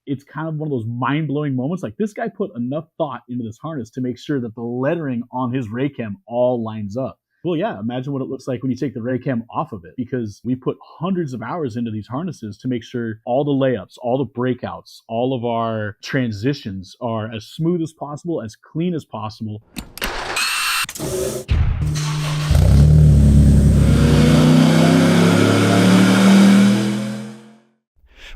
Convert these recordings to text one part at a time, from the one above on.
it's kind of one of those mind-blowing moments. Like, this guy put enough thought into this harness to make sure that the lettering on his Raycam all lines up. Well, yeah, imagine what it looks like when you take the Raycam off of it, because we put hundreds of hours into these harnesses to make sure all the layups, all the breakouts, all of our transitions are as smooth as possible, as clean as possible.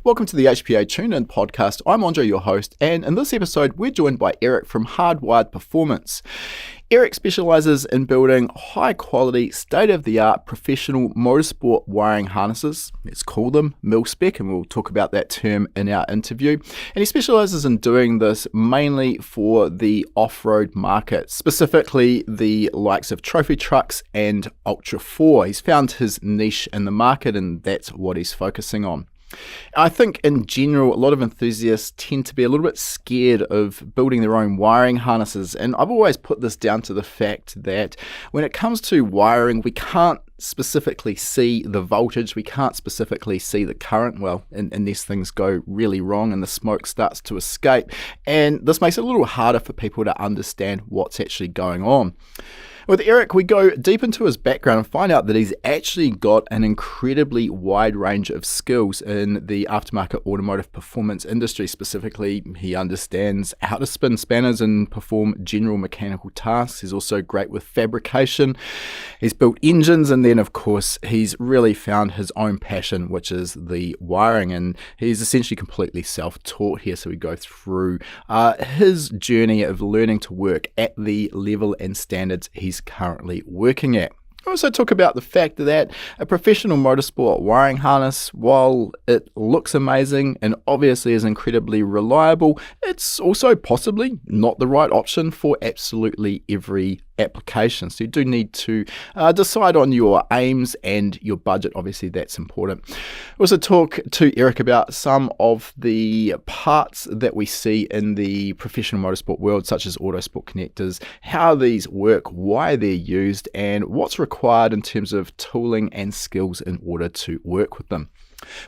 Welcome to the HPA Tune-In podcast. I'm Andre, your host, and in this episode, we're joined by Erik from Hardwired Performance. Erik specialises in building high-quality, state-of-the-art professional motorsport wiring harnesses. Let's call them mil-spec, and we'll talk about that term in our interview. And he specialises in doing this mainly for the off-road market, specifically the likes of trophy trucks and Ultra 4. He's found his niche in the market, and that's what he's focusing on. I think in general, a lot of enthusiasts tend to be a little bit scared of building their own wiring harnesses. And I've always put this down to the fact that when it comes to wiring, we can't specifically see the voltage, we can't specifically see the current, well, unless things go really wrong and the smoke starts to escape. And this makes it a little harder for people to understand what's actually going on. With Erik, we go deep into his background and find out that he's actually got an incredibly wide range of skills in the aftermarket automotive performance industry. Specifically, he understands how to spin spanners and perform general mechanical tasks. He's also great with fabrication. He's built engines, and then, of course, he's really found his own passion, which is the wiring. And he's essentially completely self-taught here. So we go through his journey of learning to work at the level and standards he's currently working at. I also talk about the fact that a professional motorsport wiring harness, while it looks amazing and obviously is incredibly reliable, it's also possibly not the right option for absolutely every application. So you do need to decide on your aims and your budget. Obviously, that's important. We also talk to Erik about some of the parts that we see in the professional motorsport world, such as Autosport connectors, how these work, why they're used, and what's required in terms of tooling and skills in order to work with them.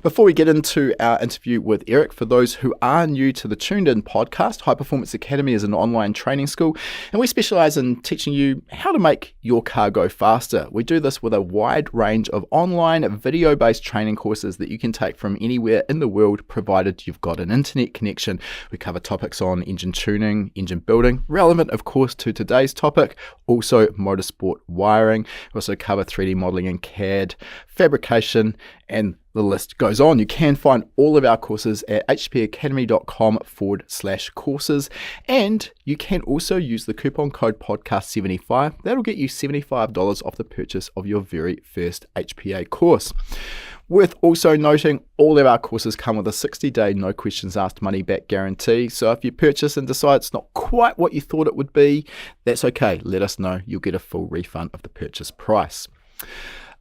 Before we get into our interview with Erik, for those who are new to the Tuned In podcast, High Performance Academy is an online training school, and we specialize in teaching you how to make your car go faster. We do this with a wide range of online video-based training courses that you can take from anywhere in the world, provided you've got an internet connection. We cover topics on engine tuning, engine building, relevant, of course, to today's topic, also motorsport wiring. We also cover 3D modeling in CAD, fabrication, and the list goes on. You can find all of our courses at hpacademy.com/courses. And you can also use the coupon code podcast75. That'll get you $75 off the purchase of your very first HPA course. Worth also noting, all of our courses come with a 60-day no questions asked money back guarantee. So if you purchase and decide it's not quite what you thought it would be, that's okay. Let us know. You'll get a full refund of the purchase price.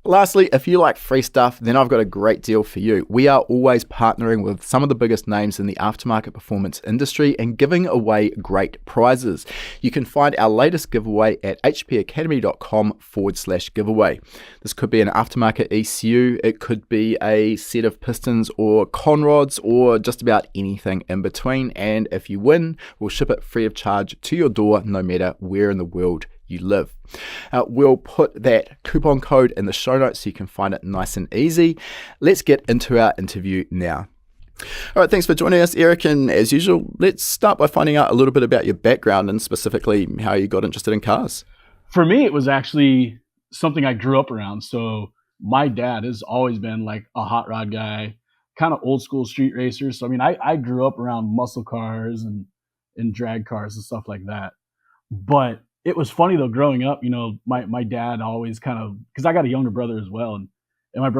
Lastly, if you like free stuff, then I've got a great deal for you. We are always partnering with some of the biggest names in the aftermarket performance industry and giving away great prizes. You can find our latest giveaway at hpacademy.com/giveaway. This could be an aftermarket ECU, it could be a set of pistons or conrods, or just about anything in between. And if you win, we'll ship it free of charge to your door, no matter where in the world you live. We'll put that coupon code in the show notes so you can find it nice and easy. Let's get into our interview now. All right, thanks for joining us, Erik. And as usual, let's start by finding out a little bit about your background and specifically how you got interested in cars. For me, it was actually something I grew up around. So my dad has always been like a hot rod guy, kind of old school street racer. So I mean, I grew up around muscle cars and drag cars and stuff like that. But it was funny though, growing up, you know, my dad always kind of, because I got a younger brother as well, and my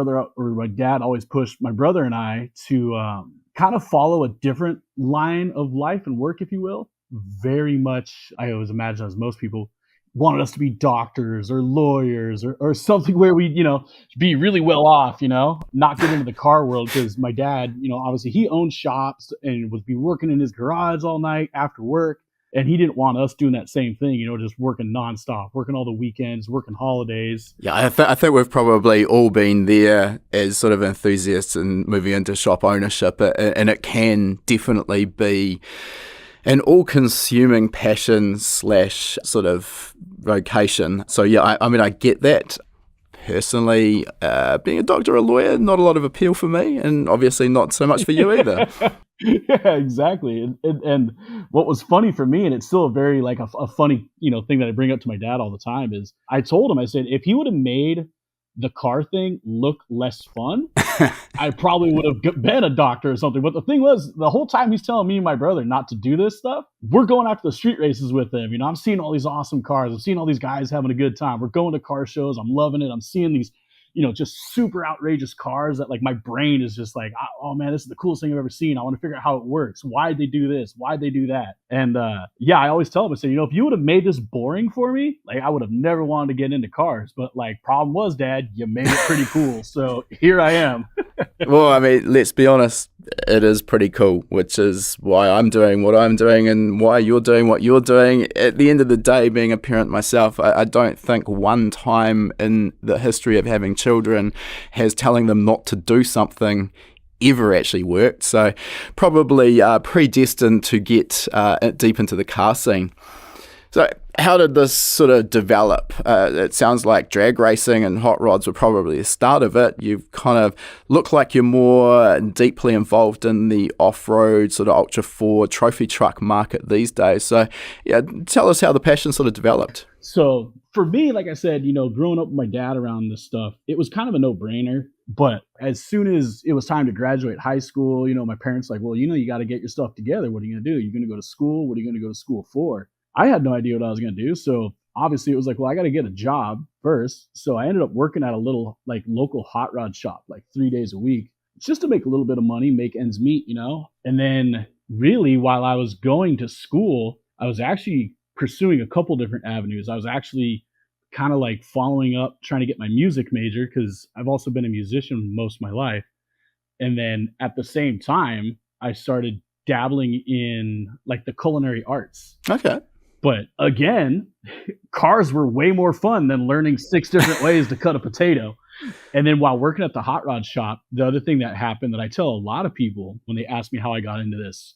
dad always pushed my brother and I to kind of follow a different line of life and work, if you will. Very much, I always imagine, as most people wanted us to be doctors or lawyers or something where we, you know, be really well off, you know, not get into the car world, because my dad, you know, obviously he owned shops and would be working in his garage all night after work. And he didn't want us doing that same thing, just working nonstop, working all the weekends, working holidays. Yeah, I think we've probably all been there as sort of enthusiasts and moving into shop ownership, and it can definitely be an all-consuming passion / sort of vocation. So yeah, I mean, I get that. Personally, being a doctor or a lawyer, not a lot of appeal for me, and obviously not so much for you either. Yeah, exactly. And what was funny for me, and it's still a very like a funny thing that I bring up to my dad all the time, is I told him, I said, if he would have made the car thing look less fun, I probably would have been a doctor or something. But the thing was, the whole time he's telling me and my brother not to do this stuff, we're going after the street races with him. I'm seeing all these awesome cars. I'm seeing all these guys having a good time. We're going to car shows. I'm loving it. I'm seeing these, just super outrageous cars that like my brain is just like, oh man, this is the coolest thing I've ever seen. I want to figure out how it works. Why'd they do this? Why'd they do that? And yeah, I always tell them, I say, if you would have made this boring for me, like I would have never wanted to get into cars. But like, problem was, Dad, you made it pretty cool. So here I am. Well, I mean, let's be honest, it is pretty cool, which is why I'm doing what I'm doing and why you're doing what you're doing. At the end of the day, being a parent myself, I don't think one time in the history of having children has telling them not to do something ever actually worked. So probably predestined to get deep into the car scene. So how did this sort of develop? It sounds like drag racing and hot rods were probably the start of it. You've kind of look like you're more deeply involved in the off-road sort of Ultra 4 trophy truck market these days. So yeah, tell us how the passion sort of developed. So for me, like I said, growing up with my dad around this stuff, it was kind of a no-brainer. But as soon as it was time to graduate high school, my parents like, well, you got to get your stuff together. What are you going to do? You're going to go to school? What are you going to go to school for? I had no idea what I was going to do. So obviously it was like, well, I got to get a job first. So I ended up working at a little like local hot rod shop, like 3 days a week, just to make a little bit of money, make ends meet, And then really while I was going to school, I was actually pursuing a couple different avenues. I was actually kind of like following up, trying to get my music major, because I've also been a musician most of my life. And then at the same time, I started dabbling in like the culinary arts. Okay. But again, cars were way more fun than learning 6 different ways to cut a potato. And then while working at the hot rod shop, the other thing that happened that I tell a lot of people when they ask me how I got into this,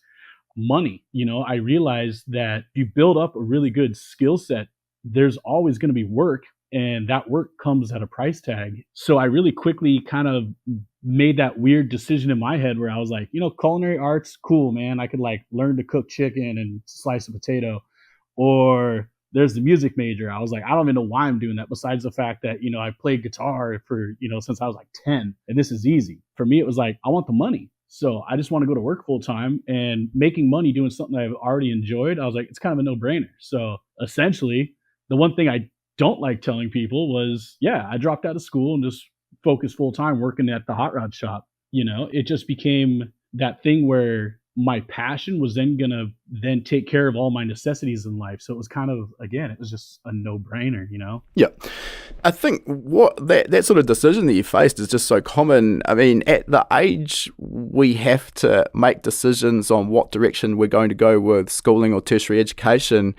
money. I realized that if you build up a really good skill set, there's always going to be work, and that work comes at a price tag. So I really quickly kind of made that weird decision in my head where I was like, culinary arts, cool, man. I could like learn to cook chicken and slice a potato. Or there's the music major. I was like, I don't even know why I'm doing that, besides the fact that, I played guitar for, since I was like 10, and this is easy. For me, it was like, I want the money. So I just want to go to work full time, and making money doing something I've already enjoyed. I was like, it's kind of a no-brainer. So essentially, the one thing I don't like telling people was, yeah, I dropped out of school and just focused full time working at the hot rod shop. It just became that thing where my passion was then gonna take care of all my necessities in life. So it was kind of, again, it was just a no-brainer, Yeah. I think what that sort of decision that you faced is just so common. I mean, at the age we have to make decisions on what direction we're going to go with schooling or tertiary education,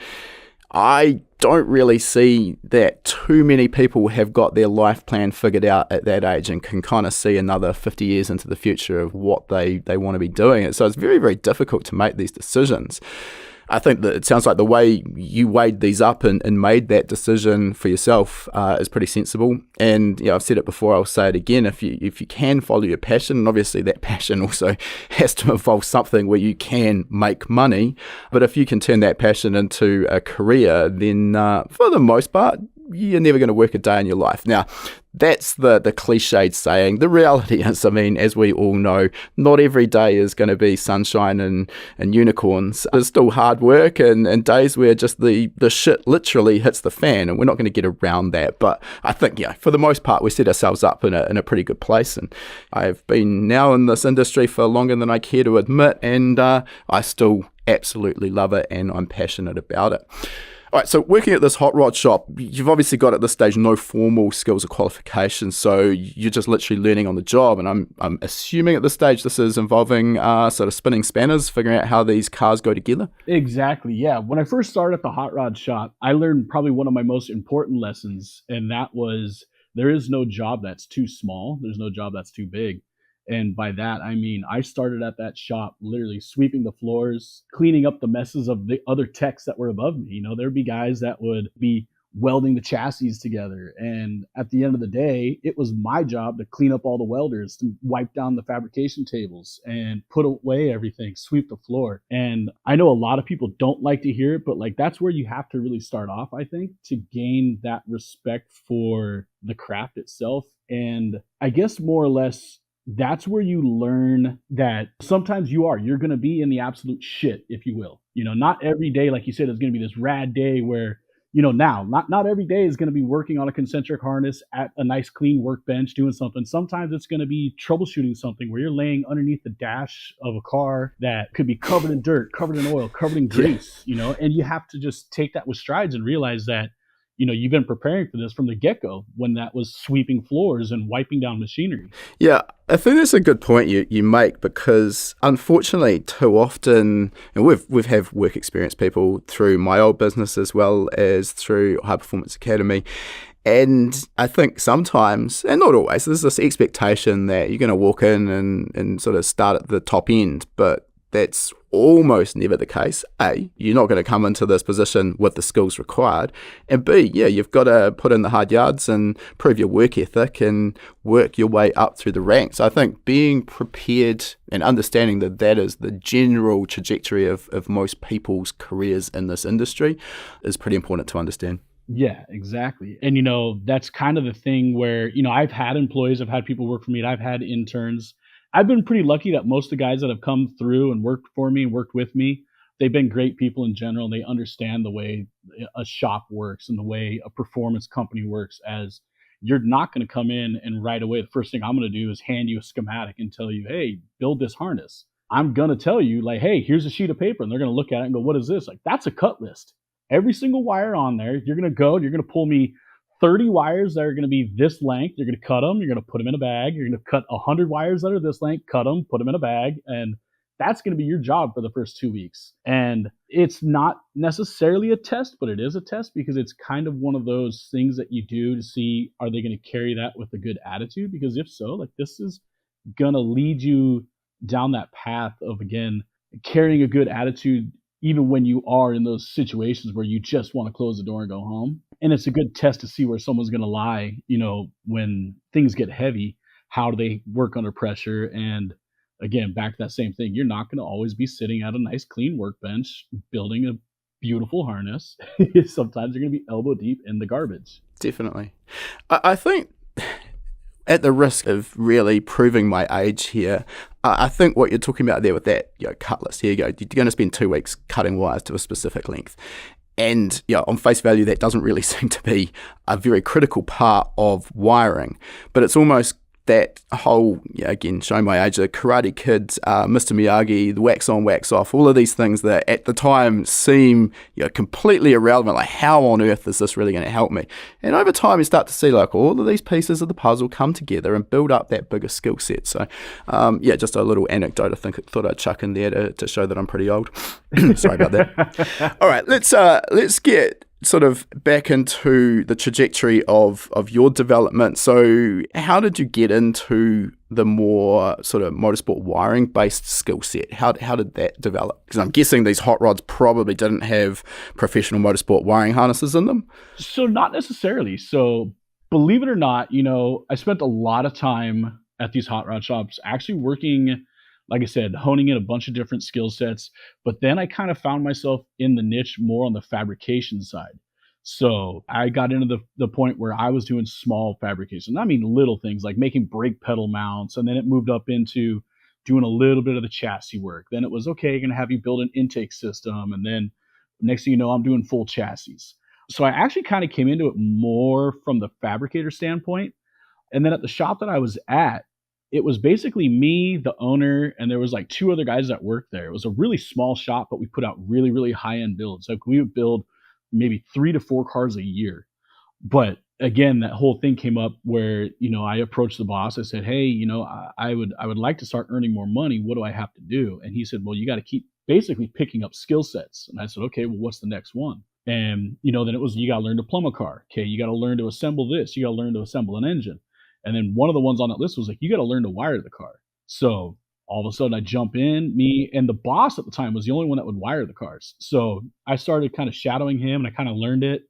I don't really see that too many people have got their life plan figured out at that age and can kind of see another 50 years into the future of what they want to be doing. So it's very, very difficult to make these decisions. I think that it sounds like the way you weighed these up and made that decision for yourself is pretty sensible. And I've said it before, I'll say it again. If you can follow your passion, and obviously that passion also has to involve something where you can make money. But if you can turn that passion into a career, then for the most part, you're never going to work a day in your life. Now, that's the cliched saying. The reality is, I mean, as we all know, not every day is going to be sunshine and unicorns. There's still hard work and days where just the shit literally hits the fan, and we're not going to get around that. But I think, for the most part, we set ourselves up in a pretty good place. And I've been now in this industry for longer than I care to admit, and I still absolutely love it, and I'm passionate about it. All right, so working at this hot rod shop, you've obviously got at this stage no formal skills or qualifications, so you're just literally learning on the job. And I'm assuming at this stage this is involving sort of spinning spanners, figuring out how these cars go together. Exactly. Yeah. When I first started at the hot rod shop, I learned probably one of my most important lessons, and that was there is no job that's too small. There's no job that's too big. And by that, I mean, I started at that shop literally sweeping the floors, cleaning up the messes of the other techs that were above me. There'd be guys that would be welding the chassis together. And at the end of the day, it was my job to clean up all the welders, to wipe down the fabrication tables and put away everything, sweep the floor. And I know a lot of people don't like to hear it, but like that's where you have to really start off, I think, to gain that respect for the craft itself. And I guess more or less, that's where you learn that sometimes you're going to be in the absolute shit, if you will. Not every day, like you said, is going to be this rad day where, not every day is going to be working on a concentric harness at a nice clean workbench doing something. Sometimes it's going to be troubleshooting something where you're laying underneath the dash of a car that could be covered in dirt, covered in oil, covered in grease, and you have to just take that with strides and realize that, you've been preparing for this from the get-go when that was sweeping floors and wiping down machinery. Yeah, I think that's a good point you make, because unfortunately too often, and we've have work experience people through my old business as well as through High Performance Academy. And I think sometimes, and not always, there's this expectation that you're going to walk in and sort of start at the top end, but that's almost never the case. A, you're not going to come into this position with the skills required. And B, yeah, you've got to put in the hard yards and prove your work ethic and work your way up through the ranks. I think being prepared and understanding that that is the general trajectory of most people's careers in this industry is pretty important to understand. Yeah, exactly. And, that's kind of the thing where, I've had employees, I've had people work for me, and I've had interns. I've been pretty lucky that most of the guys that have come through and worked for me and worked with me, they've been great people in general. They understand the way a shop works and the way a performance company works, as you're not going to come in and right away, the first thing I'm going to do is hand you a schematic and tell you, hey, build this harness. I'm going to tell you like, hey, here's a sheet of paper. And they're going to look at it and go, what is this? Like, that's a cut list. Every single wire on there, you're going to go, you're going to pull me 30 wires that are going to be this length. You're going to cut them. You're going to put them in a bag. You're going to cut 100 wires that are this length, cut them, put them in a bag. And that's going to be your job for the first 2 weeks. And it's not necessarily a test, but it is a test because it's kind of one of those things that you do to see, are they going to carry that with a good attitude? Because if so, like this is going to lead you down that path of, again, carrying a good attitude even when you are in those situations where you just want to close the door and go home. And it's a good test to see where someone's going to lie, when things get heavy. How do they work under pressure? And again, back to that same thing, you're not going to always be sitting at a nice clean workbench building a beautiful harness. Sometimes you're going to be elbow deep in the garbage. Definitely. I think, at the risk of really proving my age here, I think what you're talking about there with that cut list, here you go, you're going to spend 2 weeks cutting wires to a specific length. And on face value, that doesn't really seem to be a very critical part of wiring. But it's almost that whole, again, showing my age, the Karate Kid, Mr. Miyagi, the wax on, wax off, all of these things that at the time seem completely irrelevant. Like, how on earth is this really going to help me? And over time, you start to see like all of these pieces of the puzzle come together and build up that bigger skill set. So, just a little anecdote I thought I'd chuck in there to show that I'm pretty old. Sorry about that. All right, let's get sort of back into the trajectory of your development. So how did you get into the more sort of motorsport wiring based skill set? How did that develop? Because I'm guessing these hot rods probably didn't have professional motorsport wiring harnesses in them. So not necessarily. So believe it or not, I spent a lot of time at these hot rod shops actually working, like I said, honing in a bunch of different skill sets. But then I kind of found myself in the niche more on the fabrication side. So I got into the point where I was doing small fabrication. I mean, little things like making brake pedal mounts. And then it moved up into doing a little bit of the chassis work. Then it was, okay, going to have you build an intake system. And then next thing you know, I'm doing full chassis. So I actually kind of came into it more from the fabricator standpoint. And then at the shop that I was at, it was basically me, the owner, and there was like 2 other guys that worked there. It was a really small shop, but we put out really, really high-end builds. Like we would build maybe 3 to 4 cars a year. But again, that whole thing came up where, I approached the boss. I said, hey, I would like to start earning more money. What do I have to do? And he said, well, you got to keep basically picking up skill sets. And I said, okay, well, what's the next one? And, then it was, you got to learn to plumb a car. Okay. You got to learn to assemble this. You got to learn to assemble an engine. And then one of the ones on that list was like, you got to learn to wire the car. So all of a sudden I jump in, me and the boss at the time was the only one that would wire the cars. So I started kind of shadowing him and I kind of learned it.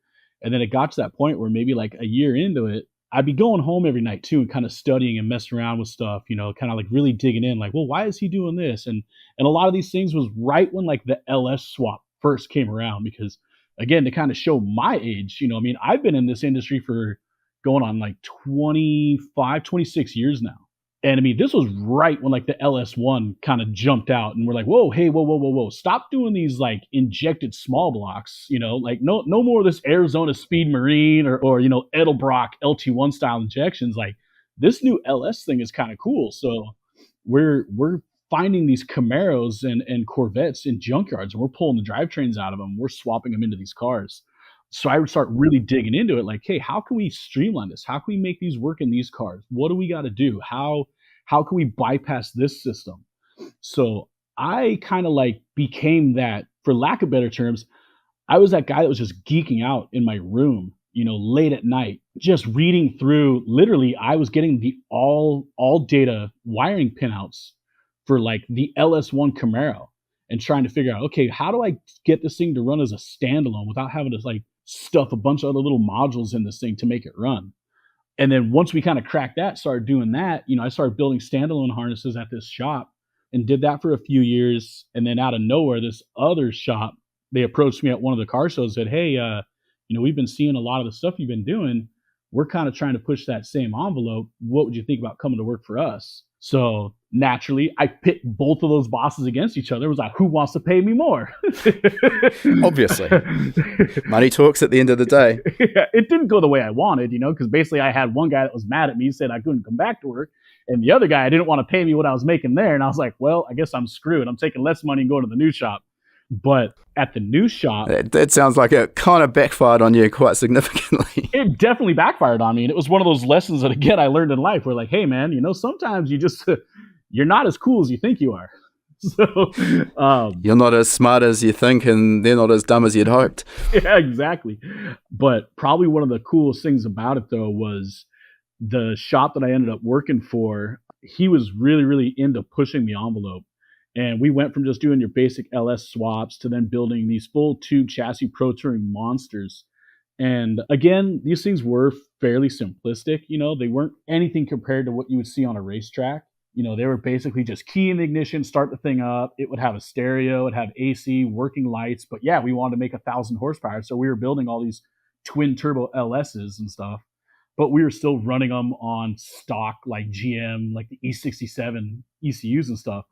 And then it got to that point where maybe like a year into it, I'd be going home every night too and kind of studying and messing around with stuff, kind of like really digging in, like, well, why is he doing this? And a lot of these things was right when like the LS swap first came around, because again, to kind of show my age, I've been in this industry for going on like 25, 26 years now. And this was right when like the LS1 kind of jumped out and we're like, whoa, hey, whoa. Stop doing these like injected small blocks, like no more of this Arizona Speed Marine or Edelbrock LT1 style injections. Like this new LS thing is kind of cool. So we're finding these Camaros and Corvettes in junkyards and we're pulling the drivetrains out of them. We're swapping them into these cars. So I would start really digging into it, like, hey, how can we streamline this? How can we make these work in these cars? What do we got to do? How can we bypass this system? So I kind of like became that, for lack of better terms, I was that guy that was just geeking out in my room, late at night, just reading through. Literally, I was getting the all data wiring pinouts for like the LS1 Camaro and trying to figure out, okay, how do I get this thing to run as a standalone without having to like stuff a bunch of other little modules in this thing to make it run? And then once we kind of cracked that, started doing that, I started building standalone harnesses at this shop and did that for a few years. And then out of nowhere, this other shop, they approached me at one of the car shows and said, hey, we've been seeing a lot of the stuff you've been doing. We're kind of trying to push that same envelope. What would you think about coming to work for us? So naturally, I pit both of those bosses against each other. It was like, who wants to pay me more? Obviously. Money talks at the end of the day. Yeah, it didn't go the way I wanted, because basically I had one guy that was mad at me, said I couldn't come back to work. And the other guy didn't want to pay me what I was making there. And I was like, well, I guess I'm screwed. I'm taking less money and going to the new shop. But at the new shop... That sounds like it kind of backfired on you quite significantly. It definitely backfired on me. And it was one of those lessons that, again, I learned in life where like, hey, man, sometimes you just... you're not as cool as you think you are. So you're not as smart as you think, and they're not as dumb as you'd hoped. Yeah, exactly. But probably one of the coolest things about it, though, was the shop that I ended up working for. He was really, really into pushing the envelope. And we went from just doing your basic LS swaps to then building these full tube chassis pro touring monsters. And again, these things were fairly simplistic. They weren't anything compared to what you would see on a racetrack. They were basically just key in the ignition, start the thing up. It would have a stereo, it would have AC, working lights. But yeah, we wanted to make 1,000 horsepower. So we were building all these twin turbo LSs and stuff. But we were still running them on stock like GM, like the E67 ECUs and stuff.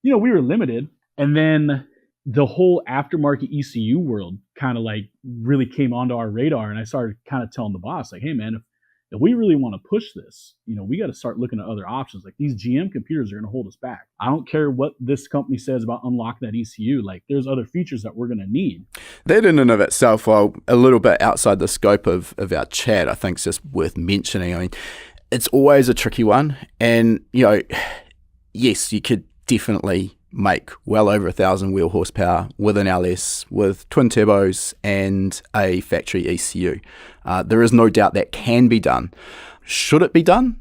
We were limited. And then the whole aftermarket ECU world kind of like really came onto our radar. And I started kind of telling the boss, like, hey, man, if we really want to push this, we got to start looking at other options. Like these GM computers are going to hold us back. I don't care what this company says about unlocking that ECU. Like there's other features that we're going to need. That in and of itself, while a little bit outside the scope of our chat, I think it's just worth mentioning. I mean, it's always a tricky one. And, yes, you could definitely make well over 1,000 wheel horsepower with an LS with twin turbos and a factory ECU. There is no doubt that can be done. Should it be done?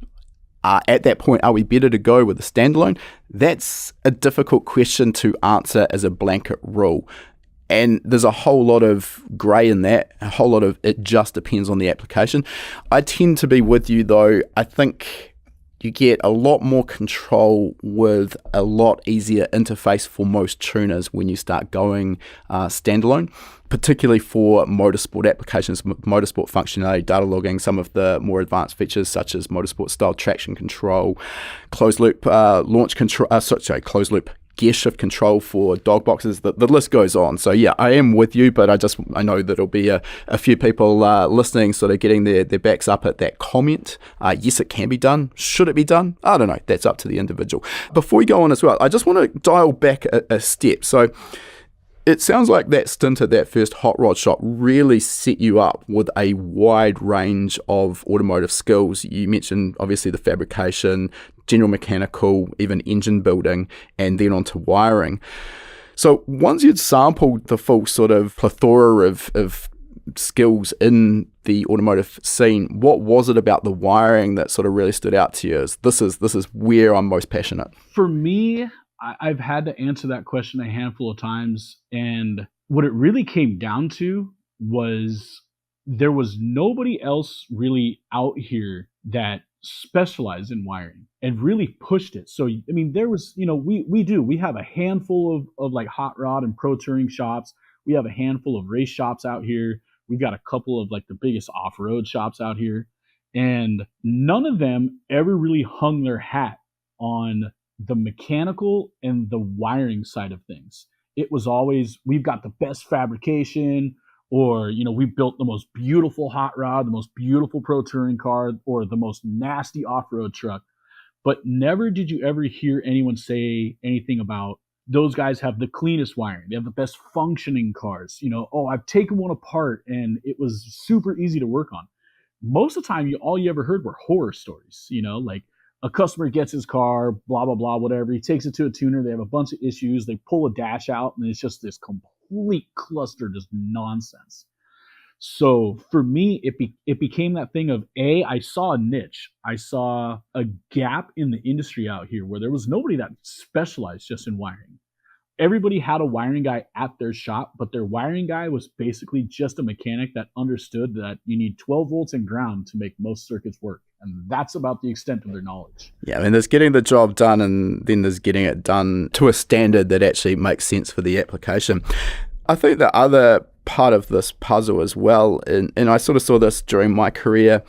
At that point, are we better to go with a standalone? That's a difficult question to answer as a blanket rule. And there's a whole lot of grey in that, a whole lot of it just depends on the application. I tend to be with you though. I think you get a lot more control with a lot easier interface for most tuners when you start going standalone, particularly for motorsport applications, motorsport functionality, data logging, some of the more advanced features such as motorsport style traction control, closed loop launch control, closed loop gear shift control for dog boxes. The list goes on. So yeah, I am with you, but I know that there'll be a few people listening sort of getting their backs up at that comment. Yes, it can be done. Should it be done? I don't know. That's up to the individual. Before we go on as well, I just want to dial back a step. So It sounds like that stint at that first hot rod shop really set you up with a wide range of automotive skills. You mentioned obviously the fabrication, general mechanical, even engine building, and then onto wiring. So once you'd sampled the full sort of plethora of skills in the automotive scene, what was it about the wiring that sort of really stood out to you as this is where I'm most passionate? For me, I've had to answer that question a handful of times, and what it really came down to was there was nobody else really out here that specialized in wiring and really pushed it. So, I mean, there was, we have a handful of like hot rod and pro touring shops. We have a handful of race shops out here. We've got a couple of like the biggest off-road shops out here, and none of them ever really hung their hat on the mechanical and the wiring side of things. It was always, we've got the best fabrication, or, we built the most beautiful hot rod, the most beautiful pro touring car, or the most nasty off-road truck. But never did you ever hear anyone say anything about those guys have the cleanest wiring. They have the best functioning cars. I've taken one apart and it was super easy to work on. Most of the time, all you ever heard were horror stories, like a customer gets his car, blah, blah, blah, whatever. He takes it to a tuner. They have a bunch of issues. They pull a dash out, and it's just this complete cluster, just nonsense. So for me, it became that thing of, I saw a niche. I saw a gap in the industry out here where there was nobody that specialized just in wiring. Everybody had a wiring guy at their shop, but their wiring guy was basically just a mechanic that understood that you need 12 volts and ground to make most circuits work. And that's about the extent of their knowledge. Yeah, I mean, there's getting the job done, and then there's getting it done to a standard that actually makes sense for the application. I think the other part of this puzzle as well, and I sort of saw this during my career,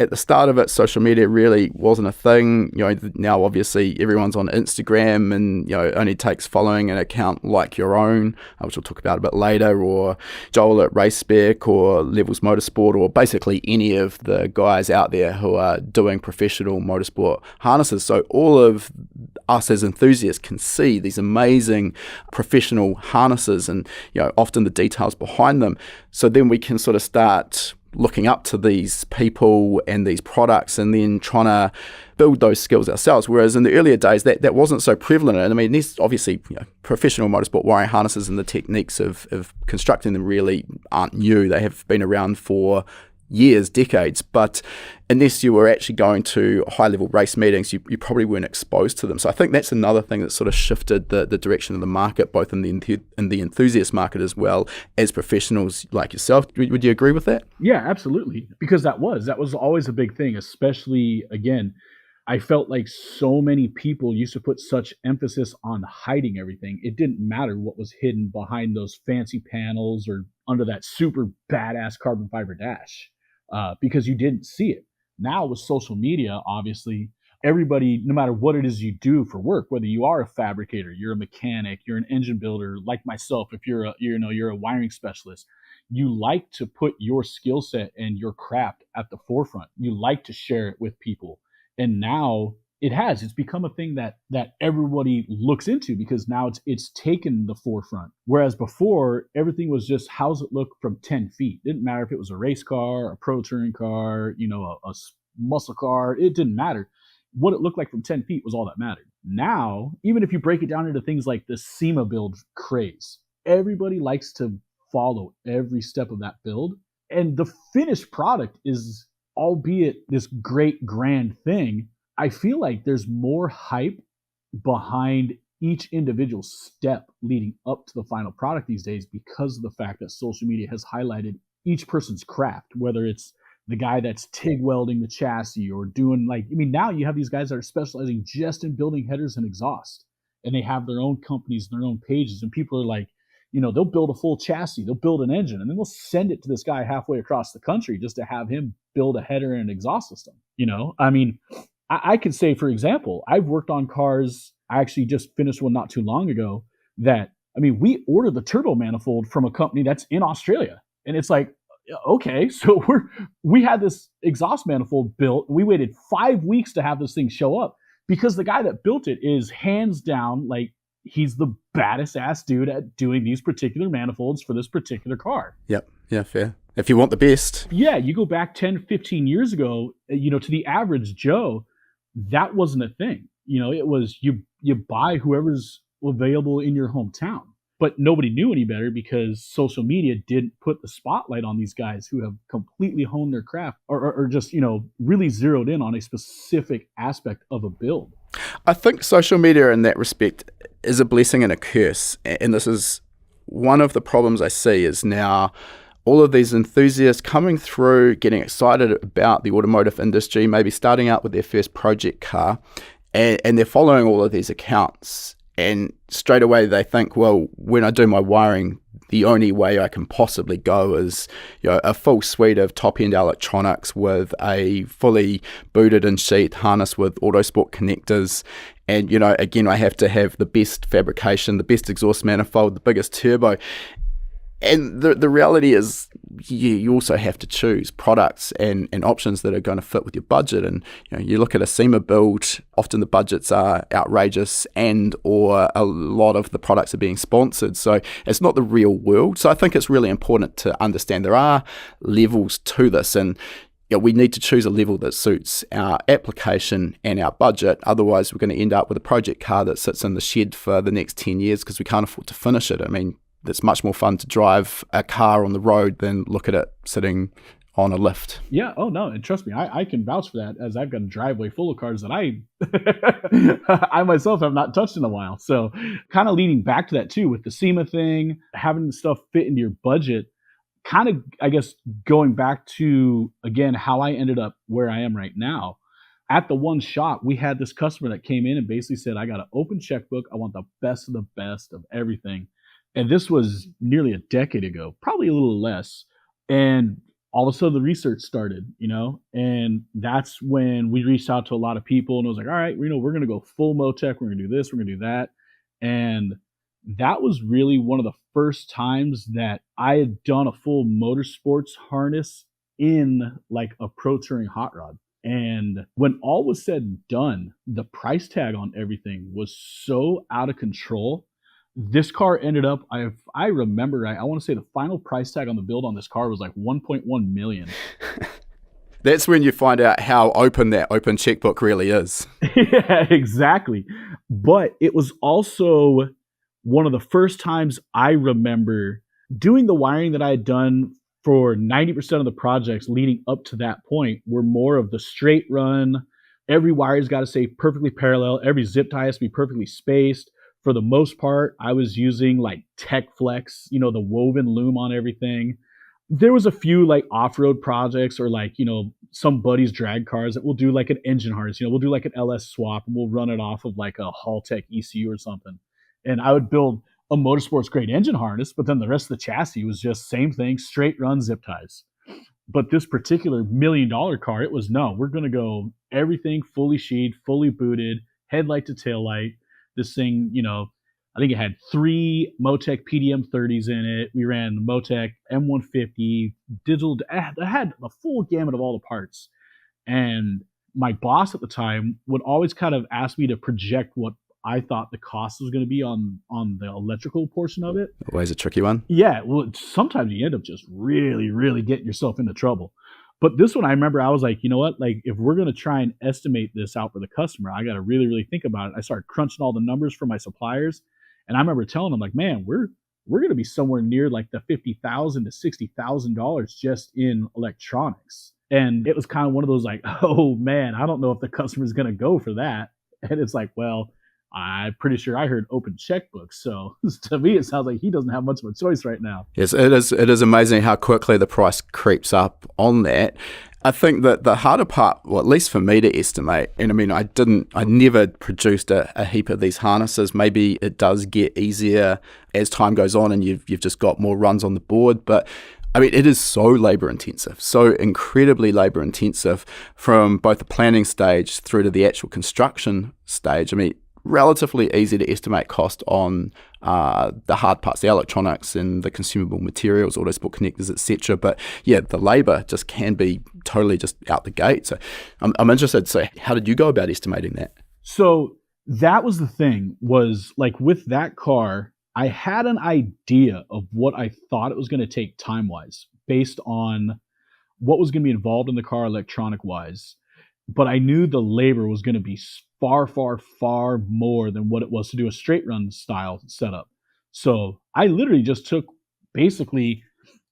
at the start of it, social media really wasn't a thing. Now obviously everyone's on Instagram, and it only takes following an account like your own, which we'll talk about a bit later, or Joel at Race Spec, or Levels Motorsport, or basically any of the guys out there who are doing professional motorsport harnesses. So all of us as enthusiasts can see these amazing professional harnesses, and often the details behind them. So then we can sort of start looking up to these people and these products, and then trying to build those skills ourselves. Whereas in the earlier days, that wasn't so prevalent. And I mean, there's obviously professional motorsport wiring harnesses, and the techniques of constructing them really aren't new. They have been around for years, decades, but unless you were actually going to high-level race meetings, you probably weren't exposed to them. So I think that's another thing that sort of shifted the direction of the market, both in the enthusiast market as well as professionals like yourself. Would you agree with that? Yeah, absolutely. Because that was always a big thing, especially, again, I felt like so many people used to put such emphasis on hiding everything. It didn't matter what was hidden behind those fancy panels or under that super badass carbon fiber dash, because you didn't see it. Now with social media, obviously, everybody, no matter what it is you do for work, whether you are a fabricator, you're a mechanic, you're an engine builder, like myself, if you're a wiring specialist, you like to put your skill set and your craft at the forefront. You like to share it with people. And now it's become a thing that everybody looks into, because now it's taken the forefront. Whereas before, everything was just, how's it look from 10 feet? It didn't matter if it was a race car, a pro touring car, a muscle car. It didn't matter. What it looked like from 10 feet was all that mattered. Now, even if you break it down into things like the SEMA build craze, everybody likes to follow every step of that build. And the finished product is, albeit this great grand thing, I feel like there's more hype behind each individual step leading up to the final product these days, because of the fact that social media has highlighted each person's craft, whether it's the guy that's TIG welding the chassis or doing now you have these guys that are specializing just in building headers and exhaust, and they have their own companies and their own pages, and people are like, they'll build a full chassis, they'll build an engine, and then they'll send it to this guy halfway across the country just to have him build a header and an exhaust system. I mean, I could say, for example, I've worked on cars. I actually just finished one not too long ago that, we ordered the turbo manifold from a company that's in Australia. And it's like, okay, so we had this exhaust manifold built. We waited 5 weeks to have this thing show up, because the guy that built it is hands down, he's the baddest ass dude at doing these particular manifolds for this particular car. Yep. Yeah, fair. If you want the best. Yeah, you go back 10, 15 years ago, to the average Joe, that wasn't a thing. It was you buy whoever's available in your hometown. But nobody knew any better because social media didn't put the spotlight on these guys who have completely honed their craft or just, really zeroed in on a specific aspect of a build. I think social media in that respect is a blessing and a curse. And this is one of the problems I see is now all of these enthusiasts coming through, getting excited about the automotive industry, maybe starting out with their first project car, and they're following all of these accounts. And straight away they think, well, when I do my wiring, the only way I can possibly go is a full suite of top-end electronics with a fully booted and sheathed harness with Autosport connectors. And, again, I have to have the best fabrication, the best exhaust manifold, the biggest turbo. And the reality is you also have to choose products and options that are going to fit with your budget. And you look at a SEMA build, often the budgets are outrageous or a lot of the products are being sponsored. So it's not the real world. So I think it's really important to understand there are levels to this. And we need to choose a level that suits our application and our budget. Otherwise, we're going to end up with a project car that sits in the shed for the next 10 years because we can't afford to finish it. I mean, it's much more fun to drive a car on the road than look at it sitting on a lift. Yeah. Oh, no. And trust me, I can vouch for that as I've got a driveway full of cars that I myself have not touched in a while. So kind of leading back to that too, with the SEMA thing, having the stuff fit into your budget, kind of, I guess, going back to, again, how I ended up where I am right now. At the one shop, we had this customer that came in and basically said, I got an open checkbook. I want the best of everything. And this was nearly a decade ago, probably a little less. And all of a sudden the research started, and that's when we reached out to a lot of people and it was like, all right, we're going to go full Motec. We're going to do this. We're going to do that. And that was really one of the first times that I had done a full motorsports harness in like a pro touring hot rod. And when all was said and done, the price tag on everything was so out of control. This car ended up, I remember, I want to say the final price tag on the build on this car was like 1.1 million. That's when you find out how open that open checkbook really is. Yeah, exactly. But it was also one of the first times I remember doing the wiring that I had done for 90% of the projects leading up to that point were more of the straight run. Every wire's got to stay perfectly parallel. Every zip tie has to be perfectly spaced. For the most part, I was using like Tech Flex, the woven loom on everything. There was a few like off-road projects or like, some buddies' drag cars that we'll do like an engine harness. We'll do like an LS swap and we'll run it off of like a Haltech ECU or something. And I would build a motorsports grade engine harness, but then the rest of the chassis was just same thing, straight run zip ties. But this particular $1 million car, it was no, we're going to go everything fully sheathed, fully booted, headlight to taillight. This thing, I think it had 3 Motec PDM 30s in it. We ran Motec M150, digital. I had the full gamut of all the parts. And my boss at the time would always kind of ask me to project what I thought the cost was going to be on the electrical portion of it. Always a tricky one. Yeah, well, sometimes you end up just really, really getting yourself into trouble. But this one, I remember I was like, you know what? Like, if we're going to try and estimate this out for the customer, I got to really, really think about it. I started crunching all the numbers for my suppliers. And I remember telling them, like, man, we're going to be somewhere near like the $50,000 to $60,000 just in electronics. And it was kind of one of those like, oh, man, I don't know if the customer's going to go for that. And it's like, well, I'm pretty sure I heard open checkbooks. So to me, it sounds like he doesn't have much of a choice right now. Yes, it is amazing how quickly the price creeps up on that. I think that the harder part, well, at least for me to estimate, and I mean, I never produced a heap of these harnesses. Maybe it does get easier as time goes on and you've just got more runs on the board. But I mean, it is so labor intensive, so incredibly labor intensive from both the planning stage through to the actual construction stage. I mean, relatively easy to estimate cost on the hard parts, the electronics and the consumable materials, Autosport connectors, etc. But yeah, the labor just can be totally just out the gate. So I'm interested. So how did you go about estimating that? So That was the thing, was like with that car, I had an idea of what I thought it was going to take time wise based on what was going to be involved in the car electronic wise. But I knew the labor was going to be far, far, far more than what it was to do a straight run style setup. So I literally just took basically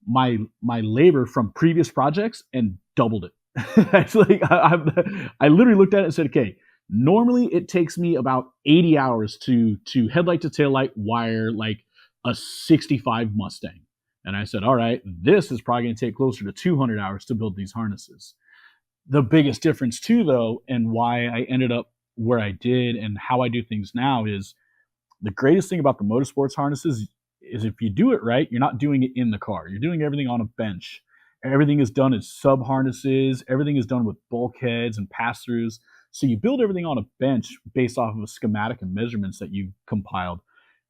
my labor from previous projects and doubled it. It's like I literally looked at it and said, okay, normally it takes me about 80 hours to headlight to taillight wire like a 65 Mustang. And I said, all right, this is probably going to take closer to 200 hours to build these harnesses. The biggest difference too, though, and why I ended up where I did and how I do things now is the greatest thing about the motorsports harnesses is if you do it right, you're not doing it in the car. You're doing everything on a bench. Everything is done as sub harnesses. Everything is done with bulkheads and pass-throughs. So you build everything on a bench based off of a schematic and measurements that you've compiled,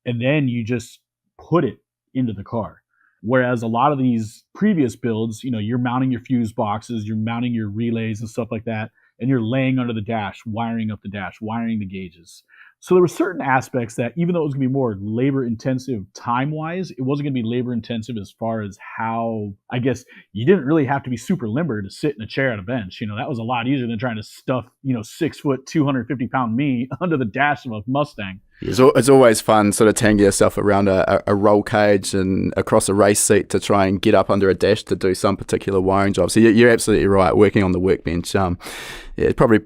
and then you just put it into the car. Whereas a lot of these previous builds, you're mounting your fuse boxes, you're mounting your relays and stuff like that, and you're laying under the dash, wiring up the dash, wiring the gauges. So there were certain aspects that, even though it was going to be more labor intensive time wise, it wasn't going to be labor intensive as far as how, I guess, you didn't really have to be super limber to sit in a chair at a bench. That was a lot easier than trying to stuff, 6 foot, 250 pound me under the dash of a Mustang. It's always fun sort of tangling yourself around a roll cage and across a race seat to try and get up under a dash to do some particular wiring job. So you're absolutely right, working on the workbench. Probably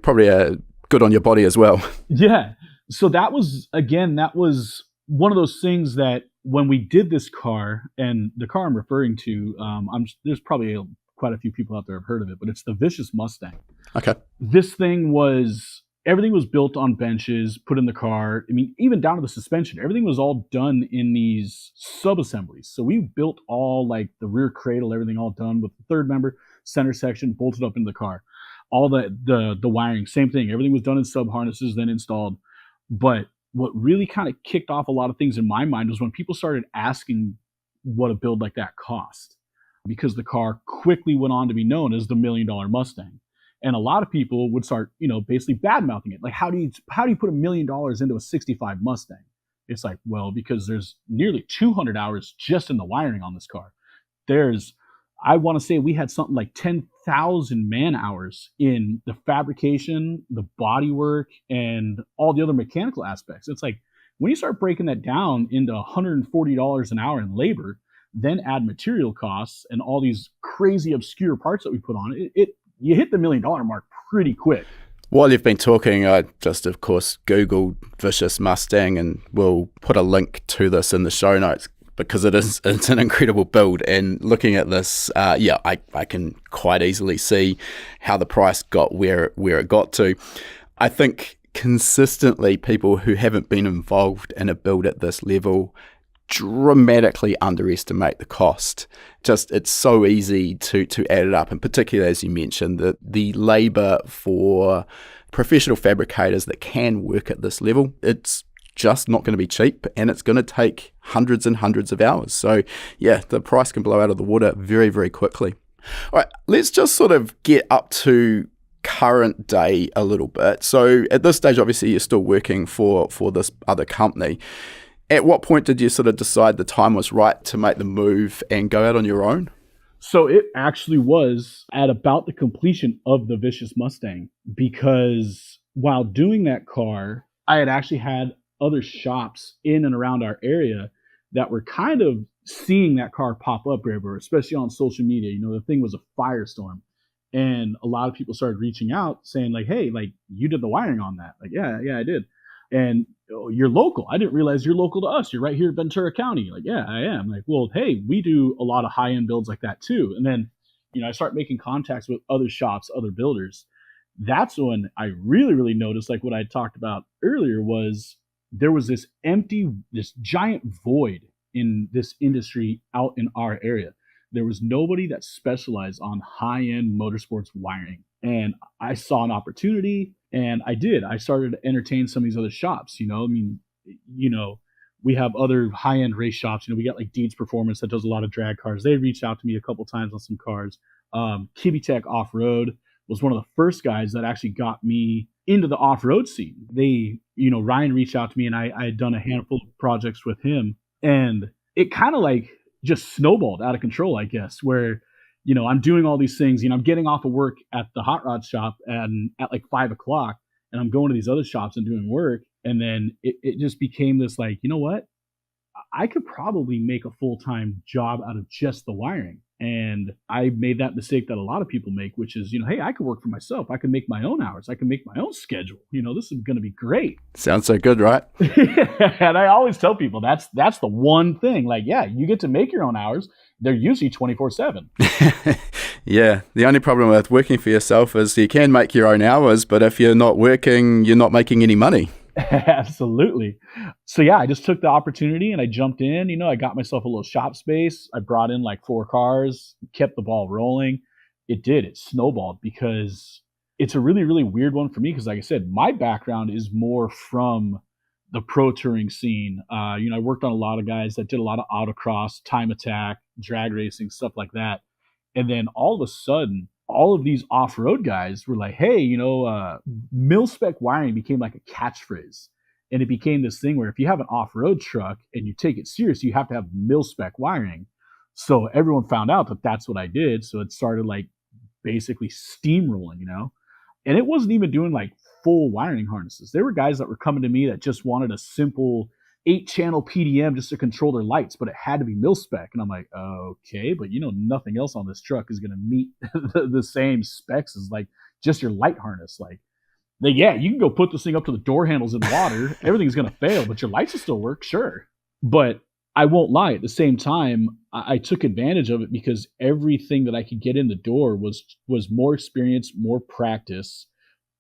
good on your body as well. Yeah. So that was one of those things that when we did this car, and the car I'm referring to, there's probably quite a few people out there have heard of it, but it's the Vicious Mustang. Okay. This thing everything was built on benches, put in the car. I mean, even down to the suspension, everything was all done in these sub-assemblies. So we built all like the rear cradle, everything all done with the third member, center section, bolted up into the car. All the wiring, same thing. Everything was done in sub-harnesses, then installed. But what really kind of kicked off a lot of things in my mind was when people started asking what a build like that cost, because the car quickly went on to be known as the $1 Million Mustang. And a lot of people would start, basically bad mouthing it. Like, how do you put $1 million into a 65 Mustang? It's like, well, because there's nearly 200 hours just in the wiring on this car. I want to say we had something like 10,000 man hours in the fabrication, the body work, and all the other mechanical aspects. It's like, when you start breaking that down into $140 an hour in labor, then add material costs and all these crazy obscure parts that we put on it, you hit the $1 million mark pretty quick. While you've been talking, I just, of course, Googled Vicious Mustang, and we'll put a link to this in the show notes because it's an incredible build. And looking at this, I can quite easily see how the price got where it got to. I think consistently people who haven't been involved in a build at this level dramatically underestimate the cost. Just, it's so easy to add it up, and particularly as you mentioned, the labor for professional fabricators that can work at this level, it's just not going to be cheap, and it's going to take hundreds and hundreds of hours. So yeah, the price can blow out of the water very, very quickly. All right, let's just sort of get up to current day a little bit. So at this stage, obviously, you're still working for this other company. At what point did you sort of decide the time was right to make the move and go out on your own? So it actually was at about the completion of the Vicious Mustang, because while doing that car, I had actually had other shops in and around our area that were kind of seeing that car pop up everywhere, especially on social media. The thing was a firestorm. And a lot of people started reaching out saying like, hey, like, you did the wiring on that. Like, yeah, I did. And you're local. I didn't realize you're local to us. You're right here in Ventura County. Like, yeah, I am. Like, well, hey, we do a lot of high-end builds like that too. And then, I start making contacts with other shops, other builders. That's when I really, really noticed, like what I talked about earlier, was there was this giant void in this industry out in our area. There was nobody that specialized on high-end motorsports wiring. And I saw an opportunity, and I did. I started to entertain some of these other shops. We have other high-end race shops. We got like Deeds Performance that does a lot of drag cars. They reached out to me a couple times on some cars. Kibitech Off-Road was one of the first guys that actually got me into the off-road scene. They, Ryan reached out to me, and I had done a handful of projects with him, and it kind of like just snowballed out of control, I guess, where, I'm doing all these things, I'm getting off of work at the hot rod shop and at like 5 o'clock, and I'm going to these other shops and doing work. And then it just became this like, you know what? I could probably make a full-time job out of just the wiring. And I made that mistake that a lot of people make, which is, hey, I could work for myself. I can make my own hours. I can make my own schedule. This is going to be great. Sounds so good, right? And I always tell people that's the one thing. Like, yeah, you get to make your own hours. They're usually 24/7. Yeah. The only problem with working for yourself is you can make your own hours, but if you're not working, you're not making any money. Absolutely. So yeah, I just took the opportunity and I jumped in. I got myself a little shop space. I brought in like 4 cars, kept the ball rolling. It snowballed, because it's a really, really weird one for me. Because like I said, my background is more from the pro touring scene. I worked on a lot of guys that did a lot of autocross, time attack, drag racing, stuff like that. And then all of a sudden, all of these off-road guys were like, hey, mil-spec wiring became like a catchphrase. And it became this thing where if you have an off-road truck and you take it serious, you have to have mil-spec wiring. So everyone found out that that's what I did. So it started like basically steamrolling, And it wasn't even doing like full wiring harnesses. There were guys that were coming to me that just wanted a simple 8-channel PDM just to control their lights, but it had to be mil-spec. And I'm like, okay, but nothing else on this truck is going to meet the same specs as like just your light harness. Like, yeah, you can go put this thing up to the door handles in water. Everything's going to fail, but your lights will still work, sure. But I won't lie, at the same time, I took advantage of it, because everything that I could get in the door was more experience, more practice.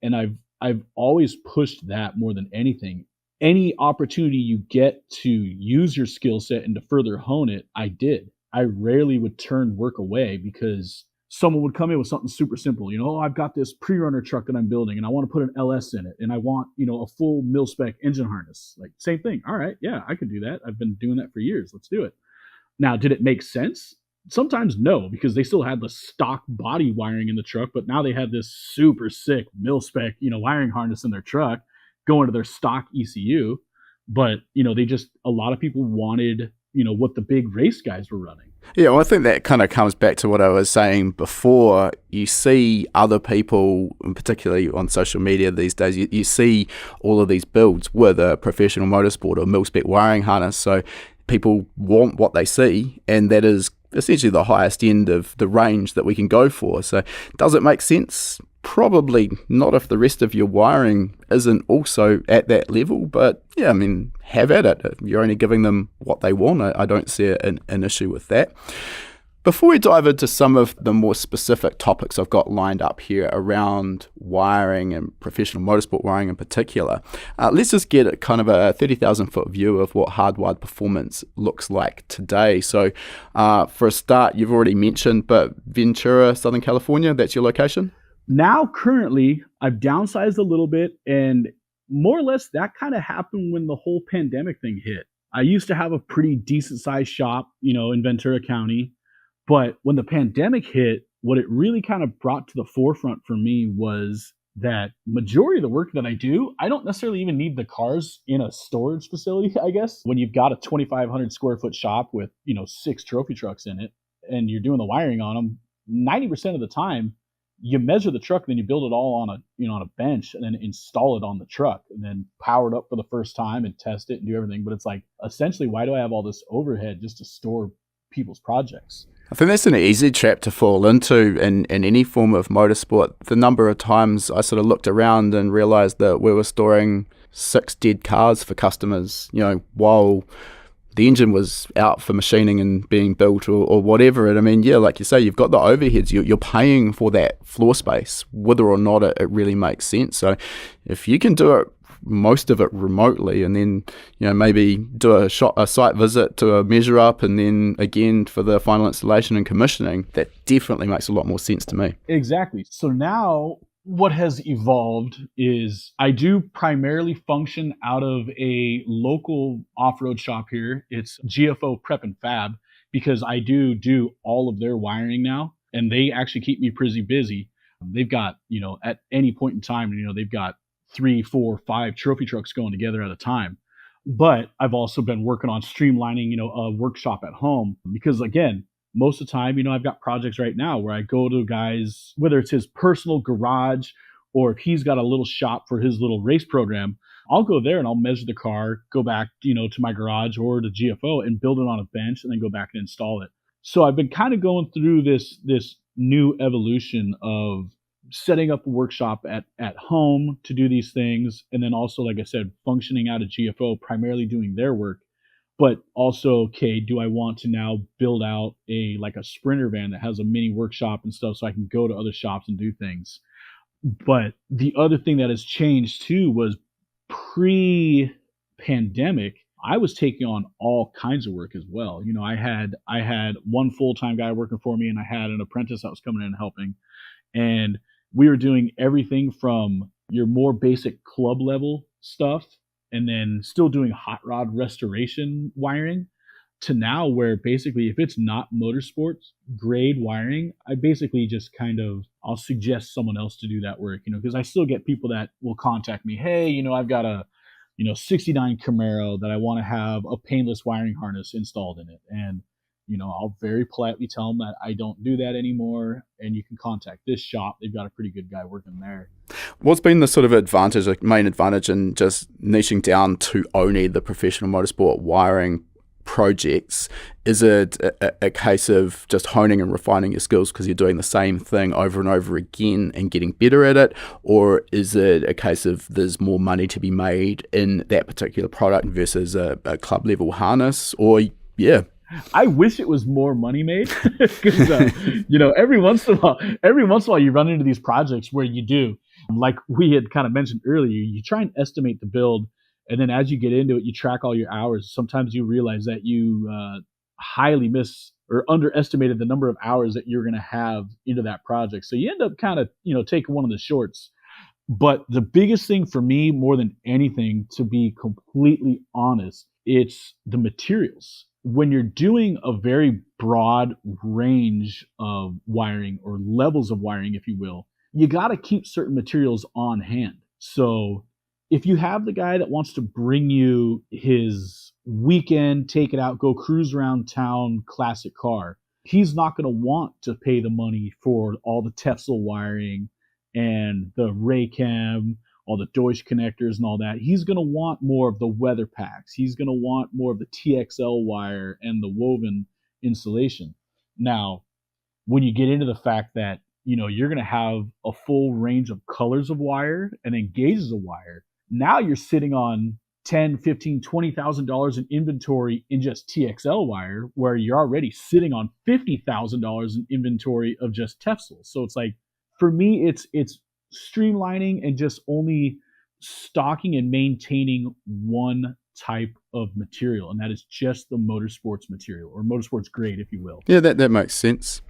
And I've always pushed that more than anything. Any opportunity you get to use your skill set and to further hone it, I did. I rarely would turn work away because someone would come in with something super simple. I've got this pre-runner truck that I'm building and I want to put an LS in it and I want, a full mil-spec engine harness. Like, same thing. All right, yeah, I could do that. I've been doing that for years. Let's do it. Now, did it make sense? Sometimes no, because they still had the stock body wiring in the truck, but now they had this super sick mil-spec, wiring harness in their truck going to their stock ECU. But, a lot of people wanted, what the big race guys were running. Yeah, well, I think that kind of comes back to what I was saying before. You see other people, and particularly on social media these days, you see all of these builds with a professional motorsport or mil-spec wiring harness. So people want what they see, and that is essentially the highest end of the range that we can go for. So does it make sense? Probably not if the rest of your wiring isn't also at that level, but yeah, I mean, have at it. You're only giving them what they want. I don't see an issue with that. Before we dive into some of the more specific topics I've got lined up here around wiring and professional motorsport wiring in particular, let's just get a kind of a 30,000 foot view of what hardwired performance looks like today. So for a start, you've already mentioned, but Ventura, Southern California, that's your location? Now, currently, I've downsized a little bit, and more or less that kind of happened when the whole pandemic thing hit. I used to have a pretty decent sized shop, in Ventura County. But when the pandemic hit, what it really kind of brought to the forefront for me was that majority of the work that I do, I don't necessarily even need the cars in a storage facility, I guess. When you've got a 2,500 square foot shop with, 6 trophy trucks in it, and you're doing the wiring on them, 90% of the time, you measure the truck, and then you build it all on a bench, and then install it on the truck, and then power it up for the first time and test it and do everything. But it's like, essentially, why do I have all this overhead just to store people's projects? I think that's an easy trap to fall into in any form of motorsport. The number of times I sort of looked around and realized that we were storing 6 dead cars for customers, while the engine was out for machining and being built or whatever. And I mean, yeah, like you say, you've got the overheads. You're paying for that floor space, whether or not it really makes sense. So if you can do it, most of it remotely, and then maybe do a site visit to a measure up, and then again for the final installation and commissioning, that definitely makes a lot more sense to me. Exactly. So now what has evolved is I do primarily function out of a local off-road shop here. It's GFO Prep and Fab, because I do all of their wiring now, and they actually keep me pretty busy. They've got, at any point in time, they've got 3, 4, 5 trophy trucks going together at a time. But I've also been working on streamlining, a workshop at home because, again, most of the time, I've got projects right now where I go to guys, whether it's his personal garage or if he's got a little shop for his little race program, I'll go there and I'll measure the car, go back, to my garage or to GFO and build it on a bench and then go back and install it. So I've been kind of going through this new evolution of setting up a workshop at home to do these things. And then also, like I said, functioning out of GFO, primarily doing their work. But also, okay, do I want to now build out a sprinter van that has a mini workshop and stuff so I can go to other shops and do things? But the other thing that has changed too was pre-pandemic, I was taking on all kinds of work as well. I had one full-time guy working for me and I had an apprentice that was coming in and helping. And we were doing everything from your more basic club level stuff and then still doing hot rod restoration wiring to now where basically if it's not motorsports grade wiring, I basically just I'll suggest someone else to do that work, because I still get people that will contact me. Hey, I've got a, 69 Camaro that I want to have a painless wiring harness installed in it. And, I'll very politely tell them that I don't do that anymore. And you can contact this shop. They've got a pretty good guy working there. What's been the sort of main advantage in just niching down to only the professional motorsport wiring projects? Is it a case of just honing and refining your skills because you're doing the same thing over and over again and getting better at it? Or is it a case of there's more money to be made in that particular product versus a club level harness? Or, yeah. I wish it was more money made because, every once in a while you run into these projects where you do, like we had kind of mentioned earlier, you try and estimate the build. And then as you get into it, you track all your hours. Sometimes you realize that you highly miss or underestimated the number of hours that you're going to have into that project. So you end up kind of, taking one of the shorts. But the biggest thing for me, more than anything, to be completely honest, it's the materials. When you're doing a very broad range of wiring or levels of wiring, if you will, you got to keep certain materials on hand. So if you have the guy that wants to bring you his weekend, take it out, go cruise around town, classic car, he's not going to want to pay the money for all the Tefsel wiring and the Raycam, all the Deutsch connectors and all that. He's going to want more of the weather packs. He's going to want more of the TXL wire and the woven insulation. Now, when you get into the fact that, you're going to have a full range of colors of wire and then gauges of wire, now you're sitting on $10, $15, $20,000 in inventory in just TXL wire, where you're already sitting on $50,000 in inventory of just Tefsel. So it's like, for me, it's streamlining and just only stocking and maintaining one type of material, and that is just the motorsports material or motorsports grade, if you will. Yeah, that makes sense.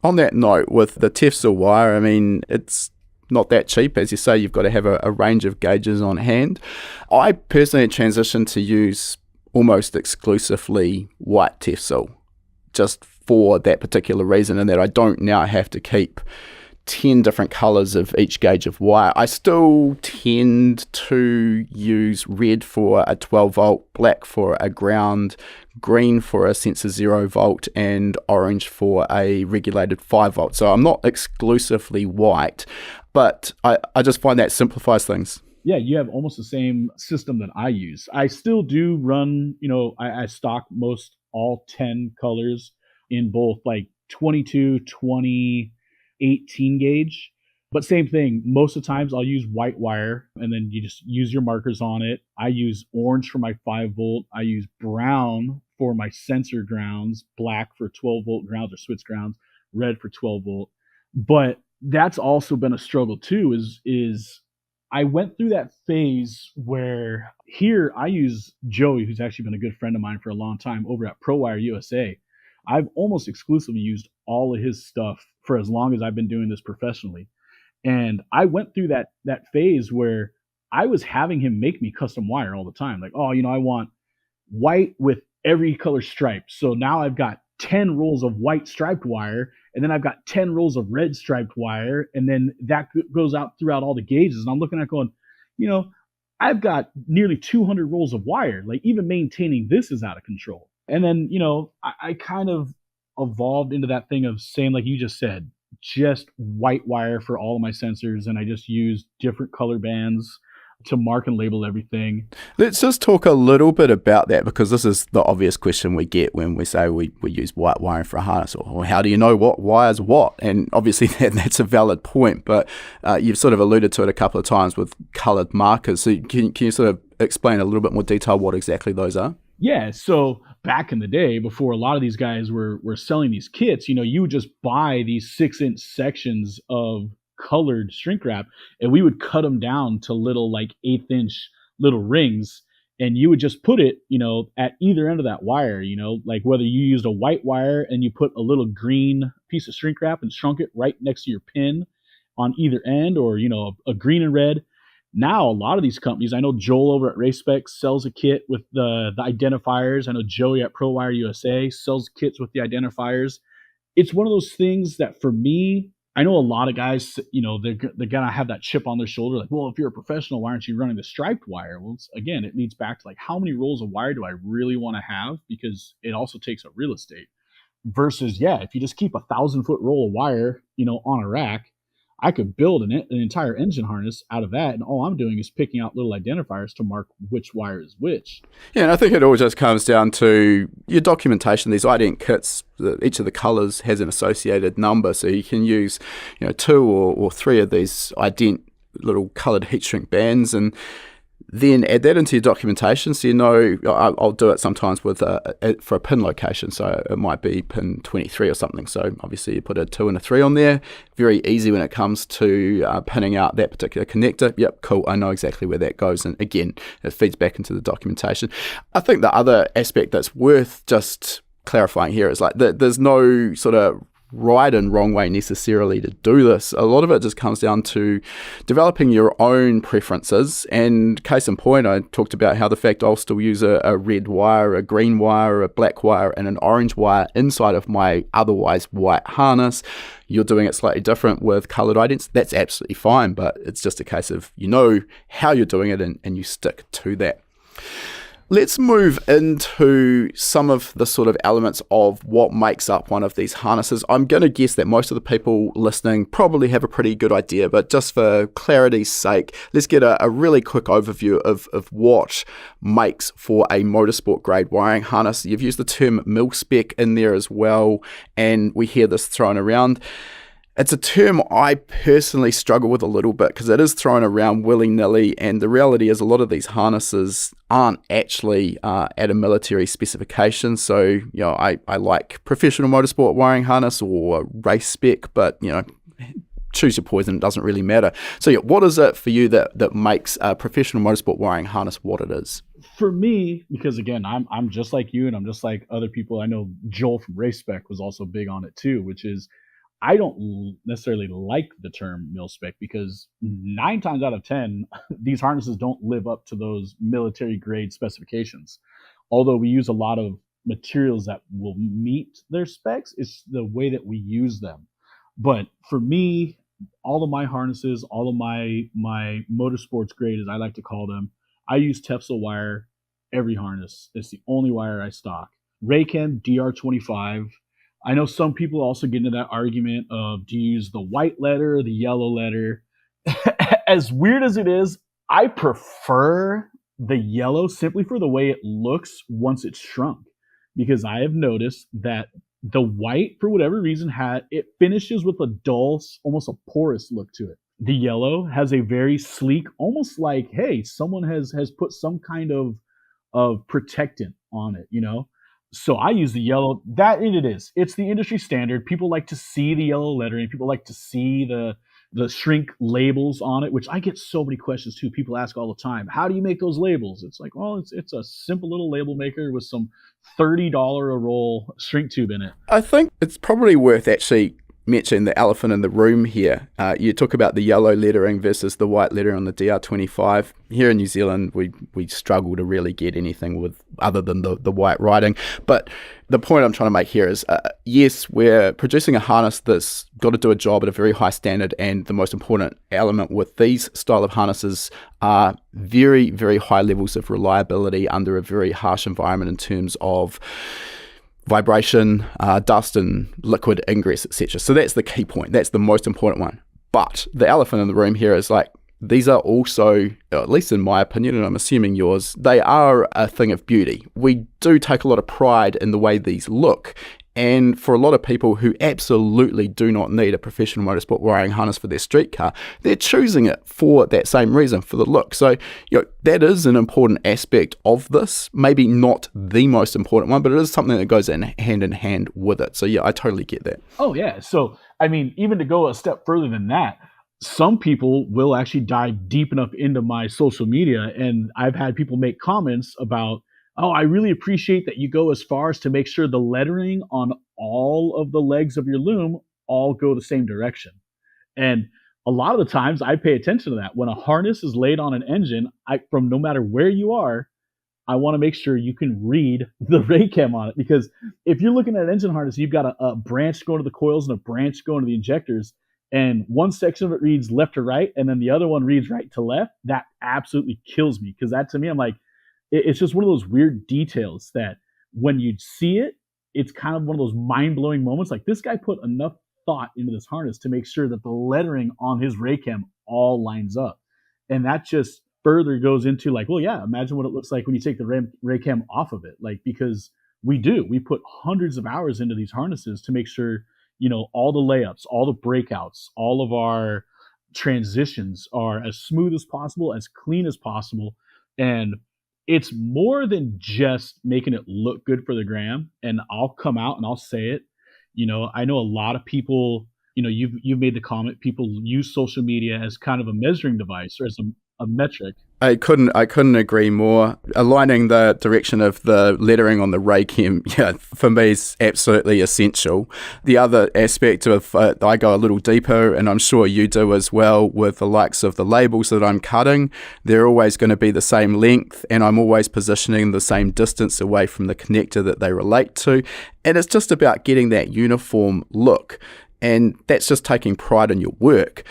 On that note, with the Tefsel wire, I mean, it's not that cheap. As you say, you've got to have a range of gauges on hand. I personally transitioned to use almost exclusively white Tefsel just for that particular reason, and that I don't now have to keep 10 different colors of each gauge of wire. I still tend to use red for a 12 volt, black for a ground, green for a sensor 0 volt, and orange for a regulated 5 volt. So I'm not exclusively white, but I just find that simplifies things. Yeah, you have almost the same system that I use. I still do run, I stock most all 10 colors in both like 22, 20, 18 gauge, but same thing. Most of the times I'll use white wire and then you just use your markers on it. I use orange for my 5 volt. I use brown for my sensor grounds, black for 12 volt grounds or switch grounds, red for 12 volt. But that's also been a struggle too, is I went through that phase where here I use Joey, who's actually been a good friend of mine for a long time over at ProWire USA. I've almost exclusively used all of his stuff for as long as I've been doing this professionally. And I went through that phase where I was having him make me custom wire all the time. Like, I want white with every color stripe. So now I've got 10 rolls of white striped wire, and then I've got 10 rolls of red striped wire, and then that goes out throughout all the gauges. And I'm looking at going, you know, I've got nearly 200 rolls of wire. Like even maintaining this is out of control. And then, I kind of evolved into that thing of saying, like you just said, just white wire for all of my sensors. And I just use different color bands to mark and label everything. Let's just talk a little bit about that, because this is the obvious question we get when we say we use white wiring for a harness, or how do you know what wires what? And obviously that's a valid point, but you've sort of alluded to it a couple of times with coloured markers. So can you sort of explain a little bit more detail what exactly those are? Yeah, so back in the day, before a lot of these guys were selling these kits, you would just buy these 6-inch sections of colored shrink wrap, and we would cut them down to little like 1/8-inch little rings, and you would just put it, at either end of that wire, like whether you used a white wire and you put a little green piece of shrink wrap and shrunk it right next to your pin on either end, or, a green and red. Now, a lot of these companies, I know Joel over at Spec sells a kit with the identifiers. I know Joey at ProWire USA sells kits with the identifiers. It's one of those things that for me, I know a lot of guys, they're going to have that chip on their shoulder. Like, well, if you're a professional, why aren't you running the striped wire? Well, again, it leads back to like, how many rolls of wire do I really want to have? Because it also takes up real estate. Versus, yeah, if you just keep 1,000-foot roll of wire, on a rack, I could build an entire engine harness out of that, and all I'm doing is picking out little identifiers to mark which wire is which. Yeah, and I think it all just comes down to your documentation. These ident kits, each of the colours has an associated number, so you can use 2 or 3 of these ident little coloured heat shrink bands, and then add that into your documentation. So I'll do it sometimes with for a pin location. So it might be pin 23 or something. So obviously you put a 2 and a 3 on there. Very easy when it comes to pinning out that particular connector. Yep, cool. I know exactly where that goes. And again, it feeds back into the documentation. I think the other aspect that's worth just clarifying here is like there's no sort of right and wrong way necessarily to do this. A lot of it just comes down to developing your own preferences. And case in point, I talked about how the fact I'll still use a red wire, a green wire, a black wire, and an orange wire inside of my otherwise white harness. You're doing it slightly different with coloured idents. That's absolutely fine, but it's just a case of how you're doing it and you stick to that. Let's move into some of the sort of elements of what makes up one of these harnesses. I'm going to guess that most of the people listening probably have a pretty good idea, but just for clarity's sake, let's get a really quick overview of what makes for a motorsport grade wiring harness. You've used the term mil-spec in there as well, and we hear this thrown around. It's a term I personally struggle with a little bit because it is thrown around willy-nilly, and the reality is a lot of these harnesses aren't actually at a military specification. So, I like professional motorsport wiring harness or race spec, but, choose your poison, it doesn't really matter. So, what is it for you that makes a professional motorsport wiring harness what it is? For me, because again, I'm just like you, and I'm just like other people. I know Joel from Race Spec was also big on it too, which is I don't necessarily like the term mil-spec because 9 times out of 10, these harnesses don't live up to those military grade specifications. Although we use a lot of materials that will meet their specs, it's the way that we use them. But for me, all of my harnesses, all of my motorsports grade, as I like to call them, I use Tefsel wire every harness. It's the only wire I stock. Raychem DR25. I know some people also get into that argument of do you use the white letter or the yellow letter? As weird as it is, I prefer the yellow simply for the way it looks once it's shrunk. Because I have noticed that the white, for whatever reason, it finishes with a dull, almost a porous look to it. The yellow has a very sleek, almost like, hey, someone has put some kind of protectant on it, So I use the yellow. That it is. It's the industry standard. People like to see the yellow lettering. People like to see the shrink labels on it, which I get so many questions too. People ask all the time, how do you make those labels? It's like, well, it's a simple little label maker with some $30 a roll shrink tube in it. I think it's probably worth actually mention the elephant in the room here. You talk about the yellow lettering versus the white lettering on the DR25. Here in New Zealand, we struggle to really get anything with other than the white writing. But the point I'm trying to make here is, yes, we're producing a harness that's got to do a job at a very high standard, and the most important element with these style of harnesses are very, very high levels of reliability under a very harsh environment in terms of vibration, dust and liquid ingress, etc. So that's the key point. That's the most important one. But the elephant in the room here is like, these are also, at least in my opinion, and I'm assuming yours, they are a thing of beauty. We do take a lot of pride in the way these look. And for a lot of people who absolutely do not need a professional motorsport wiring harness for their street car, they're choosing it for that same reason, for the look. So, that is an important aspect of this. Maybe not the most important one, but it is something that goes in hand with it. So, yeah, I totally get that. Oh, yeah. So, I mean, even to go a step further than that, some people will actually dive deep enough into my social media, and I've had people make comments about, oh, I really appreciate that you go as far as to make sure the lettering on all of the legs of your loom all go the same direction. And a lot of the times I pay attention to that. When a harness is laid on an engine, from no matter where you are, I want to make sure you can read the ray cam on it. Because if you're looking at an engine harness, you've got a branch going to the coils and a branch going to the injectors, and one section of it reads left to right, and then the other one reads right to left, that absolutely kills me. Because that, to me, I'm like, it's just one of those weird details that when you see it, it's kind of one of those mind-blowing moments. Like, this guy put enough thought into this harness to make sure that the lettering on his ray cam all lines up. And that just further goes into like, well, yeah, imagine what it looks like when you take the ray cam off of it. Like, because we put hundreds of hours into these harnesses to make sure, all the layups, all the breakouts, all of our transitions are as smooth as possible, as clean as possible. And it's more than just making it look good for the gram. And I'll come out and I'll say it. I know a lot of people, you've made the comment, people use social media as kind of a measuring device or as a metric. I couldn't agree more. Aligning the direction of the lettering on the ray cam, for me is absolutely essential. The other aspect of I go a little deeper, and I'm sure you do as well, with the likes of the labels that I'm cutting. They're always going to be the same length, and I'm always positioning the same distance away from the connector that they relate to. And it's just about getting that uniform look, and that's just taking pride in your work.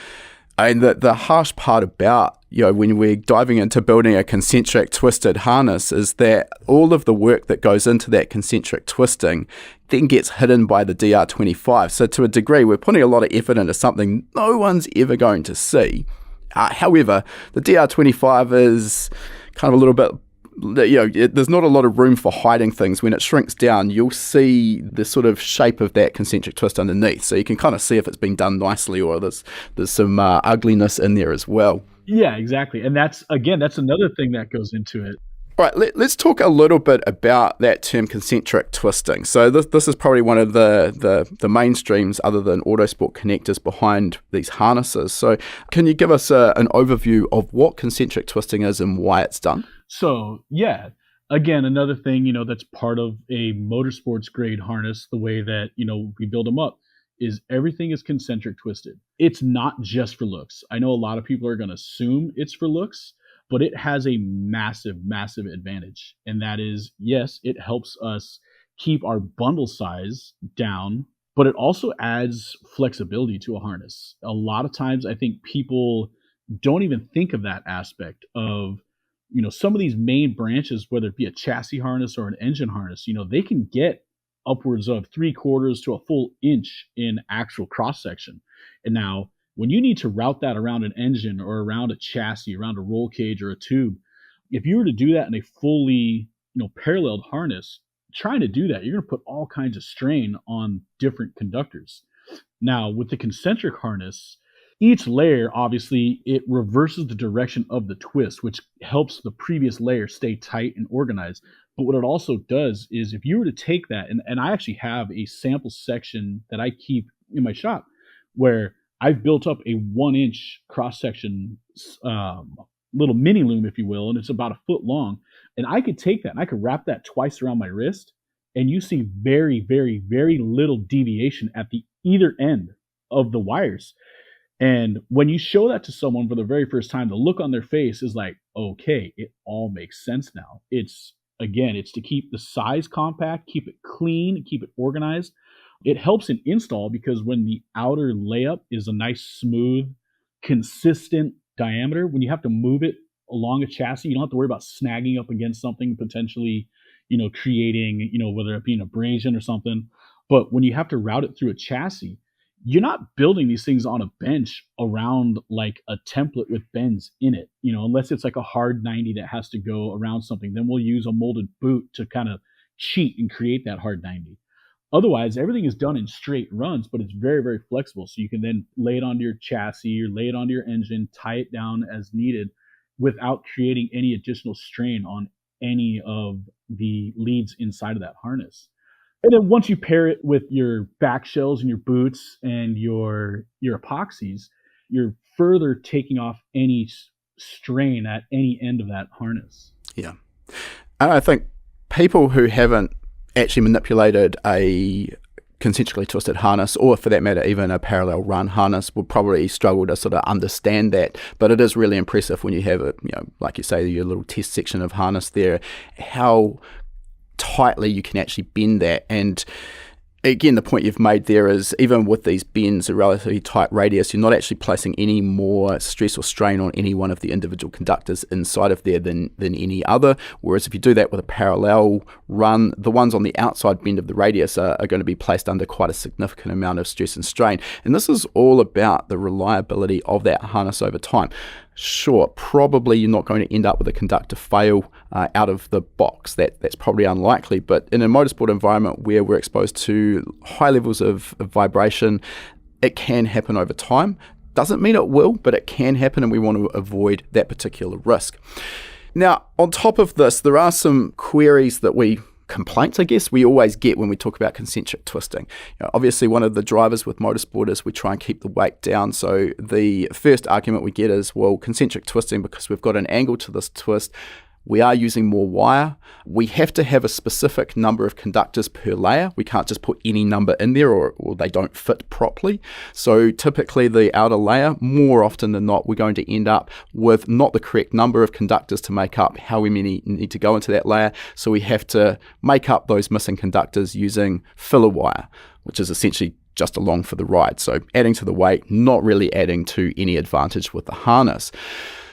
And the harsh part about, when we're diving into building a concentric twisted harness is that all of the work that goes into that concentric twisting then gets hidden by the DR25. So to a degree, we're putting a lot of effort into something no one's ever going to see. However, the DR25 is kind of a little bit, there's not a lot of room for hiding things. When it shrinks down, you'll see the sort of shape of that concentric twist underneath. So you can kind of see if it's been done nicely or there's some ugliness in there as well. Yeah, exactly. And that's another thing that goes into it. All right, let's talk a little bit about that term concentric twisting. So this is probably one of the mainstreams other than Autosport connectors behind these harnesses. So can you give us an overview of what concentric twisting is and why it's done? So, yeah, again, another thing, that's part of a motorsports grade harness, the way that, we build them up, is everything is concentric twisted. It's not just for looks. I know a lot of people are going to assume it's for looks, but it has a massive, massive advantage. And that is, yes, it helps us keep our bundle size down, but it also adds flexibility to a harness. A lot of times, I think people don't even think of that aspect of, some of these main branches, whether it be a chassis harness or an engine harness, they can get upwards of 3/4 to a full inch in actual cross section. And now, when you need to route that around an engine or around a chassis, around a roll cage or a tube, if you were to do that in a fully, paralleled harness, trying to do that, you're going to put all kinds of strain on different conductors. Now, with the concentric harness, each layer, obviously, it reverses the direction of the twist, which helps the previous layer stay tight and organized. But what it also does is, if you were to take that, and I actually have a sample section that I keep in my shop where I've built up a 1-inch cross-section little mini loom, if you will, and it's about a foot long. And I could take that and I could wrap that twice around my wrist, and you see very, very, very little deviation at the either end of the wires. And when you show that to someone for the very first time, the look on their face is like, okay, it all makes sense now. It's to keep the size compact, keep it clean, keep it organized. It helps in install because when the outer layup is a nice, smooth, consistent diameter, when you have to move it along a chassis, you don't have to worry about snagging up against something, potentially, creating, whether it be an abrasion or something. But when you have to route it through a chassis, you're not building these things on a bench around like a template with bends in it, unless it's like a hard 90 that has to go around something. Then we'll use a molded boot to kind of cheat and create that hard 90. Otherwise, everything is done in straight runs, but it's very, very flexible. So you can then lay it onto your chassis or lay it onto your engine, tie it down as needed without creating any additional strain on any of the leads inside of that harness. And then once you pair it with your back shells and your boots and your epoxies, you're further taking off any strain at any end of that harness. Yeah. And I think people who haven't actually manipulated a concentrically twisted harness, or for that matter, even a parallel run harness, will probably struggle to sort of understand that. But it is really impressive when you have it, like you say, your little test section of harness there, how tightly you can actually bend that. And again, the point you've made there is even with these bends, a relatively tight radius, you're not actually placing any more stress or strain on any one of the individual conductors inside of there than any other. Whereas if you do that with a parallel run, the ones on the outside bend of the radius are going to be placed under quite a significant amount of stress and strain. And this is all about the reliability of that harness over time. Sure, probably you're not going to end up with a conductor fail out of the box. That's probably unlikely. But in a motorsport environment where we're exposed to high levels of vibration, it can happen over time. Doesn't mean it will, but it can happen, and we want to avoid that particular risk. Now, on top of this, there are some complaints, I guess, we always get when we talk about concentric twisting. Obviously, one of the drivers with motorsport is we try and keep the weight down. So the first argument we get is, well, concentric twisting, because we've got an angle to this twist, we are using more wire. We have to have a specific number of conductors per layer. We can't just put any number in there or they don't fit properly. So typically the outer layer, more often than not, we're going to end up with not the correct number of conductors to make up how many need to go into that layer. So we have to make up those missing conductors using filler wire, which is essentially just along for the ride. So adding to the weight, not really adding to any advantage with the harness.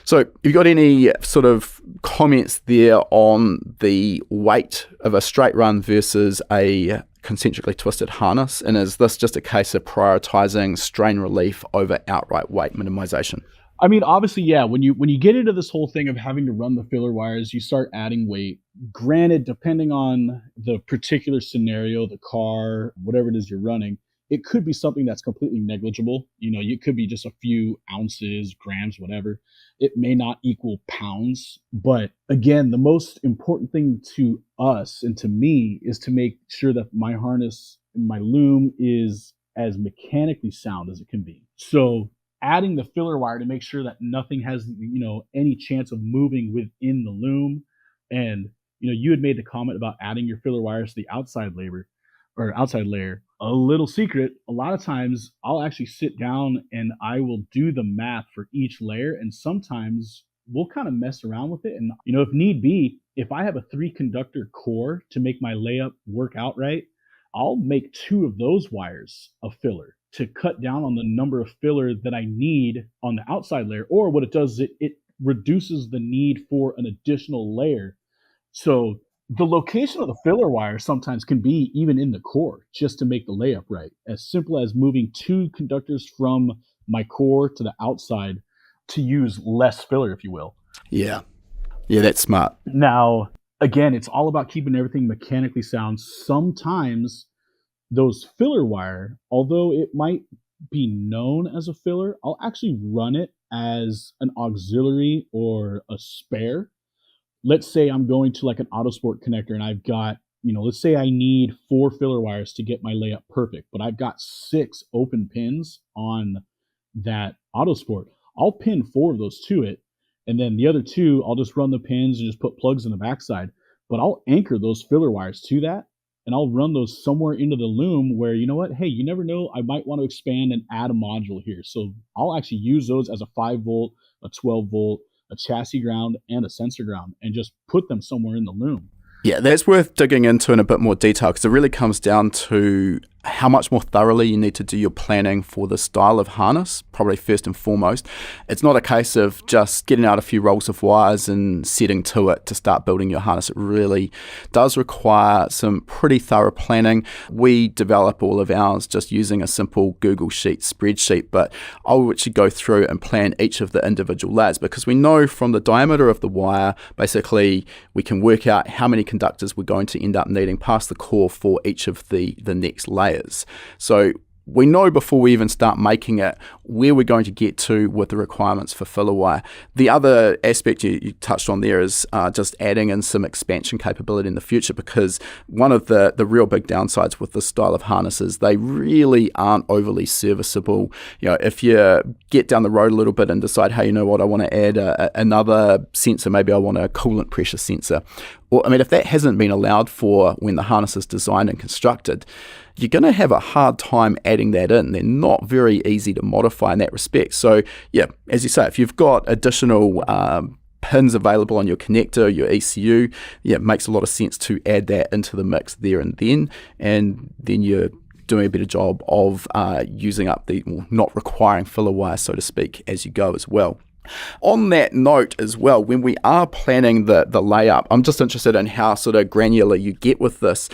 So you've got any sort of comments there on the weight of a straight run versus a concentrically twisted harness? And is this just a case of prioritizing strain relief over outright weight minimization? I mean, obviously, yeah, when you get into this whole thing of having to run the filler wires, you start adding weight. Granted, depending on the particular scenario, the car, whatever it is you're running, it could be something that's completely negligible. It could be just a few ounces, grams, whatever. It may not equal pounds. But again, the most important thing to us and to me is to make sure that my harness, my loom, is as mechanically sound as it can be. So adding the filler wire to make sure that nothing has, any chance of moving within the loom. And, you had made the comment about adding your filler wires to the outside layer. A little secret, a lot of times I'll actually sit down and I will do the math for each layer. And sometimes we'll kind of mess around with it. And, if need be, if I have a 3 conductor core to make my layup work out right, I'll make 2 of those wires a filler to cut down on the number of filler that I need on the outside layer. Or what it does is it reduces the need for an additional layer. So the location of the filler wire sometimes can be even in the core just to make the layup right. As simple as moving 2 conductors from my core to the outside to use less filler, if you will. Yeah, that's smart. Now, again, it's all about keeping everything mechanically sound. Sometimes those filler wire, although it might be known as a filler, I'll actually run it as an auxiliary or a spare. Let's say I'm going to like an Autosport connector and I've got, let's say I need 4 filler wires to get my layup perfect, but I've got 6 open pins on that Autosport. I'll pin 4 of those to it. And then the other 2, I'll just run the pins and just put plugs in the backside. But I'll anchor those filler wires to that. and I'll run those somewhere into the loom where, you know what, hey, you never know, I might want to expand and add a module here. So I'll actually use those as a 5 volt, a 12 volt, a chassis ground, and a sensor ground, and just put them somewhere in the loom. Yeah, that's worth digging into in a bit more detail, because it really comes down to how much more thoroughly you need to do your planning for the style of harness, probably first and foremost. It's not a case of just getting out a few rolls of wires and setting to it to start building your harness. It really does require some pretty thorough planning. We develop all of ours just using a simple Google Sheet spreadsheet, but I'll actually go through and plan each of the individual layers, because we know from the diameter of the wire, basically we can work out how many conductors we're going to end up needing past the core for each of the next layers. So we know before we even start making it where we're going to get to with the requirements for filler wire. The other aspect you touched on there is just adding in some expansion capability in the future, because one of the real big downsides with this style of harnesses, they really aren't overly serviceable. If you get down the road a little bit and decide, hey, you know what, I want to add another sensor, maybe I want a coolant pressure sensor. Well, if that hasn't been allowed for when the harness is designed and constructed, you're going to have a hard time adding that in. They're not very easy to modify in that respect. So, yeah, as you say, if you've got additional pins available on your connector, your ECU, it makes a lot of sense to add that into the mix there and then you're doing a better job of using up not requiring filler wire, so to speak, as you go as well. On that note as well, when we are planning the layup, I'm just interested in how sort of granular you get with this.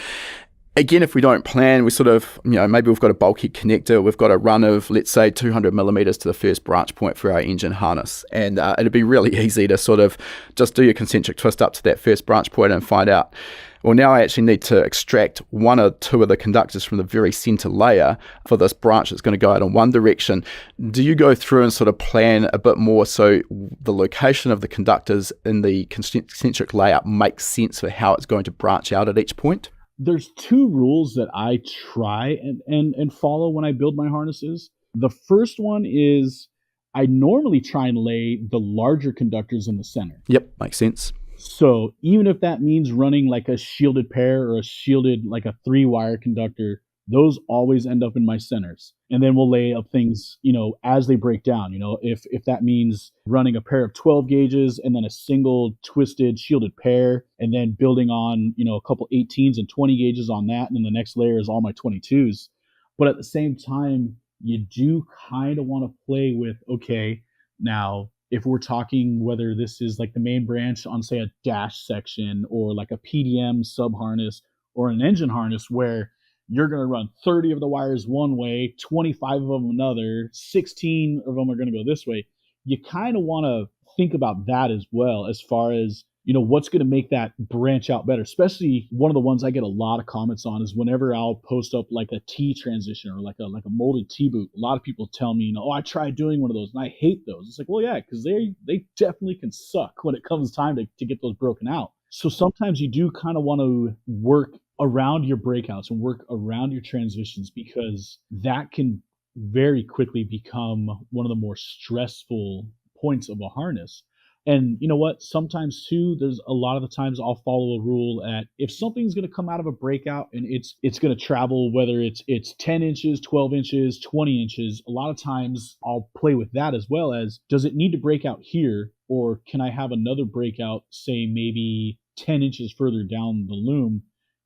Again, if we don't plan, we sort of, maybe we've got a bulkhead connector, we've got a run of, let's say, 200 millimeters to the first branch point for our engine harness. And it'd be really easy to sort of just do your concentric twist up to that first branch point and find out, well, now I actually need to extract one or two of the conductors from the very center layer for this branch that's going to go out in one direction. Do you go through and sort of plan a bit more so the location of the conductors in the concentric layout makes sense for how it's going to branch out at each point? There's two rules that I try and follow when I build my harnesses. The first one is I normally try and lay the larger conductors in the center. Yep, makes sense. So even if that means running like a shielded pair or a shielded, like a 3-wire conductor, those always end up in my centers. And then we'll lay up things, as they break down. If that means running a pair of 12 gauges and then a single twisted shielded pair, and then building on, a couple 18s and 20 gauges on that. And then the next layer is all my 22s. But at the same time, you do kind of want to play with, okay, now, if we're talking whether this is like the main branch on, say, a dash section or like a PDM sub harness or an engine harness where you're going to run 30 of the wires one way, 25 of them another, 16 of them are going to go this way, you kind of want to think about that as well, as far as, what's going to make that branch out better. Especially one of the ones I get a lot of comments on is whenever I'll post up like a T transition or like a molded T-boot, a lot of people tell me, I tried doing one of those and I hate those. It's like, well, yeah, because they definitely can suck when it comes time to get those broken out. So sometimes you do kind of want to work around your breakouts and work around your transitions, because that can very quickly become one of the more stressful points of a harness. And you know what? Sometimes too, there's a lot of the times I'll follow a rule at if something's going to come out of a breakout and it's going to travel, whether it's 10 inches, 12 inches, 20 inches, a lot of times I'll play with that as well as, does it need to break out here? Or can I have another breakout, say maybe 10 inches further down the loom?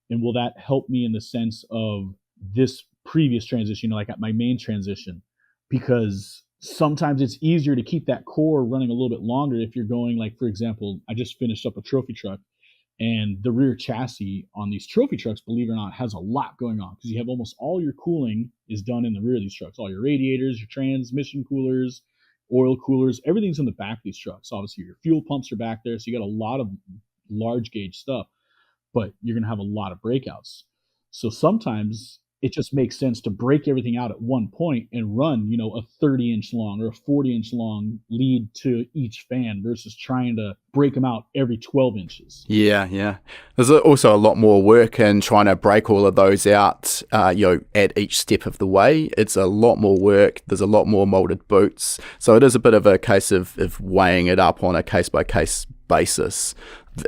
And will that help me in the sense of this previous transition, like at my main transition? Because sometimes it's easier to keep that core running a little bit longer if you're going, like, for example, I just finished up a trophy truck, and the rear chassis on these trophy trucks, believe it or not, has a lot going on, because you have almost all your cooling is done in the rear of these trucks. All your radiators, your transmission coolers, oil coolers, everything's in the back of these trucks. Obviously, your fuel pumps are back there, so you got a lot of large gauge stuff, but you're going to have a lot of breakouts. So sometimes it just makes sense to break everything out at one point and run, a 30-inch long or a 40-inch long lead to each fan versus trying to break them out every 12 inches. Yeah. There's also a lot more work in trying to break all of those out, at each step of the way. It's a lot more work. There's a lot more molded boots. So it is a bit of a case of weighing it up on a case-by-case basis.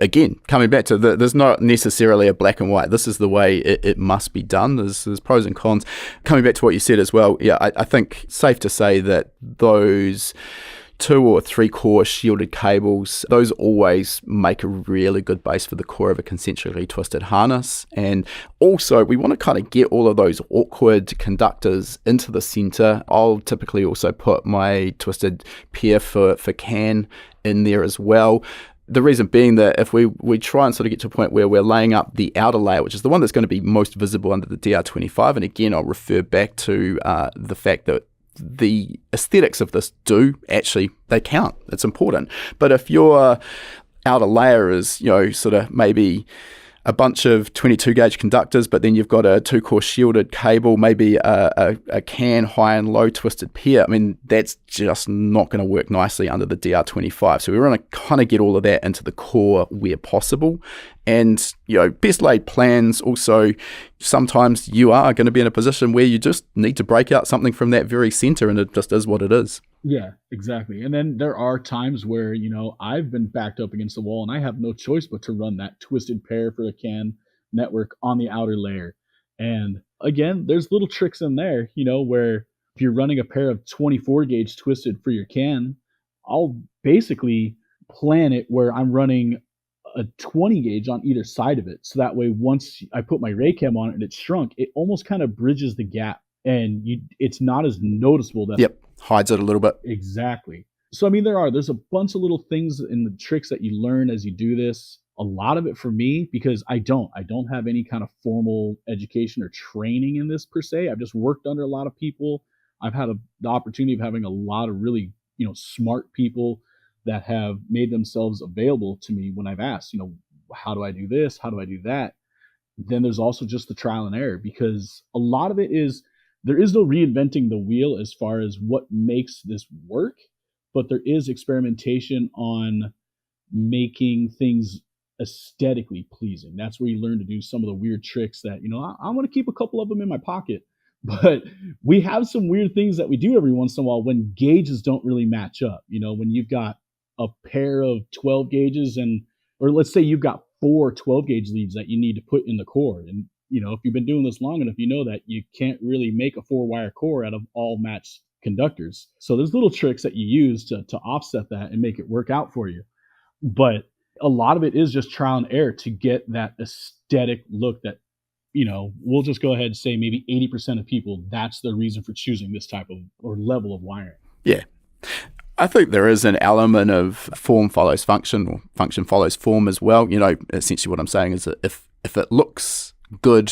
again, coming back to there's not necessarily a black and white. This is the way it must be done. There's pros and cons. Coming back to what you said as well, yeah, I think safe to say that those 2 or 3 core shielded cables, those always make a really good base for the core of a concentrically twisted harness. And also we want to kind of get all of those awkward conductors into the center. I'll typically also put my twisted pair for CAN in there as well. The reason being that if we try and sort of get to a point where we're laying up the outer layer, which is the one that's going to be most visible under the DR25, and again, I'll refer back to the fact that the aesthetics of this they count. It's important. But if your outer layer is, sort of maybe a bunch of 22 gauge conductors, but then you've got a 2-core shielded cable, maybe a CAN high and low twisted pair, I mean, that's just not going to work nicely under the DR25. So we want to kind of get all of that into the core where possible. And, best laid plans also, sometimes you are going to be in a position where you just need to break out something from that very center, and it just is what it is. Yeah, exactly. And then there are times where, I've been backed up against the wall and I have no choice but to run that twisted pair for a CAN network on the outer layer. And again, there's little tricks in there, where if you're running a pair of 24 gauge twisted for your CAN, I'll basically plan it where I'm running a 20 gauge on either side of it. So that way, once I put my Raycam on it and it's shrunk, it almost kind of bridges the gap and it's not as noticeable. That hides it a little bit. Exactly. So, I mean, there's a bunch of little things in the tricks that you learn as you do this. A lot of it for me, because I don't have any kind of formal education or training in this per se. I've just worked under a lot of people. I've had the opportunity of having a lot of really, smart people that have made themselves available to me when I've asked, how do I do this? How do I do that? Then there's also just the trial and error, because a lot of it is, there is no reinventing the wheel as far as what makes this work, but there is experimentation on making things aesthetically pleasing. That's where you learn to do some of the weird tricks that, I want to keep a couple of them in my pocket, but we have some weird things that we do every once in a while when gauges don't really match up. When you've got a pair of 12 gauges or let's say you've got 4 12 gauge leads that you need to put in the core. And, if you've been doing this long enough, you know that you can't really make a 4-wire core out of all matched conductors. So there's little tricks that you use to offset that and make it work out for you. But a lot of it is just trial and error to get that aesthetic look that, we'll just go ahead and say maybe 80% of people, that's their reason for choosing this type of or level of wiring. Yeah. I think there is an element of form follows function, or function follows form as well. Essentially what I'm saying is that if it looks good,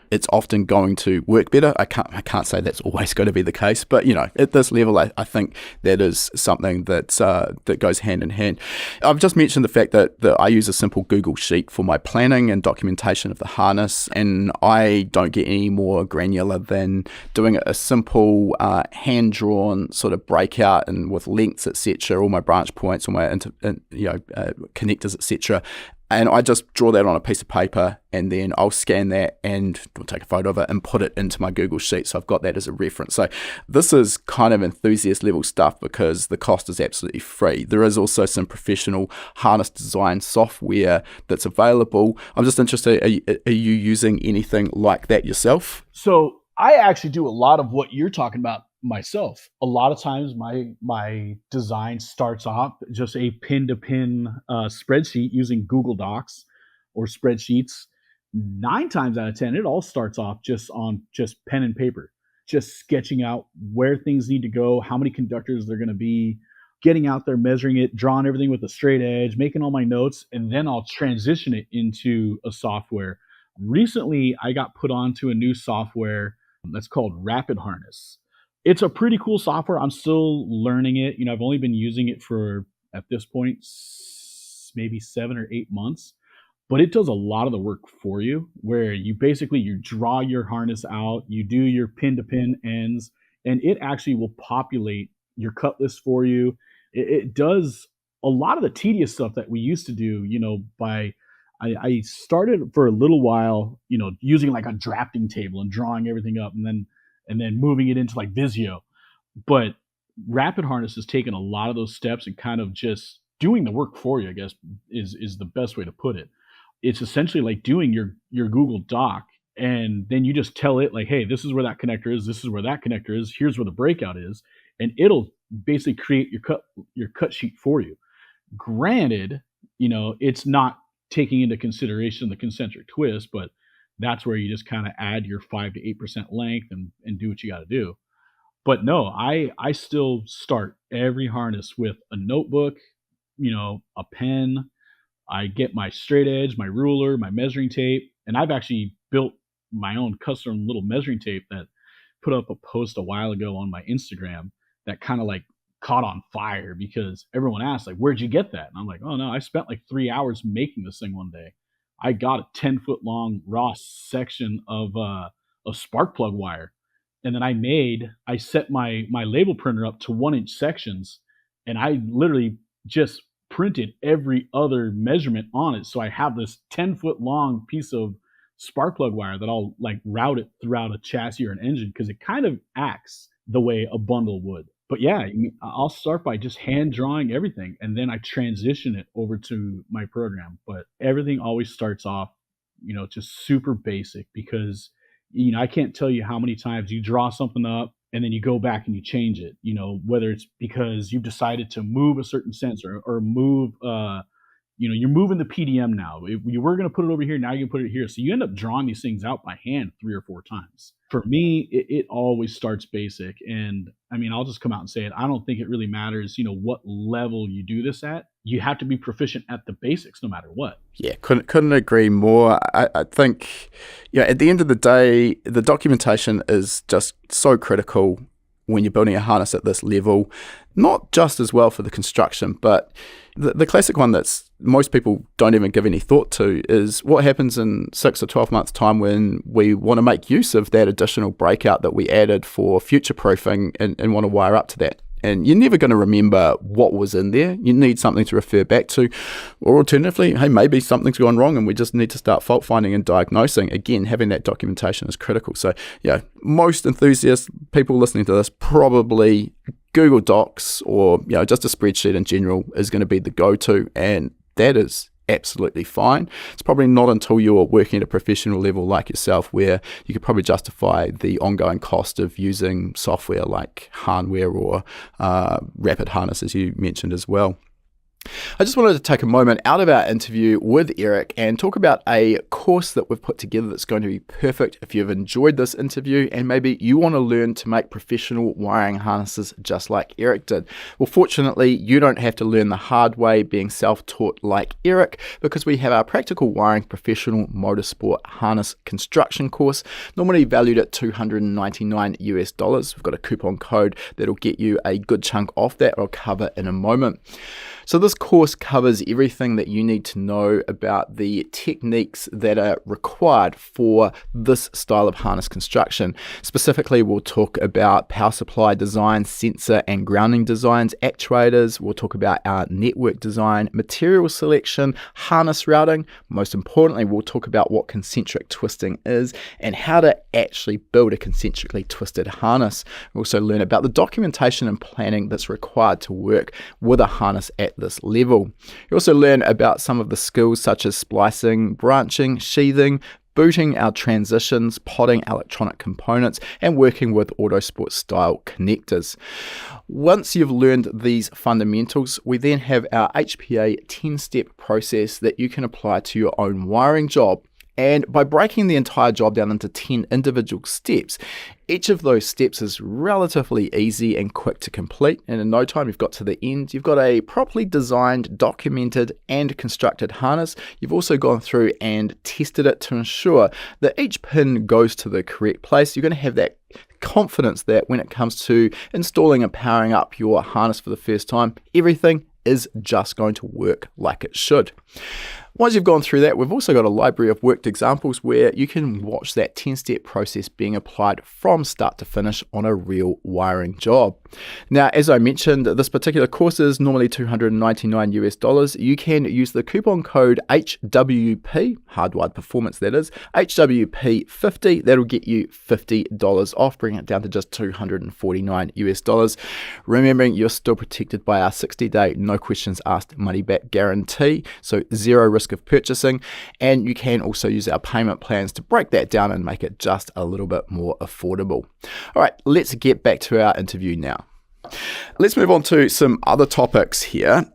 it's often going to work better. I can't say that's always going to be the case, but at this level, I think that is something that goes hand in hand. I've just mentioned the fact that I use a simple Google Sheet for my planning and documentation of the harness, and I don't get any more granular than doing a simple hand-drawn sort of breakout and with lengths, etc., all my branch points, all my connectors, etc. And I just draw that on a piece of paper, and then I'll scan that and take a photo of it and put it into my Google Sheet. So I've got that as a reference. So this is kind of enthusiast level stuff because the cost is absolutely free. There is also some professional harness design software that's available. I'm just interested, are you using anything like that yourself? So I actually do a lot of what you're talking about myself. A lot of times my design starts off just a pin-to-pin spreadsheet using Google Docs or spreadsheets. 9 times out of 10, it all starts off just on pen and paper, just sketching out where things need to go, how many conductors they're going to be, getting out there, measuring it, drawing everything with a straight edge, making all my notes, and then I'll transition it into a software. Recently, I got put onto a new software that's called Rapid Harness. It's a pretty cool software. I'm still learning it. I've only been using it for, at this point, maybe 7 or 8 months, but it does a lot of the work for you, where you draw your harness out, you do your pin-to-pin ends, and it actually will populate your cut list for you. It does a lot of the tedious stuff that we used to do, I started for a little while, using like a drafting table and drawing everything up and then moving it into like Visio. But Rapid Harness has taken a lot of those steps and kind of just doing the work for you, I guess, is the best way to put it. It's essentially like doing your Google Doc, and then you just tell it like, hey, this is where that connector is, this is where that connector is, here's where the breakout is, and it'll basically create your cut sheet for you. Granted, it's not taking into consideration the concentric twist, but that's where you just kind of add your 5 to 8% length and do what you got to do. But no, I still start every harness with a notebook, a pen. I get my straight edge, my ruler, my measuring tape, and I've actually built my own custom little measuring tape that put up a post a while ago on my Instagram that kind of like caught on fire because everyone asked, like, where'd you get that? And I'm like, oh no, I spent like 3 hours making this thing one day. I got a 10-foot long raw section of spark plug wire. And then I set my label printer up to 1-inch sections, and I literally just printed every other measurement on it. So I have this 10-foot long piece of spark plug wire that I'll like route it throughout a chassis or an engine because it kind of acts the way a bundle would. But yeah, I'll start by just hand drawing everything, and then I transition it over to my program. But everything always starts off, just super basic because, I can't tell you how many times you draw something up and then you go back and you change it, whether it's because you've decided to move a certain sensor or move, you're moving the PDM now. If you were going to put it over here, now you can put it here. So you end up drawing these things out by hand 3 or 4 times. For me, it always starts basic. And I'll just come out and say it. I don't think it really matters, what level you do this at. You have to be proficient at the basics no matter what. Yeah, couldn't agree more. I think, at the end of the day, the documentation is just so critical when you're building a harness at this level, not just as well for the construction, but the classic one that's most people don't even give any thought to is what happens in 6 or 12 months time when we want to make use of that additional breakout that we added for future proofing and want to wire up to that. And you're never going to remember what was in there. You need something to refer back to. Or alternatively, hey, maybe something's gone wrong and we just need to start fault finding and diagnosing. Again, having that documentation is critical. So, most enthusiasts, people listening to this, probably Google Docs or, just a spreadsheet in general is going to be the go-to. And that is absolutely fine. It's probably not until you're working at a professional level like yourself where you could probably justify the ongoing cost of using software like Hardwire or Rapid Harness, as you mentioned as well. I just wanted to take a moment out of our interview with Erik and talk about a course that we've put together that's going to be perfect if you've enjoyed this interview and maybe you want to learn to make professional wiring harnesses just like Erik did. Well, fortunately, you don't have to learn the hard way being self-taught like Erik because we have our practical wiring professional motorsport harness construction course, normally valued at $299 US. We've got a coupon code that'll get you a good chunk off that I'll cover in a moment. So this course covers everything that you need to know about the techniques that are required for this style of harness construction. Specifically, we'll talk about power supply design, sensor and grounding designs, actuators. We'll talk about our network design, material selection, harness routing. Most importantly, we'll talk about what concentric twisting is and how to actually build a concentrically twisted harness. We'll also learn about the documentation and planning that's required to work with a harness at this level. You also learn about some of the skills such as splicing, branching, sheathing, booting our transitions, potting electronic components, and working with Autosport style connectors. Once you've learned these fundamentals, we then have our HPA 10-step process that you can apply to your own wiring job. And by breaking the entire job down into 10 individual steps, each of those steps is relatively easy and quick to complete. And in no time, you've got to the end. You've got a properly designed, documented, and constructed harness. You've also gone through and tested it to ensure that each pin goes to the correct place. You're going to have that confidence that when it comes to installing and powering up your harness for the first time, everything is just going to work like it should. Once you've gone through that, we've also got a library of worked examples where you can watch that 10-step process being applied from start to finish on a real wiring job. Now, as I mentioned, this particular course is normally $299 US. You can use the coupon code HWP, Hardwired Performance that is, HWP50. That'll get you $50 off, bringing it down to just $249 US. Remembering you're still protected by our 60-day, no questions asked money back guarantee, so zero risk of purchasing, and you can also use our payment plans to break that down and make it just a little bit more affordable. All right, let's get back to our interview now. Let's move on to some other topics here.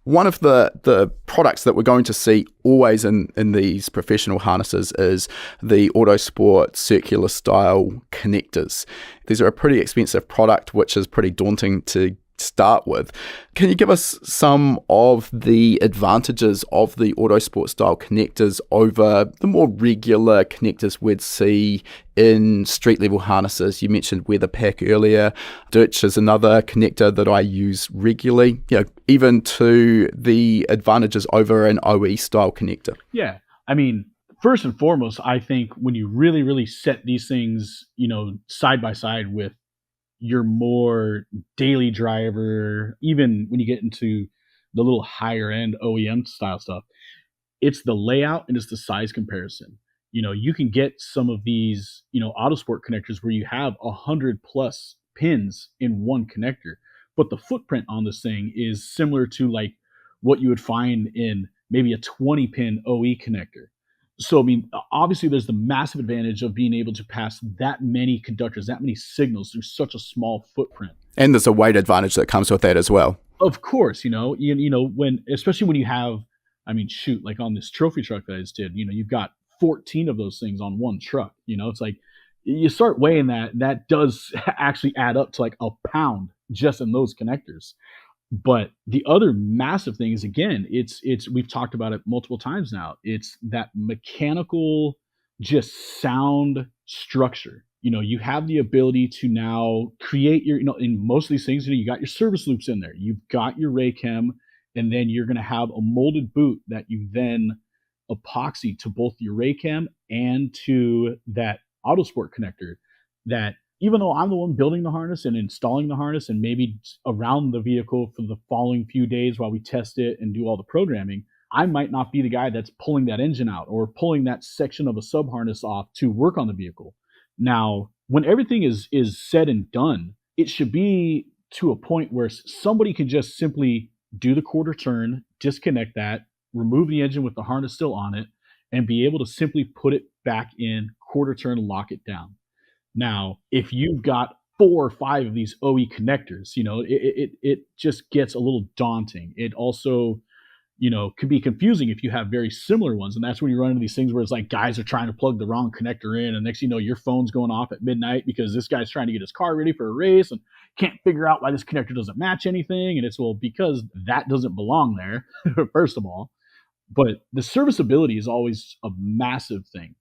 One of the products that we're going to see always in these professional harnesses is the Autosport circular style connectors. These are a pretty expensive product, which is pretty daunting to start with. Can you give us some of the advantages of the Autosport style connectors over the more regular connectors we'd see in street level harnesses? You mentioned Weather Pack earlier. Ditch is another connector that I use regularly, even to the advantages over an OE style connector. Yeah. I mean, first and foremost, I think when you really, really set these things, side by side with your more daily driver, even when you get into the little higher end OEM style stuff, it's the layout and it's the size comparison. You can get some of these, Autosport connectors where you have 100 plus pins in one connector, but the footprint on this thing is similar to like what you would find in maybe a 20 pin OE connector. So, I mean, obviously there's the massive advantage of being able to pass that many conductors, that many signals through such a small footprint. And there's a weight advantage that comes with that as well. Of course, especially when you have, like on this trophy truck that I just did, you've got 14 of those things on one truck. It's like you start weighing that does actually add up to like a pound just in those connectors. But the other massive thing is, again, it's we've talked about it multiple times now. It's that mechanical, just sound structure. You have the ability to now create your, in most of these things, you got your service loops in there. You've got your Raychem, and then you're going to have a molded boot that you then epoxy to both your Raychem and to that Autosport connector that, even though I'm the one building the harness and installing the harness and maybe around the vehicle for the following few days while we test it and do all the programming, I might not be the guy that's pulling that engine out or pulling that section of a sub harness off to work on the vehicle. Now, when everything is said and done, it should be to a point where somebody can just simply do the quarter turn, disconnect that, remove the engine with the harness still on it, and be able to simply put it back in, quarter turn, lock it down. Now, if you've got 4 or 5 of these OE connectors, it just gets a little daunting. It also, could be confusing if you have very similar ones. And that's when you run into these things where it's like guys are trying to plug the wrong connector in. And next, your phone's going off at midnight because this guy's trying to get his car ready for a race and can't figure out why this connector doesn't match anything. And it's, well, because that doesn't belong there, first of all. But the serviceability is always a massive thing.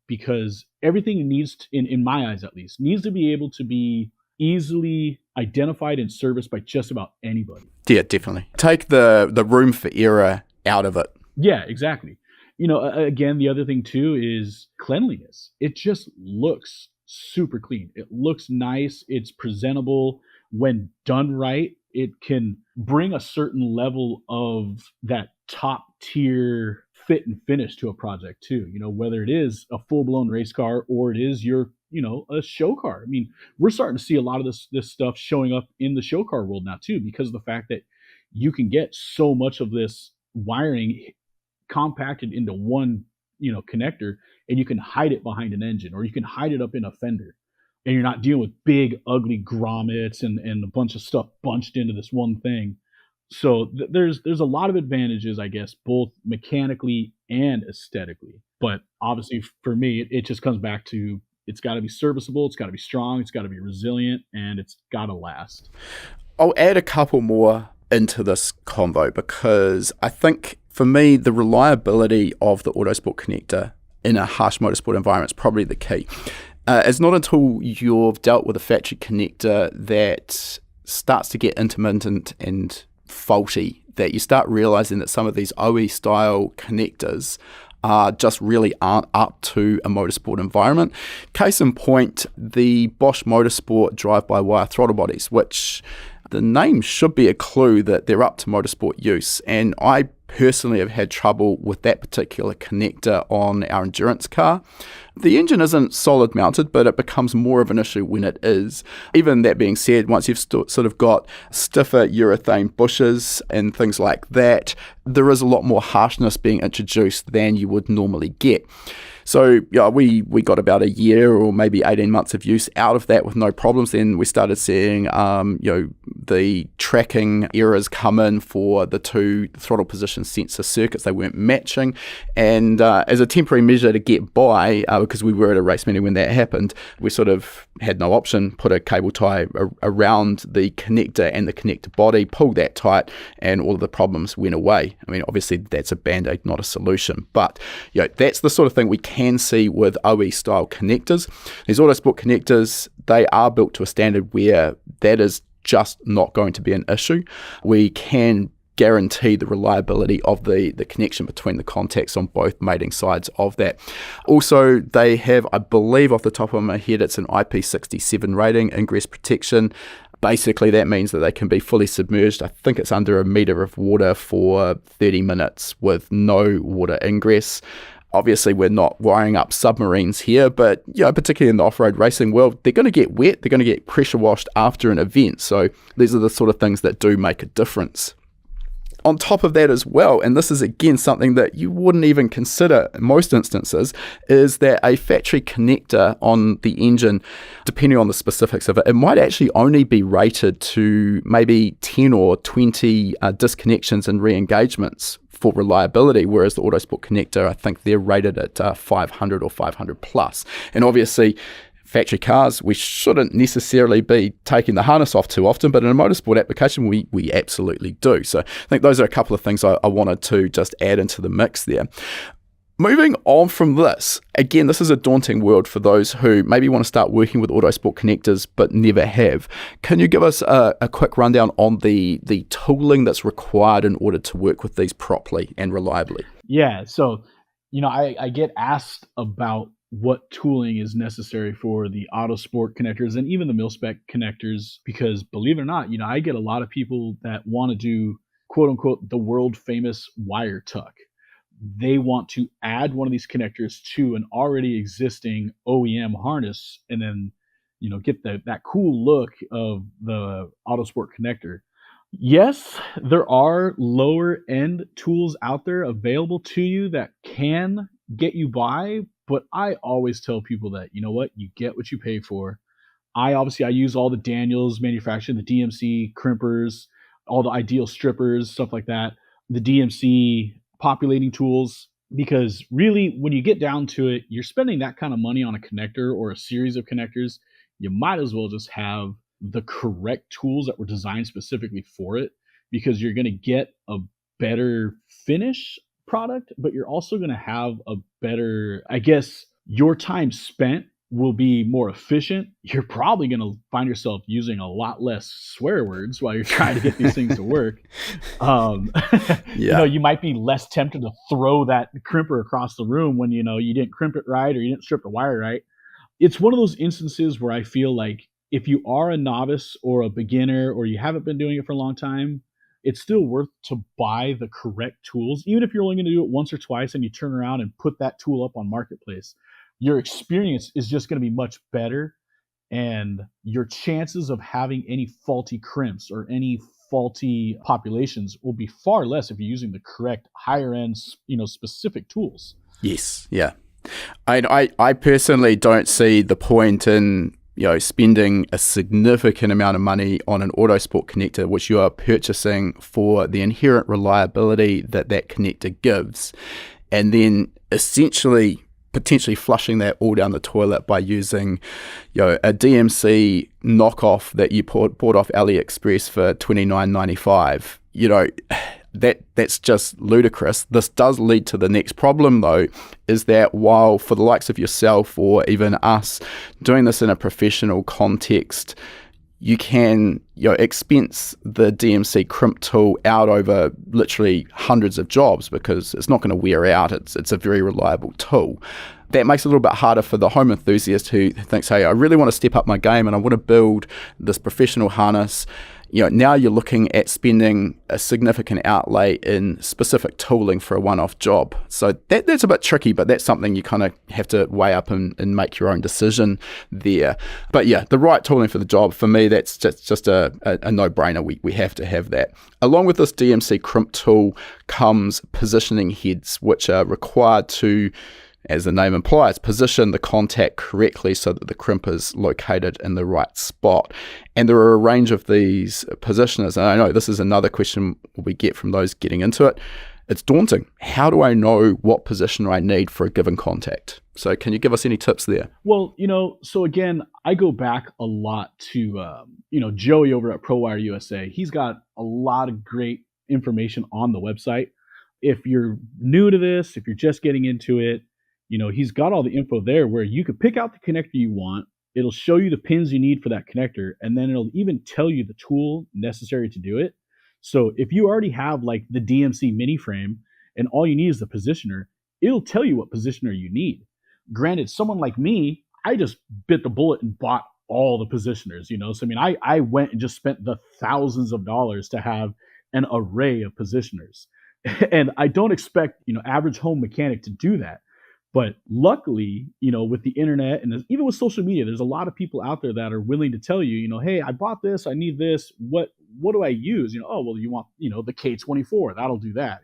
Because everything needs to, in my eyes at least, needs to be able to be easily identified and serviced by just about anybody. Yeah, definitely. Take the room for error out of it. Yeah, exactly. Again, the other thing too is cleanliness. It just looks super clean. It looks nice. It's presentable. When done right, it can bring a certain level of that top tier fit and finish to a project too, whether it is a full-blown race car or it is your, a show car. I mean, we're starting to see a lot of this stuff showing up in the show car world now too, because of the fact that you can get so much of this wiring compacted into one, connector, and you can hide it behind an engine or you can hide it up in a fender, and you're not dealing with big, ugly grommets and a bunch of stuff bunched into this one thing. So there's a lot of advantages, I guess, both mechanically and aesthetically. But obviously, for me, it just comes back to it's got to be serviceable, it's got to be strong, it's got to be resilient, and it's got to last. I'll add a couple more into this convo because I think, for me, the reliability of the Autosport connector in a harsh motorsport environment is probably the key. It's not until you've dealt with a factory connector that starts to get intermittent and faulty that you start realizing that some of these OE style connectors just really aren't up to a motorsport environment. Case in point, the Bosch Motorsport drive-by-wire throttle bodies, which the name should be a clue that they're up to motorsport use. And I personally have had trouble with that particular connector on our endurance car. The engine isn't solid mounted, but it becomes more of an issue when it is. Even that being said, once you've sort of got stiffer urethane bushes and things like that, there is a lot more harshness being introduced than you would normally get. So yeah, we got about a year or maybe 18 months of use out of that with no problems. Then we started seeing the tracking errors come in for the two throttle position sensor circuits. They weren't matching, and as a temporary measure to get by, because we were at a race meeting when that happened, we sort of had no option, put a cable tie around the connector and the connector body, pulled that tight, and all of the problems went away. I mean, obviously that's a band-aid, not a solution, but that's the sort of thing we can see with OE style connectors. These Autosport connectors, they are built to a standard where that is just not going to be an issue. We can guarantee the reliability of the connection between the contacts on both mating sides of that. Also, they have, I believe off the top of my head, it's an IP67 rating, ingress protection. Basically, that means that they can be fully submerged. I think it's under a meter of water for 30 minutes with no water ingress. Obviously, we're not wiring up submarines here, but particularly in the off-road racing world, they're going to get wet, they're going to get pressure washed after an event. So these are the sort of things that do make a difference. On top of that as well, and this is again something that you wouldn't even consider in most instances, is that a factory connector on the engine, depending on the specifics of it, it might actually only be rated to maybe 10 or 20 disconnections and re-engagements for reliability, whereas the Autosport connector, I think they're rated at 500 or 500 plus. And obviously, factory cars, we shouldn't necessarily be taking the harness off too often, but in a motorsport application, we absolutely do. So I think those are a couple of things I wanted to just add into the mix there. Moving on from this, again, this is a daunting world for those who maybe want to start working with Autosport connectors but never have. Can you give us a quick rundown on the tooling that's required in order to work with these properly and reliably? Yeah, so, I get asked about what tooling is necessary for the Autosport connectors and even the mil-spec connectors, because believe it or not, I get a lot of people that want to do, quote unquote, the world famous wire tuck. They want to add one of these connectors to an already existing OEM harness and then, get that cool look of the Autosport connector. Yes, there are lower end tools out there available to you that can get you by, but I always tell people that, you get what you pay for. I use all the Daniels manufactured, the DMC crimpers, all the Ideal strippers, stuff like that, the DMC populating tools, because really when you get down to it, you're spending that kind of money on a connector or a series of connectors. You might as well just have the correct tools that were designed specifically for it, because you're going to get a better finish product, but you're also going to have a better, your time spent will be more efficient. You're probably going to find yourself using a lot less swear words while you're trying to get these things to work. You might be less tempted to throw that crimper across the room when, you didn't crimp it right or you didn't strip the wire right. It's one of those instances where I feel like if you are a novice or a beginner or you haven't been doing it for a long time, it's still worth to buy the correct tools, even if you're only going to do it once or twice and you turn around and put that tool up on Marketplace. Your experience is just going to be much better, and your chances of having any faulty crimps or any faulty populations will be far less if you're using the correct higher end, specific tools. Yes, yeah. I personally don't see the point in spending a significant amount of money on an Autosport connector, which you are purchasing for the inherent reliability that connector gives, and then essentially potentially flushing that all down the toilet by using a DMC knockoff that you bought off AliExpress for $29.95. That's just ludicrous. This does lead to the next problem, though, is that while for the likes of yourself or even us doing this in a professional context, you can expense the DMC crimp tool out over literally hundreds of jobs because it's not going to wear out. It's a very reliable tool. That makes it a little bit harder for the home enthusiast who thinks, hey, I really want to step up my game and I want to build this professional harness. Now you're looking at spending a significant outlay in specific tooling for a one-off job. So that's a bit tricky, but that's something you kind of have to weigh up and make your own decision there. But yeah, the right tooling for the job, for me, that's just a no-brainer. We have to have that. Along with this DMC crimp tool comes positioning heads, which are required to, as the name implies, position the contact correctly so that the crimp is located in the right spot. And there are a range of these positioners. And I know this is another question we get from those getting into it. It's daunting. How do I know what positioner I need for a given contact? So can you give us any tips there? Well, so again, I go back a lot to, Joey over at ProWire USA. He's got a lot of great information on the website. If you're new to this, if you're just getting into it, he's got all the info there where you could pick out the connector you want. It'll show you the pins you need for that connector, and then it'll even tell you the tool necessary to do it. So if you already have like the DMC mini frame and all you need is the positioner, it'll tell you what positioner you need. Granted, someone like me, I just bit the bullet and bought all the positioners, So I went and just spent the thousands of dollars to have an array of positioners. And I don't expect, average home mechanic to do that. But luckily, with the internet and even with social media, there's a lot of people out there that are willing to tell you, hey, I bought this, I need this. What do I use? Oh, well, you want, the K24, that'll do that,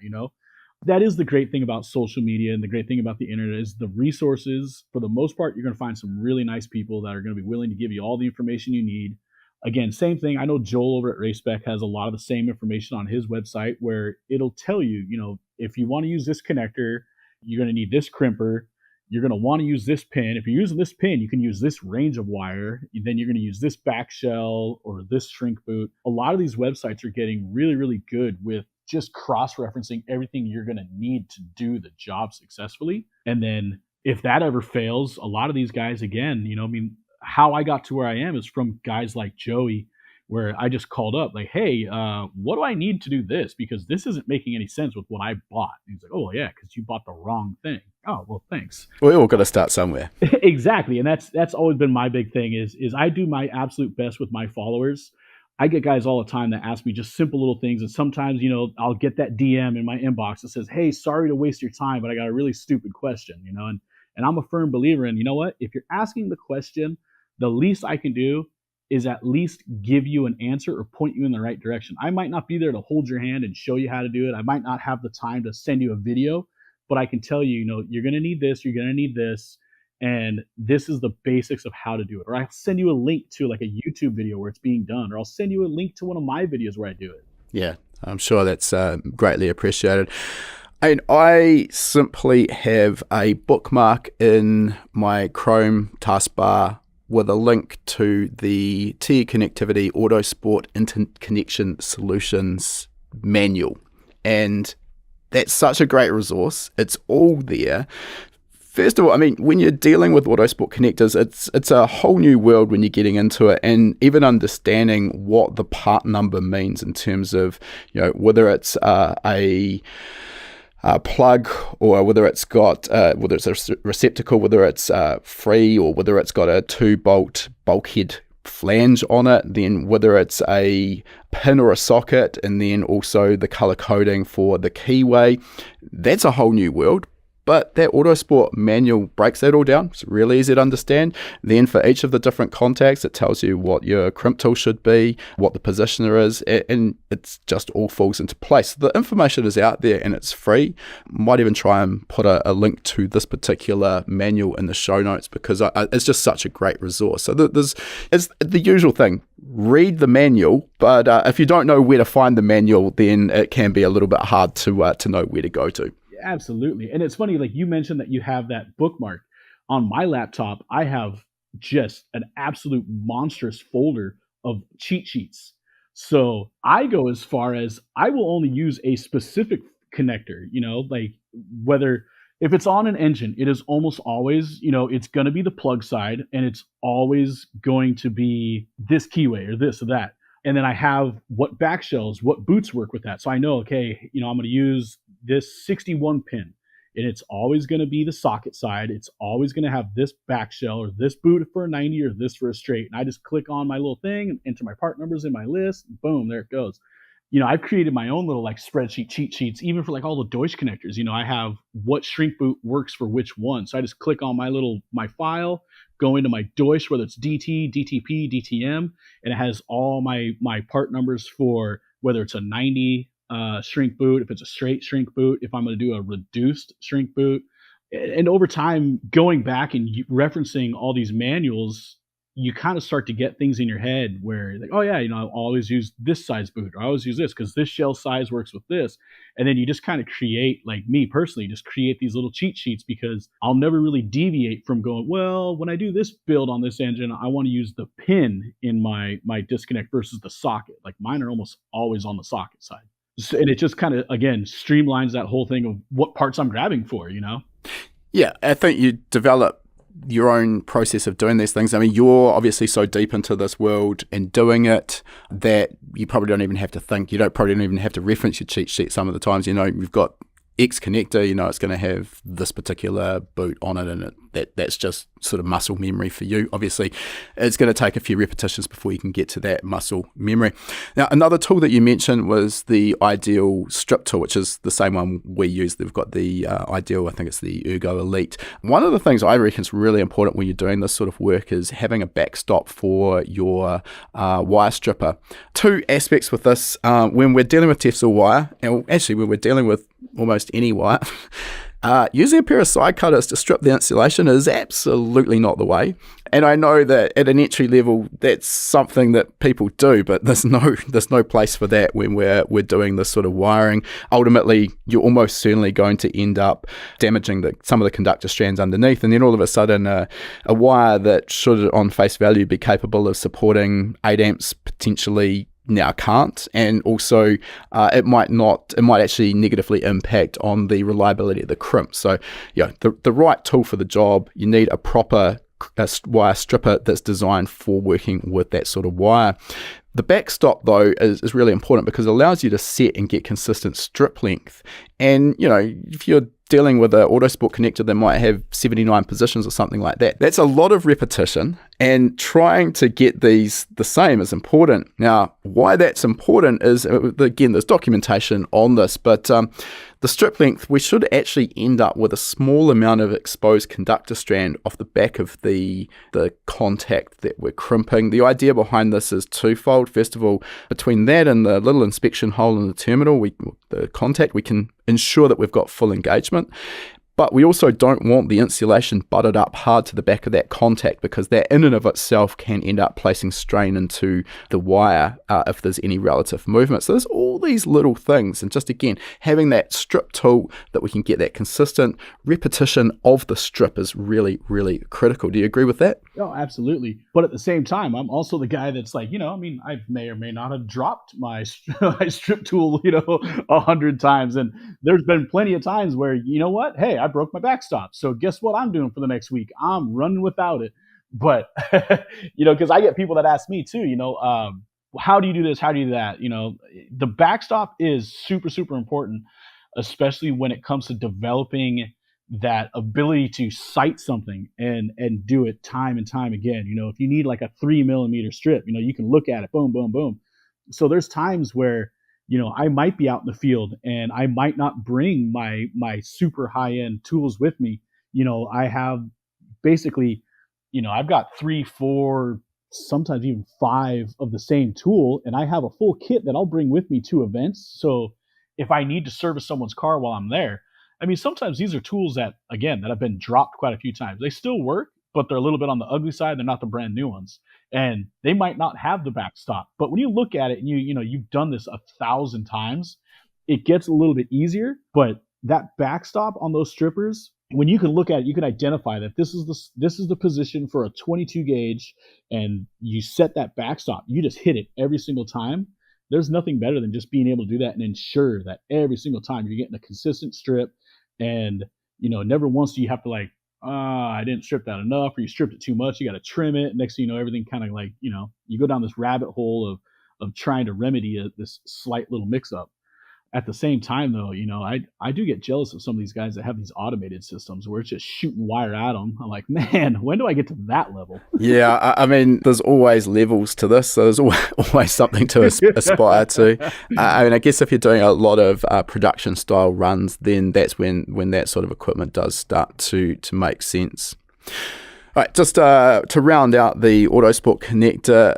That is the great thing about social media and the great thing about the internet is the resources. For the most part, you're going to find some really nice people that are going to be willing to give you all the information you need. Again, same thing. I know Joel over at Spec has a lot of the same information on his website where it'll tell you, if you want to use this connector, you're going to need this crimper. You're going to want to use this pin. If you're using this pin, you can use this range of wire. Then you're going to use this back shell or this shrink boot. A lot of these websites are getting really, really good with just cross-referencing everything you're going to need to do the job successfully. And then if that ever fails, a lot of these guys, again, how I got to where I am is from guys like Joey, where I just called up like, hey, what do I need to do this? Because this isn't making any sense with what I bought. And he's like, oh, yeah, because you bought the wrong thing. Oh, well, thanks. We all got to start somewhere. Exactly. And that's always been my big thing is I do my absolute best with my followers. I get guys all the time that ask me just simple little things. And sometimes, I'll get that DM in my inbox that says, hey, sorry to waste your time, but I got a really stupid question, and I'm a firm believer in, what? If you're asking the question, the least I can do is at least give you an answer or point you in the right direction. I might not be there to hold your hand and show you how to do it. I might not have the time to send you a video, but I can tell you, you're going to need this, you're going to need this, and this is the basics of how to do it. Or I'll send you a link to like a YouTube video where it's being done, or I'll send you a link to one of my videos where I do it. Yeah, I'm sure that's greatly appreciated. And I simply have a bookmark in my Chrome taskbar with a link to the TE Connectivity Autosport Interconnection Solutions manual. And that's such a great resource. It's all there. First of all, when you're dealing with Autosport connectors, it's a whole new world when you're getting into it, and even understanding what the part number means in terms of, whether it's a plug, or whether it's got whether it's a receptacle, whether it's free, or whether it's got a 2-bolt bulkhead flange on it, then whether it's a pin or a socket, and then also the color coding for the keyway. That's a whole new world. But that Autosport manual breaks that all down. It's really easy to understand. Then for each of the different contacts, it tells you what your crimp tool should be, what the positioner is, and it's just all falls into place. The information is out there and it's free. Might even try and put a link to this particular manual in the show notes because it's just such a great resource. So it's the usual thing. Read the manual, but if you don't know where to find the manual, then it can be a little bit hard to know where to go to. Absolutely. And it's funny, like you mentioned that you have that bookmark. On my laptop, I have just an absolute monstrous folder of cheat sheets. So I go as far as I will only use a specific connector, like whether, If it's on an engine, it is almost always, it's going to be the plug side, and it's always going to be this keyway or this or that. And then I have what back shells, what boots work with that. So I know, okay, I'm going to use this 61 pin, and it's always going to be the socket side. It's always going to have this back shell or this boot for a 90 or this for a straight. And I just click on my little thing and enter my part numbers in my list. Boom, there it goes. I've created my own little like spreadsheet cheat sheets, even for like all the Deutsch connectors. I have what shrink boot works for which one. So I just click on my file, go into my Deutsch, whether it's DT, DTP, DTM, and it has all my part numbers for whether it's a 90 shrink boot, if it's a straight shrink boot, if I'm going to do a reduced shrink boot. And over time, going back and referencing all these manuals, you kind of start to get things in your head where like, oh yeah, I'll always use this size boot, or I always use this because this shell size works with this. And then you just kind of create, like me personally, just create these little cheat sheets, because I'll never really deviate from going, well, when I do this build on this engine, I want to use the pin in my disconnect versus the socket. Like mine are almost always on the socket side. So, and it just kind of, again, streamlines that whole thing of what parts I'm grabbing for, Yeah, I think you develop your own process of doing these things. I mean, you're obviously so deep into this world and doing it that you probably don't even have to think. Probably don't even have to reference your cheat sheet some of the times. You've got X connector, it's going to have this particular boot on it, and that's just sort of muscle memory for you. Obviously, it's going to take a few repetitions before you can get to that muscle memory. Now, another tool that you mentioned was the Ideal strip tool, which is the same one we use. They've got the Ideal, I think it's the Ergo Elite. One of the things I reckon is really important when you're doing this sort of work is having a backstop for your wire stripper. Two aspects with this. When we're dealing with Tefsel wire, and actually when we're dealing with almost any wire, using a pair of side cutters to strip the insulation is absolutely not the way. And I know that at an entry level, that's something that people do, but there's no place for that when we're doing this sort of wiring. Ultimately, you're almost certainly going to end up damaging some of the conductor strands underneath, and then all of a sudden, a wire that should, on face value, be capable of supporting 8 amps potentially now can't, and also it might actually negatively impact on the reliability of the crimp. So the right tool for the job, you need a proper wire stripper that's designed for working with that sort of wire. The backstop, though, is really important because it allows you to set and get consistent strip length. And, if you're dealing with an Autosport connector that might have 79 positions or something like that, that's a lot of repetition, and trying to get these the same is important. Now, why that's important is, again, there's documentation on this, but the strip length, we should actually end up with a small amount of exposed conductor strand off the back of the contact that we're crimping. The idea behind this is twofold. First of all, between that and the little inspection hole in the terminal, the contact, we can ensure that we've got full engagement. But we also don't want the insulation butted up hard to the back of that contact, because that in and of itself can end up placing strain into the wire if there's any relative movement. So there's all these little things, and just again, having that strip tool that we can get that consistent repetition of the strip is really, really critical. Do you agree with that? Oh, absolutely. But at the same time, I'm also the guy that's like, I may or may not have dropped my strip tool, 100 times. And there's been plenty of times where, hey, I broke my backstop. So guess what I'm doing for the next week? I'm running without it. But, because I get people that ask me too, how do you do this? How do you do that? The backstop is super, super important, especially when it comes to developing that ability to sight something and do it time and time again. If you need like a 3 millimeter strip, you can look at it, boom, boom, boom. So there's times where, I might be out in the field and I might not bring my super high end tools with me. I have basically, I've got 3, 4, sometimes even 5 of the same tool, and I have a full kit that I'll bring with me to events. So if I need to service someone's car while I'm there, sometimes these are tools that have been dropped quite a few times. They still work, but they're a little bit on the ugly side. They're not the brand new ones, and they might not have the backstop. But when you look at it and you've done this 1,000 times, it gets a little bit easier. But that backstop on those strippers, when you can look at it, you can identify that this is the position for a 22 gauge, and you set that backstop. You just hit it every single time. There's nothing better than just being able to do that and ensure that every single time you're getting a consistent strip. And never once do you have to like, I didn't strip that enough, or you stripped it too much. You got to trim it. Next thing you know, everything kind of like, you go down this rabbit hole of trying to remedy this slight little mix up. At the same time, though, I do get jealous of some of these guys that have these automated systems where it's just shooting wire at them. I'm like, man, when do I get to that level? Yeah, I mean, there's always levels to this, so there's always something to aspire to. I mean, I guess if you're doing a lot of production style runs, then that's when that sort of equipment does start to make sense. All right, just to round out the Autosport connector,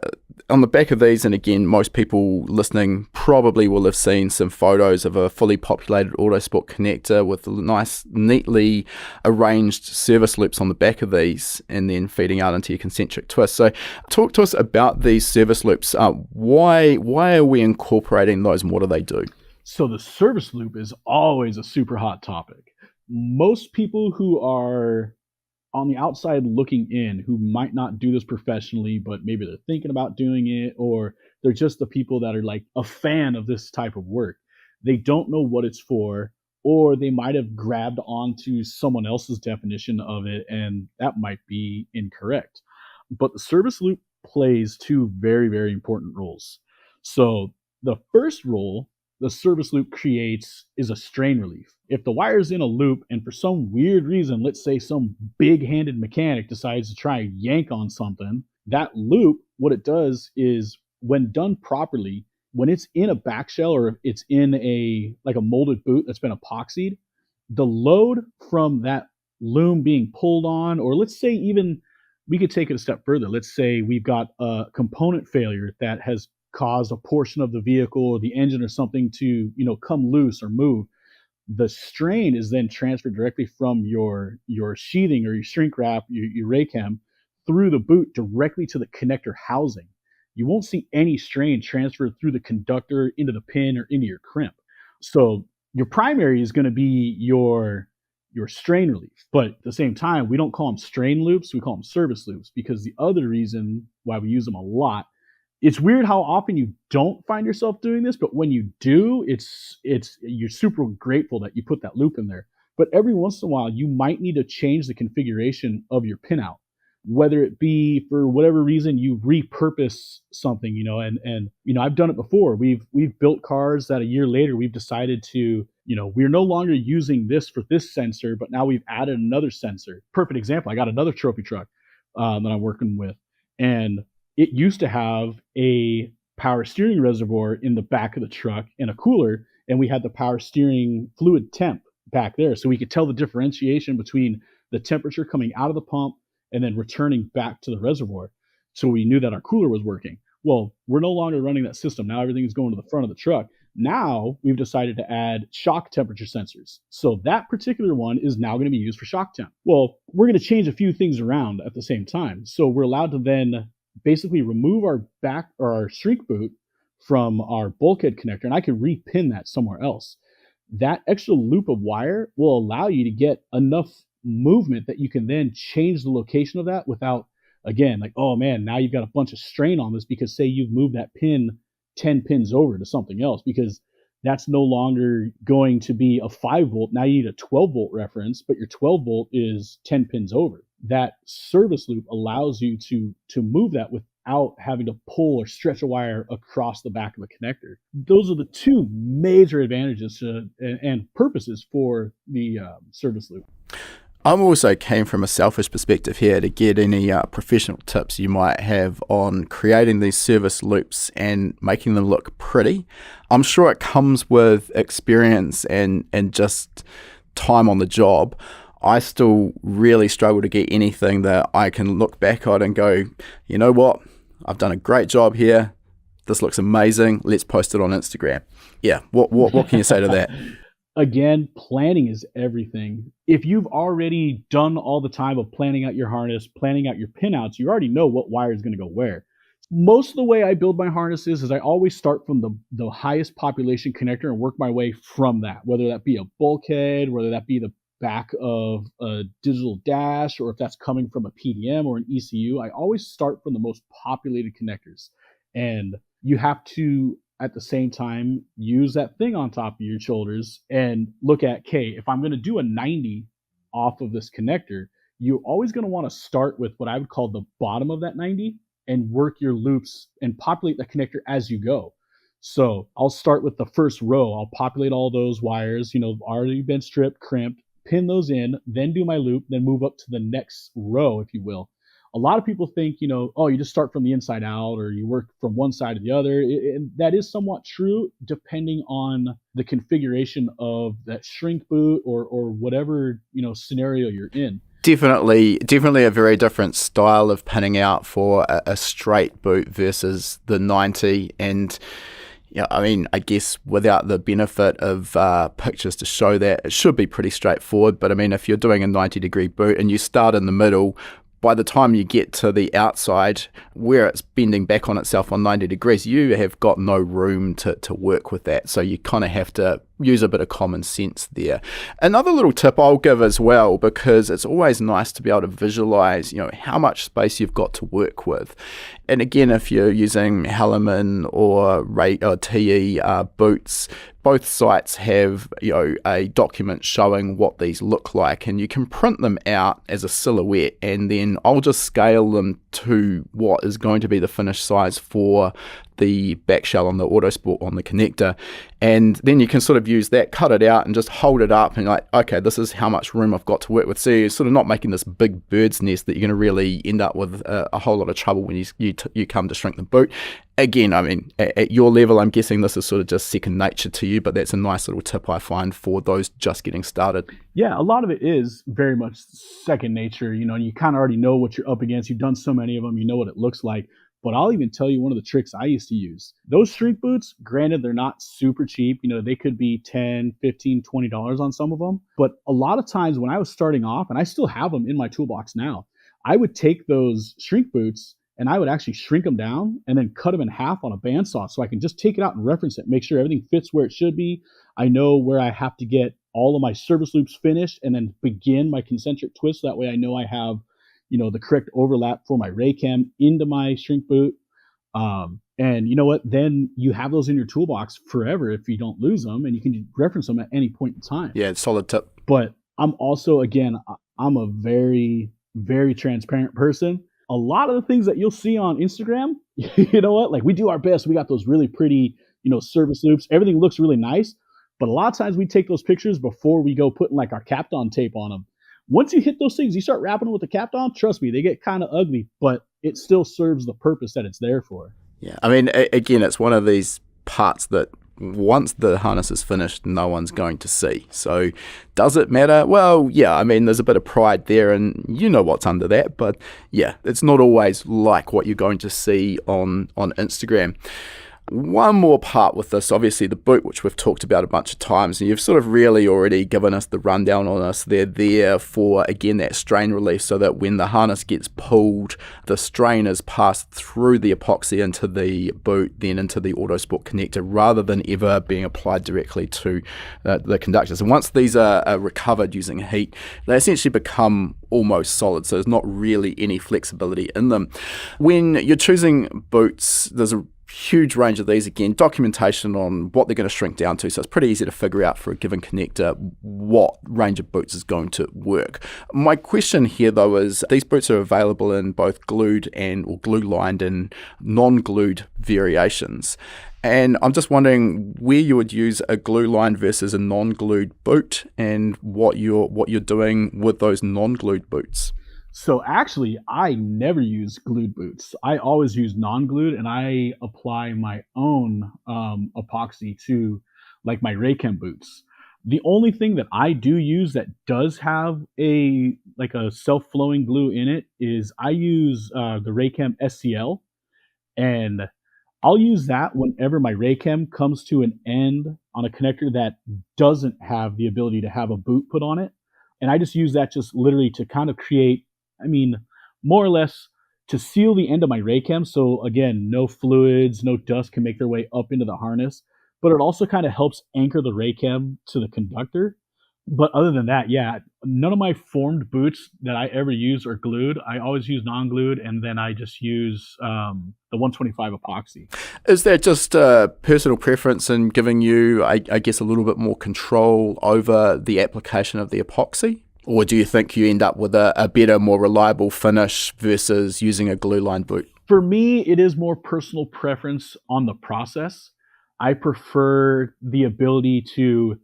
on the back of these, and again, most people listening probably will have seen some photos of a fully populated Autosport connector with nice, neatly arranged service loops on the back of these, and then feeding out into your concentric twist. So talk to us about these service loops. Why are we incorporating those, and what do they do? So the service loop is always a super hot topic. Most people who are on the outside looking in, who might not do this professionally, but maybe they're thinking about doing it, or they're just the people that are like a fan of this type of work. They don't know what it's for, or they might have grabbed onto someone else's definition of it, and that might be incorrect. But the service loop plays two very, very important roles. So the first role the service loop creates is a strain relief. If the wire's in a loop and for some weird reason, let's say some big-handed mechanic decides to try and yank on something, that loop, what it does is when done properly, when it's in a back shell or it's in a molded boot that's been epoxied, the load from that loom being pulled on, or let's say even we could take it a step further. Let's say we've got a component failure that has caused a portion of the vehicle or the engine or something to, come loose or move. The strain is then transferred directly from your sheathing or your shrink wrap, your rake hem, through the boot directly to the connector housing. You won't see any strain transferred through the conductor into the pin or into your crimp. So your primary is going to be your strain relief. But at the same time, we don't call them strain loops, we call them service loops, because the other reason why we use them a lot, it's weird how often you don't find yourself doing this, but when you do, it's you're super grateful that you put that loop in there. But every once in a while, you might need to change the configuration of your pinout, whether it be for whatever reason you repurpose something, and I've done it before. We've built cars that a year later we've decided to, we're no longer using this for this sensor, but now we've added another sensor. Perfect example. I got another trophy truck that I'm working with, and it used to have a power steering reservoir in the back of the truck and a cooler, and we had the power steering fluid temp back there. So we could tell the differentiation between the temperature coming out of the pump and then returning back to the reservoir. So we knew that our cooler was working. Well, we're no longer running that system. Now everything is going to the front of the truck. Now we've decided to add shock temperature sensors. So that particular one is now going to be used for shock temp. Well, we're going to change a few things around at the same time. So we're allowed to then basically remove our back or our shrink boot from our bulkhead connector, and I can repin that somewhere else. That extra loop of wire will allow you to get enough movement that you can then change the location of that without, again, like, oh man, now you've got a bunch of strain on this because say you've moved that pin 10 pins over to something else, because that's no longer going to be a 5-volt. Now you need a 12-volt reference, but your 12-volt is 10 pins over. That service loop allows you to move that without having to pull or stretch a wire across the back of the connector. Those are the two major advantages and purposes for the service loop. I'm also keen from a selfish perspective here to get any professional tips you might have on creating these service loops and making them look pretty. I'm sure it comes with experience and just time on the job. I still really struggle to get anything that I can look back on and go, you know what, I've done a great job here. This looks amazing. Let's post it on Instagram. Yeah, what can you say to that? Again, planning is everything. If you've already done all the time of planning out your harness, planning out your pinouts, you already know what wire is going to go where. Most of the way I build my harnesses is I always start from the highest population connector and work my way from that, whether that be a bulkhead, whether that be the back of a digital dash, or if that's coming from a PDM or an ECU. I always start from the most populated connectors. And you have to, at the same time, use that thing on top of your shoulders and look at, okay, if I'm going to do a 90 off of this connector, you're always going to want to start with what I would call the bottom of that 90 and work your loops and populate the connector as you go. So I'll start with the first row. I'll populate all those wires, already been stripped, crimped, pin those in, then do my loop, then move up to the next row, if you will. A lot of people think, you just start from the inside out or you work from one side to the other. And that is somewhat true depending on the configuration of that shrink boot or whatever, scenario you're in. Definitely a very different style of pinning out for a straight boot versus the 90. And I guess without the benefit of pictures to show that, it should be pretty straightforward. But if you're doing a 90-degree boot and you start in the middle, by the time you get to the outside where it's bending back on itself on 90 degrees, you have got no room to work with that. So you kind of have to use a bit of common sense there. Another little tip I'll give as well, because it's always nice to be able to visualize, how much space you've got to work with. And again, if you're using Hellerman or TE boots, both sites have a document showing what these look like, and you can print them out as a silhouette, and then I'll just scale them to what is going to be the finished size for the back shell on the Autosport on the connector. And then you can sort of use that, cut it out and just hold it up and okay, this is how much room I've got to work with. So you're sort of not making this big bird's nest that you're going to really end up with a whole lot of trouble when you come to shrink the boot. Again, at your level, I'm guessing this is sort of just second nature to you, but that's a nice little tip I find for those just getting started. Yeah, a lot of it is very much second nature, and you kind of already know what you're up against. You've done so many of them, you know what it looks like. But I'll even tell you one of the tricks I used to use. Those shrink boots, granted, they're not super cheap. They could be $10, $15, $20 on some of them. But a lot of times when I was starting off, and I still have them in my toolbox now, I would take those shrink boots and I would actually shrink them down and then cut them in half on a bandsaw so I can just take it out and reference it, make sure everything fits where it should be. I know where I have to get all of my service loops finished and then begin my concentric twist. That way I know I have the correct overlap for my ray cam into my shrink boot. And you know what? Then you have those in your toolbox forever if you don't lose them, and you can reference them at any point in time. Yeah, solid tip. But I'm also, again, I'm a very, very transparent person. A lot of the things that you'll see on Instagram, like we do our best. We got those really pretty, service loops. Everything looks really nice. But a lot of times we take those pictures before we go putting like our Kapton tape on them. Once you hit those things, you start wrapping them with the Kapton, trust me, they get kind of ugly, but it still serves the purpose that it's there for. Yeah, again, it's one of these parts that once the harness is finished, no one's going to see. So does it matter? Well, yeah, there's a bit of pride there and you know what's under that, but yeah, it's not always like what you're going to see on Instagram. One more part with this, obviously the boot, which we've talked about a bunch of times, and you've sort of really already given us the rundown on us. They're there for, again, that strain relief so that when the harness gets pulled, the strain is passed through the epoxy into the boot, then into the Autosport connector, rather than ever being applied directly to the conductors. And once these are recovered using heat, they essentially become almost solid, so there's not really any flexibility in them. When you're choosing boots, there's a huge range of these, again, documentation on what they're going to shrink down to, so it's pretty easy to figure out for a given connector what range of boots is going to work. My question here though is these boots are available in both glued or glue lined and non-glued variations, and I'm just wondering where you would use a glue line versus a non-glued boot and what you're doing with those non-glued boots. So actually, I never use glued boots. I always use non-glued, and I apply my own epoxy to like my Raychem boots. The only thing that I do use that does have a self-flowing glue in it is I use the Raychem SCL, and I'll use that whenever my Raychem comes to an end on a connector that doesn't have the ability to have a boot put on it. And I just use that just literally to kind of create, more or less to seal the end of my Raychem. So again, no fluids, no dust can make their way up into the harness, but it also kind of helps anchor the Raychem to the conductor. But other than that, yeah, none of my formed boots that I ever use are glued. I always use non-glued, and then I just use the 125 epoxy. Is that just a personal preference and giving you, I guess, a little bit more control over the application of the epoxy? Or do you think you end up with a better, more reliable finish versus using a glue line boot? For me, it is more personal preference on the process. I prefer the ability to,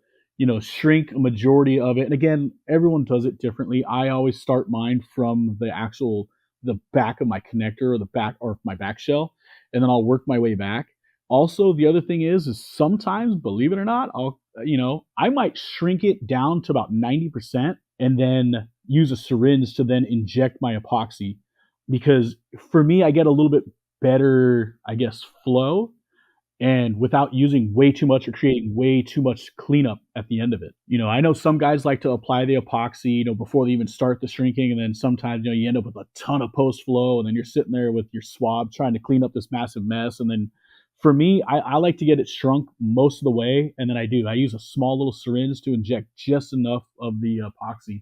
shrink a majority of it. And again, everyone does it differently. I always start mine from the back of my connector or the back or my back shell, and then I'll work my way back. Also, the other thing is sometimes, believe it or not, I might shrink it down to about 90% and then use a syringe to then inject my epoxy, because for me, I get a little bit better, I guess, flow, and without using way too much or creating way too much cleanup at the end of it. I know some guys like to apply the epoxy, before they even start the shrinking, and then sometimes, you end up with a ton of post flow, and then you're sitting there with your swab trying to clean up this massive mess. And then for me, I like to get it shrunk most of the way, and then I use a small little syringe to inject just enough of the epoxy,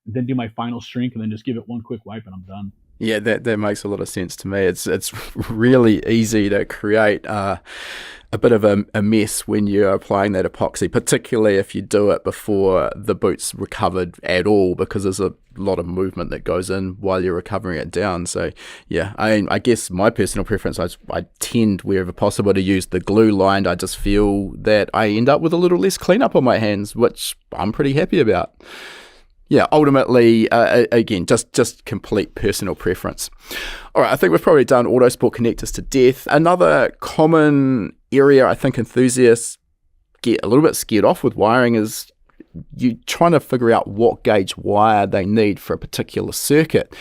and then do my final shrink, and then just give it one quick wipe, and I'm done. Yeah, that makes a lot of sense to me. It's really easy to create a bit of a mess when you're applying that epoxy, particularly if you do it before the boot's recovered at all, because there's a lot of movement that goes in while you're recovering it down. So yeah, I guess my personal preference, I tend wherever possible to use the glue lined. I just feel that I end up with a little less cleanup on my hands, which I'm pretty happy about. Yeah, ultimately, again, just complete personal preference. All right, I think we've probably done Autosport connectors to death. Another common area I think enthusiasts get a little bit scared off with wiring is you trying to figure out what gauge wire they need for a particular circuit.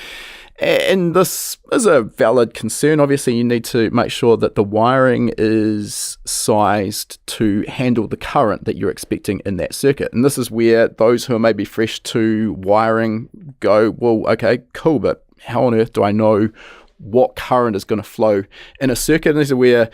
And this is a valid concern. Obviously, you need to make sure that the wiring is sized to handle the current that you're expecting in that circuit. And this is where those who are maybe fresh to wiring go, well, okay, cool, but how on earth do I know what current is going to flow in a circuit? And this is where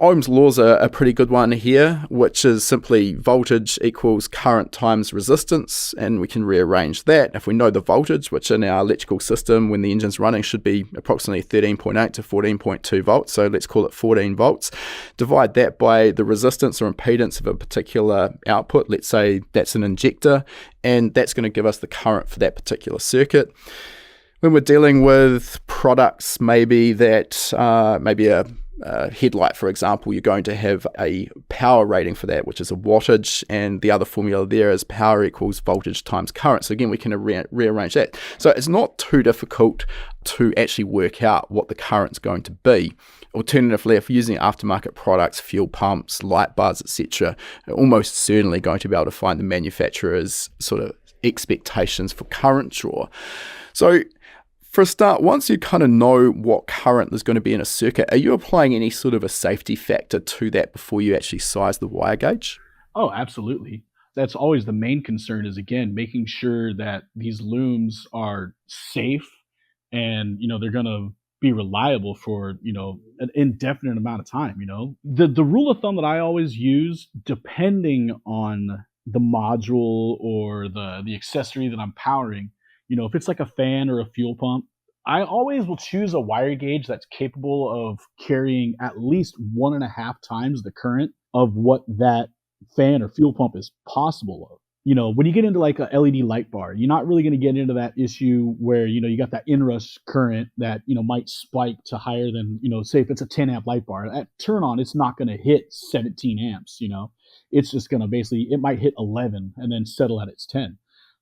Ohm's laws are a pretty good one here, which is simply voltage equals current times resistance, and we can rearrange that. If we know the voltage, which in our electrical system when the engine's running should be approximately 13.8 to 14.2 volts, so let's call it 14 volts, divide that by the resistance or impedance of a particular output, let's say that's an injector, and that's going to give us the current for that particular circuit. When we're dealing with products, maybe that maybe a headlight, for example, you're going to have a power rating for that, which is a wattage, and the other formula there is power equals voltage times current. So again, we can rearrange that. So it's not too difficult to actually work out what the current's going to be. Alternatively, if you're using aftermarket products, fuel pumps, light bars, etc., you're almost certainly going to be able to find the manufacturer's sort of expectations for current draw. So for a start, once you kind of know what current there's going to be in a circuit, are you applying any sort of a safety factor to that before you actually size the wire gauge? Oh, absolutely. That's always the main concern, is again making sure that these looms are safe and they're going to be reliable for an indefinite amount of time. The rule of thumb that I always use, depending on the module or the accessory that I'm powering, if it's like a fan or a fuel pump, I always will choose a wire gauge that's capable of carrying at least 1.5 times the current of what that fan or fuel pump is possible of. When you get into like a LED light bar, you're not really going to get into that issue where, you got that inrush current that, might spike to higher than, say if it's a 10 amp light bar, at turn on, it's not going to hit 17 amps, it's just going to basically, it might hit 11 and then settle at its 10.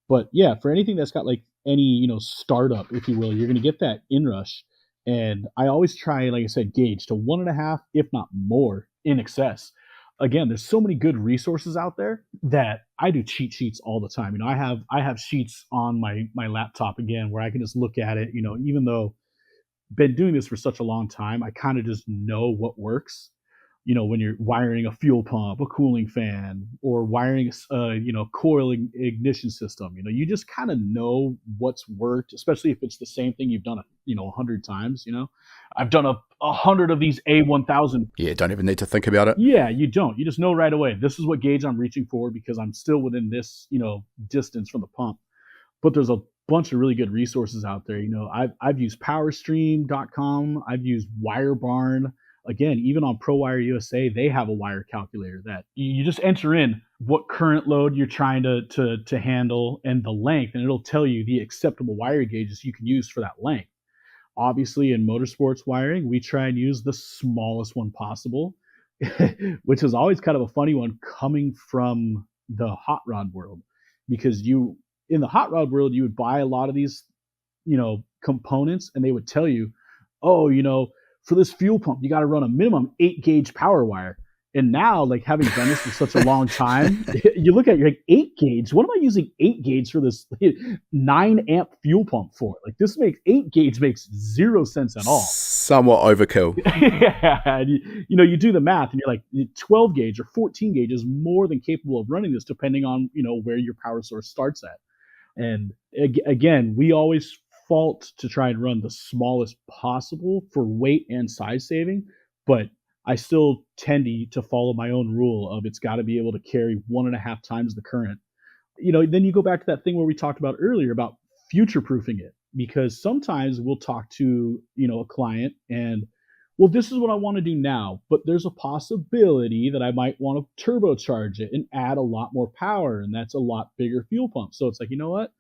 But yeah, for anything that's got like any, startup, if you will, you're going to get that inrush. And I always try, like I said, gauge to 1.5, if not more, in excess. Again, there's so many good resources out there that I do cheat sheets all the time. I have sheets on my laptop again where I can just look at it. Even though I've been doing this for such a long time, I kind of just know what works. When you're wiring a fuel pump, a cooling fan, or wiring a coil ignition system, you just kind of know what's worked, especially if it's the same thing you've done 100 times. I've done 100 of these A1000. Yeah, don't even need to think about it. Yeah, you don't. You just know right away, this is what gauge I'm reaching for because I'm still within this distance from the pump. But there's a bunch of really good resources out there. I've used powerstream.com. I've used WireBarn. Again, even on ProWire USA, they have a wire calculator that you just enter in what current load you're trying to handle, and the length, and it'll tell you the acceptable wire gauges you can use for that length. Obviously, in motorsports wiring, we try and use the smallest one possible, which is always kind of a funny one coming from the hot rod world, because in the hot rod world, you would buy a lot of these, components, and they would tell you, oh, for this fuel pump, you got to run a minimum 8-gauge power wire. And now, like, having done this for such a long time, you look at it, you're like, 8-gauge? What am I using 8-gauge for this 9-amp fuel pump for? Like, 8-gauge makes zero sense at all. Somewhat overkill. Yeah. And you do the math, and you're like, 12-gauge or 14-gauge is more than capable of running this, depending on, where your power source starts at. And again, we always fault to try and run the smallest possible for weight and size saving, but I still tend to follow my own rule of it's got to be able to carry 1.5 times the current. Then you go back to that thing where we talked about earlier about future proofing it, because sometimes we'll talk to, a client and, well, this is what I want to do now, but there's a possibility that I might want to turbocharge it and add a lot more power, and that's a lot bigger fuel pump. So it's like, you know what?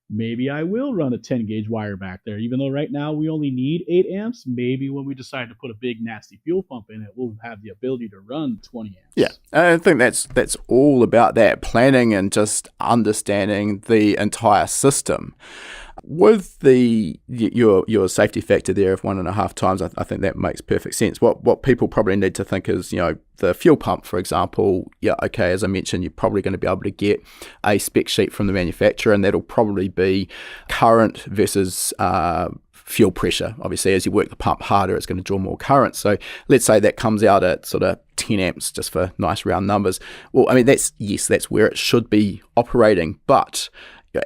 Maybe I will run a 10-gauge wire back there, even though right now we only need 8 amps. Maybe when we decide to put a big, nasty fuel pump in it, we'll have the ability to run 20 amps. Yeah, I think that's all about that planning and just understanding the entire system. With your safety factor there of 1.5 times, I think that makes perfect sense. What people probably need to think is, the fuel pump, for example, okay, as I mentioned, you're probably going to be able to get a spec sheet from the manufacturer, and that'll probably be current versus fuel pressure. Obviously, as you work the pump harder, it's going to draw more current. So let's say that comes out at sort of 10 amps, just for nice round numbers. Well, I mean, that's where it should be operating, but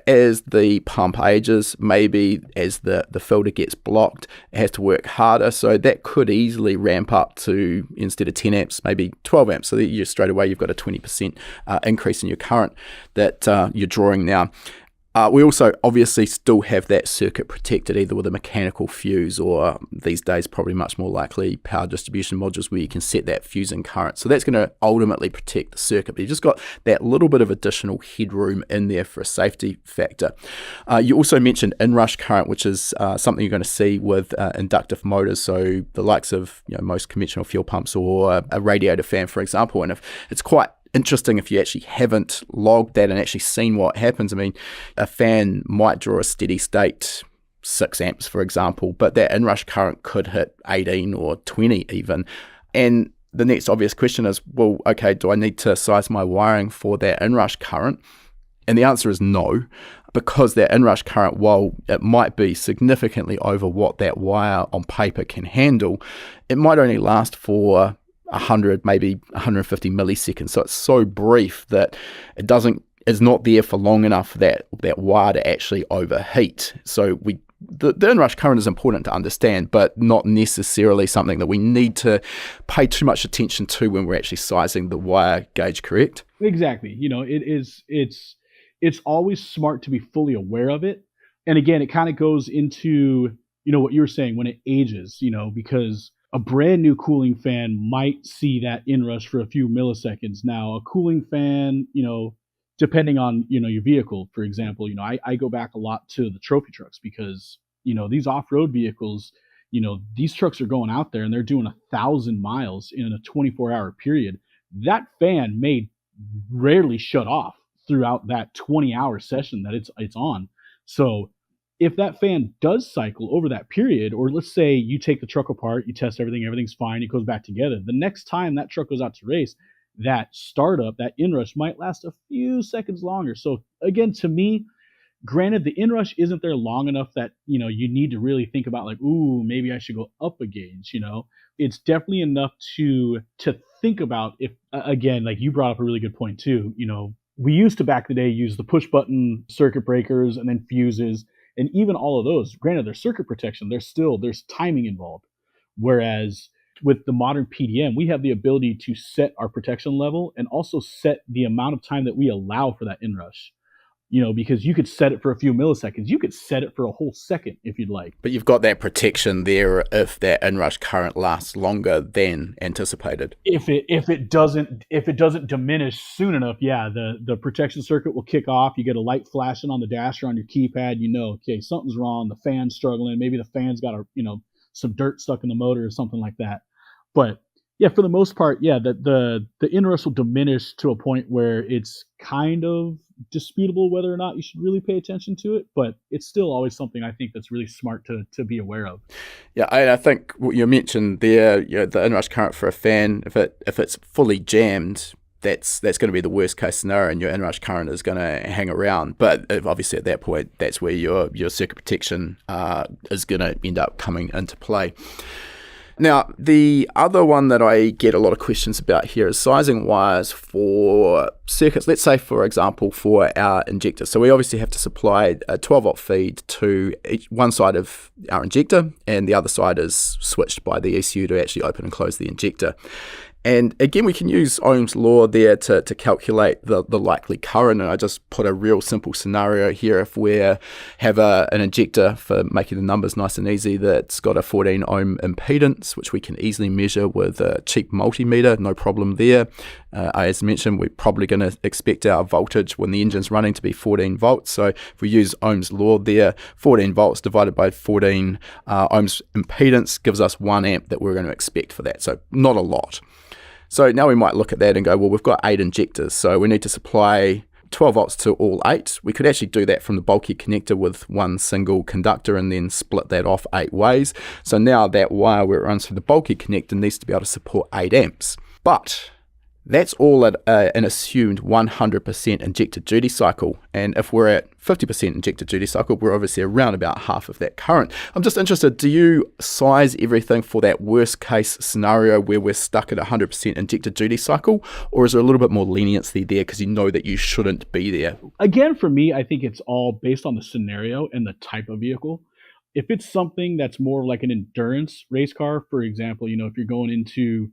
as the pump ages, maybe as the filter gets blocked, it has to work harder. So that could easily ramp up to, instead of 10 amps, maybe 12 amps. So that you straight away, you've got a 20% increase in your current that you're drawing now. We also obviously still have that circuit protected either with a mechanical fuse, or these days probably much more likely power distribution modules where you can set that fusing current. So that's going to ultimately protect the circuit, but you've just got that little bit of additional headroom in there for a safety factor. You also mentioned inrush current, which is something you're going to see with inductive motors, so the likes of most conventional fuel pumps or a radiator fan, for example. And if it's quite interesting if you actually haven't logged that and actually seen what happens. I mean, a fan might draw a steady state 6 amps, for example, but that inrush current could hit 18 or 20 even. And the next obvious question is, well, okay, do I need to size my wiring for that inrush current? And the answer is no, because that inrush current, while it might be significantly over what that wire on paper can handle, it might only last for 100, maybe 150 milliseconds. So it's so brief that it's not there for long enough for that wire to actually overheat. So the inrush current is important to understand, but not necessarily something that we need to pay too much attention to when we're actually sizing the wire gauge, correct? Exactly. It's always smart to be fully aware of it. And again, it kind of goes into, what you were saying when it ages, because a brand new cooling fan might see that inrush for a few milliseconds. Now, a cooling fan, depending on, your vehicle, for example, I go back a lot to the trophy trucks because, these off-road vehicles, these trucks are going out there and they're doing 1,000 miles in a 24-hour period. That fan may rarely shut off throughout that 20-hour session that it's on. So if that fan does cycle over that period, or let's say you take the truck apart, you test everything's fine, it goes back together. The next time that truck goes out to race, that startup, that inrush might last a few seconds longer. So again, to me, granted, the inrush isn't there long enough that, you need to really think about like, ooh, maybe I should go up a gauge, It's definitely enough to think about if, again, like you brought up a really good point too, we used to back in the day use the push button circuit breakers and then fuses. And even all of those, granted, there's circuit protection, there's timing involved. Whereas with the modern PDM, we have the ability to set our protection level and also set the amount of time that we allow for that inrush. because you could set it for a few milliseconds. You could set it for a whole second if you'd like. But you've got that protection there if that inrush current lasts longer than anticipated. If it doesn't diminish soon enough, the protection circuit will kick off. You get a light flashing on the dash or on your keypad. Okay, something's wrong. The fan's struggling. Maybe the fan's got some dirt stuck in the motor or something like that. But yeah, for the most part, the inrush will diminish to a point where it's kind of disputable whether or not you should really pay attention to it, but it's still always something I think that's really smart to be aware of. Yeah, I think what you mentioned there, the inrush current for a fan, if it's fully jammed, that's going to be the worst case scenario, and your inrush current is going to hang around. But obviously at that point, that's where your circuit protection is going to end up coming into play. Now, the other one that I get a lot of questions about here is sizing wires for circuits. Let's say, for example, for our injector. So we obviously have to supply a 12-volt feed to one side of our injector, and the other side is switched by the ECU to actually open and close the injector. And again, we can use Ohm's law there to calculate the likely current. And I just put a real simple scenario here. If we have an injector, for making the numbers nice and easy, that's got a 14 ohm impedance, which we can easily measure with a cheap multimeter, no problem there. As mentioned, we're probably going to expect our voltage when the engine's running to be 14 volts. So if we use Ohm's law there, 14 volts divided by 14 ohms impedance gives us 1 amp that we're going to expect for that. So not a lot. So now we might look at that and go, well, we've got 8 injectors, so we need to supply 12 volts to all 8. We could actually do that from the bulky connector with one single conductor and then split that off 8 ways. So now that wire where it runs through the bulky connector needs to be able to support 8 amps. But that's all at an assumed 100% injector duty cycle. And if we're at 50% injector duty cycle, we're obviously around about half of that current. I'm just interested, do you size everything for that worst case scenario where we're stuck at 100% injector duty cycle? Or is there a little bit more leniency there because you know that you shouldn't be there? Again, for me, I think it's all based on the scenario and the type of vehicle. If it's something that's more like an endurance race car, for example, if you're going into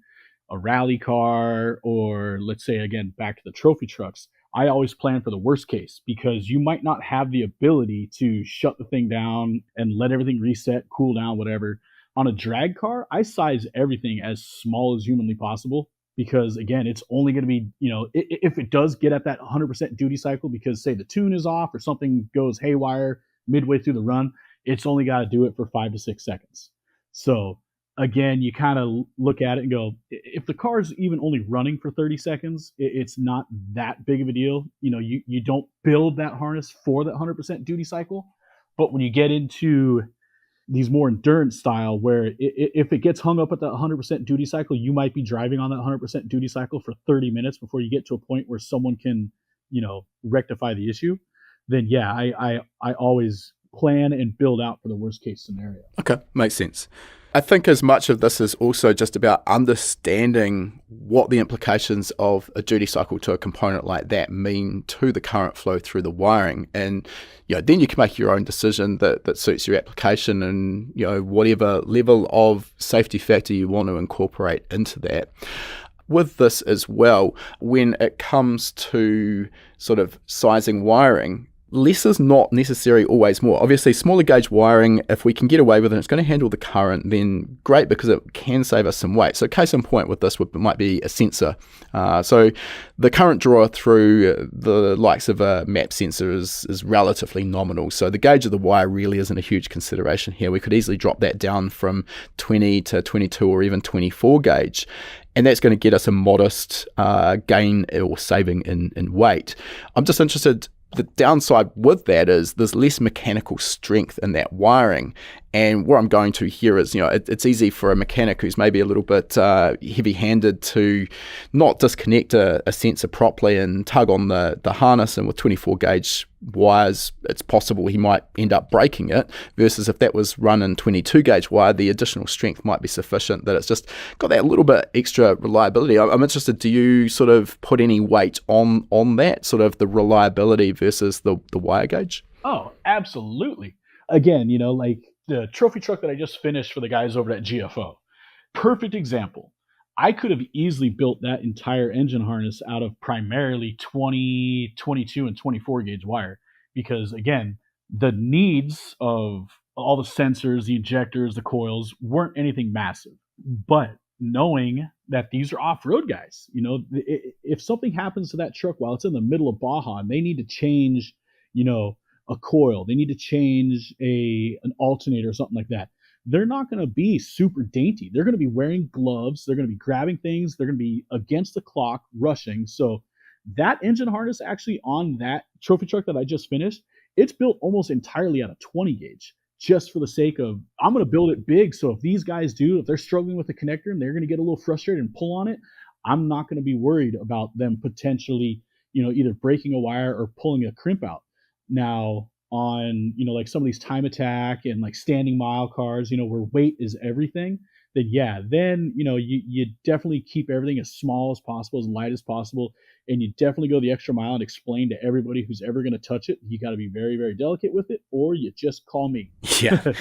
a rally car, or let's say, again, back to the trophy trucks, I always plan for the worst case because you might not have the ability to shut the thing down and let everything reset, cool down, whatever. On a drag car, I size everything as small as humanly possible because, again, it's only going to be, if it does get at that 100% duty cycle because, say, the tune is off or something goes haywire midway through the run, it's only got to do it for 5 to 6 seconds. So again, you kind of look at it and go, if the car's even only running for 30 seconds, it's not that big of a deal. You don't build that harness for that 100% duty cycle. But when you get into these more endurance style, where if it gets hung up at that 100% duty cycle, you might be driving on that 100% duty cycle for 30 minutes before you get to a point where someone can, rectify the issue. Then yeah, I always plan and build out for the worst case scenario. Okay, makes sense. I think as much of this is also just about understanding what the implications of a duty cycle to a component like that mean to the current flow through the wiring. And then you can make your own decision that suits your application and whatever level of safety factor you want to incorporate into that. With this as well, when it comes to sort of sizing wiring, less is not necessarily always more. Obviously, smaller gauge wiring, if we can get away with it, it's going to handle the current, then great, because it can save us some weight. So case in point with this might be a sensor. So the current draw through the likes of a map sensor is relatively nominal. So the gauge of the wire really isn't a huge consideration here. We could easily drop that down from 20 to 22 or even 24 gauge. And that's going to get us a modest gain or saving in weight. I'm just interested, the downside with that is there's less mechanical strength in that wiring. And what I'm going to here is, it's easy for a mechanic who's maybe a little bit heavy-handed to not disconnect a sensor properly and tug on the harness. And with 24 gauge wires, it's possible he might end up breaking it, versus if that was run in 22 gauge wire, the additional strength might be sufficient that it's just got that little bit extra reliability. I'm interested, do you sort of put any weight on that, sort of the reliability versus the wire gauge? Oh, absolutely. Again, like the trophy truck that I just finished for the guys over at GFO, perfect example. I could have easily built that entire engine harness out of primarily 20, 22, and 24 gauge wire. because again, the needs of all the sensors, the injectors, the coils weren't anything massive. But knowing that these are off-road guys, if something happens to that truck while it's in the middle of Baja and they need to change, a coil, they need to change an alternator or something like that, they're not going to be super dainty. They're going to be wearing gloves. They're going to be grabbing things. They're going to be against the clock, rushing. So that engine harness actually on that trophy truck that I just finished, it's built almost entirely out of 20 gauge, just for the sake of, I'm going to build it big. So if these guys if they're struggling with the connector and they're going to get a little frustrated and pull on it, I'm not going to be worried about them potentially, either breaking a wire or pulling a crimp out. Now, on like some of these time attack and like standing mile cars, where weight is everything, then you definitely keep everything as small as possible, as light as possible, and you definitely go the extra mile and explain to everybody who's ever going to touch it, you got to be very, very delicate with it, or you just call me. Yeah.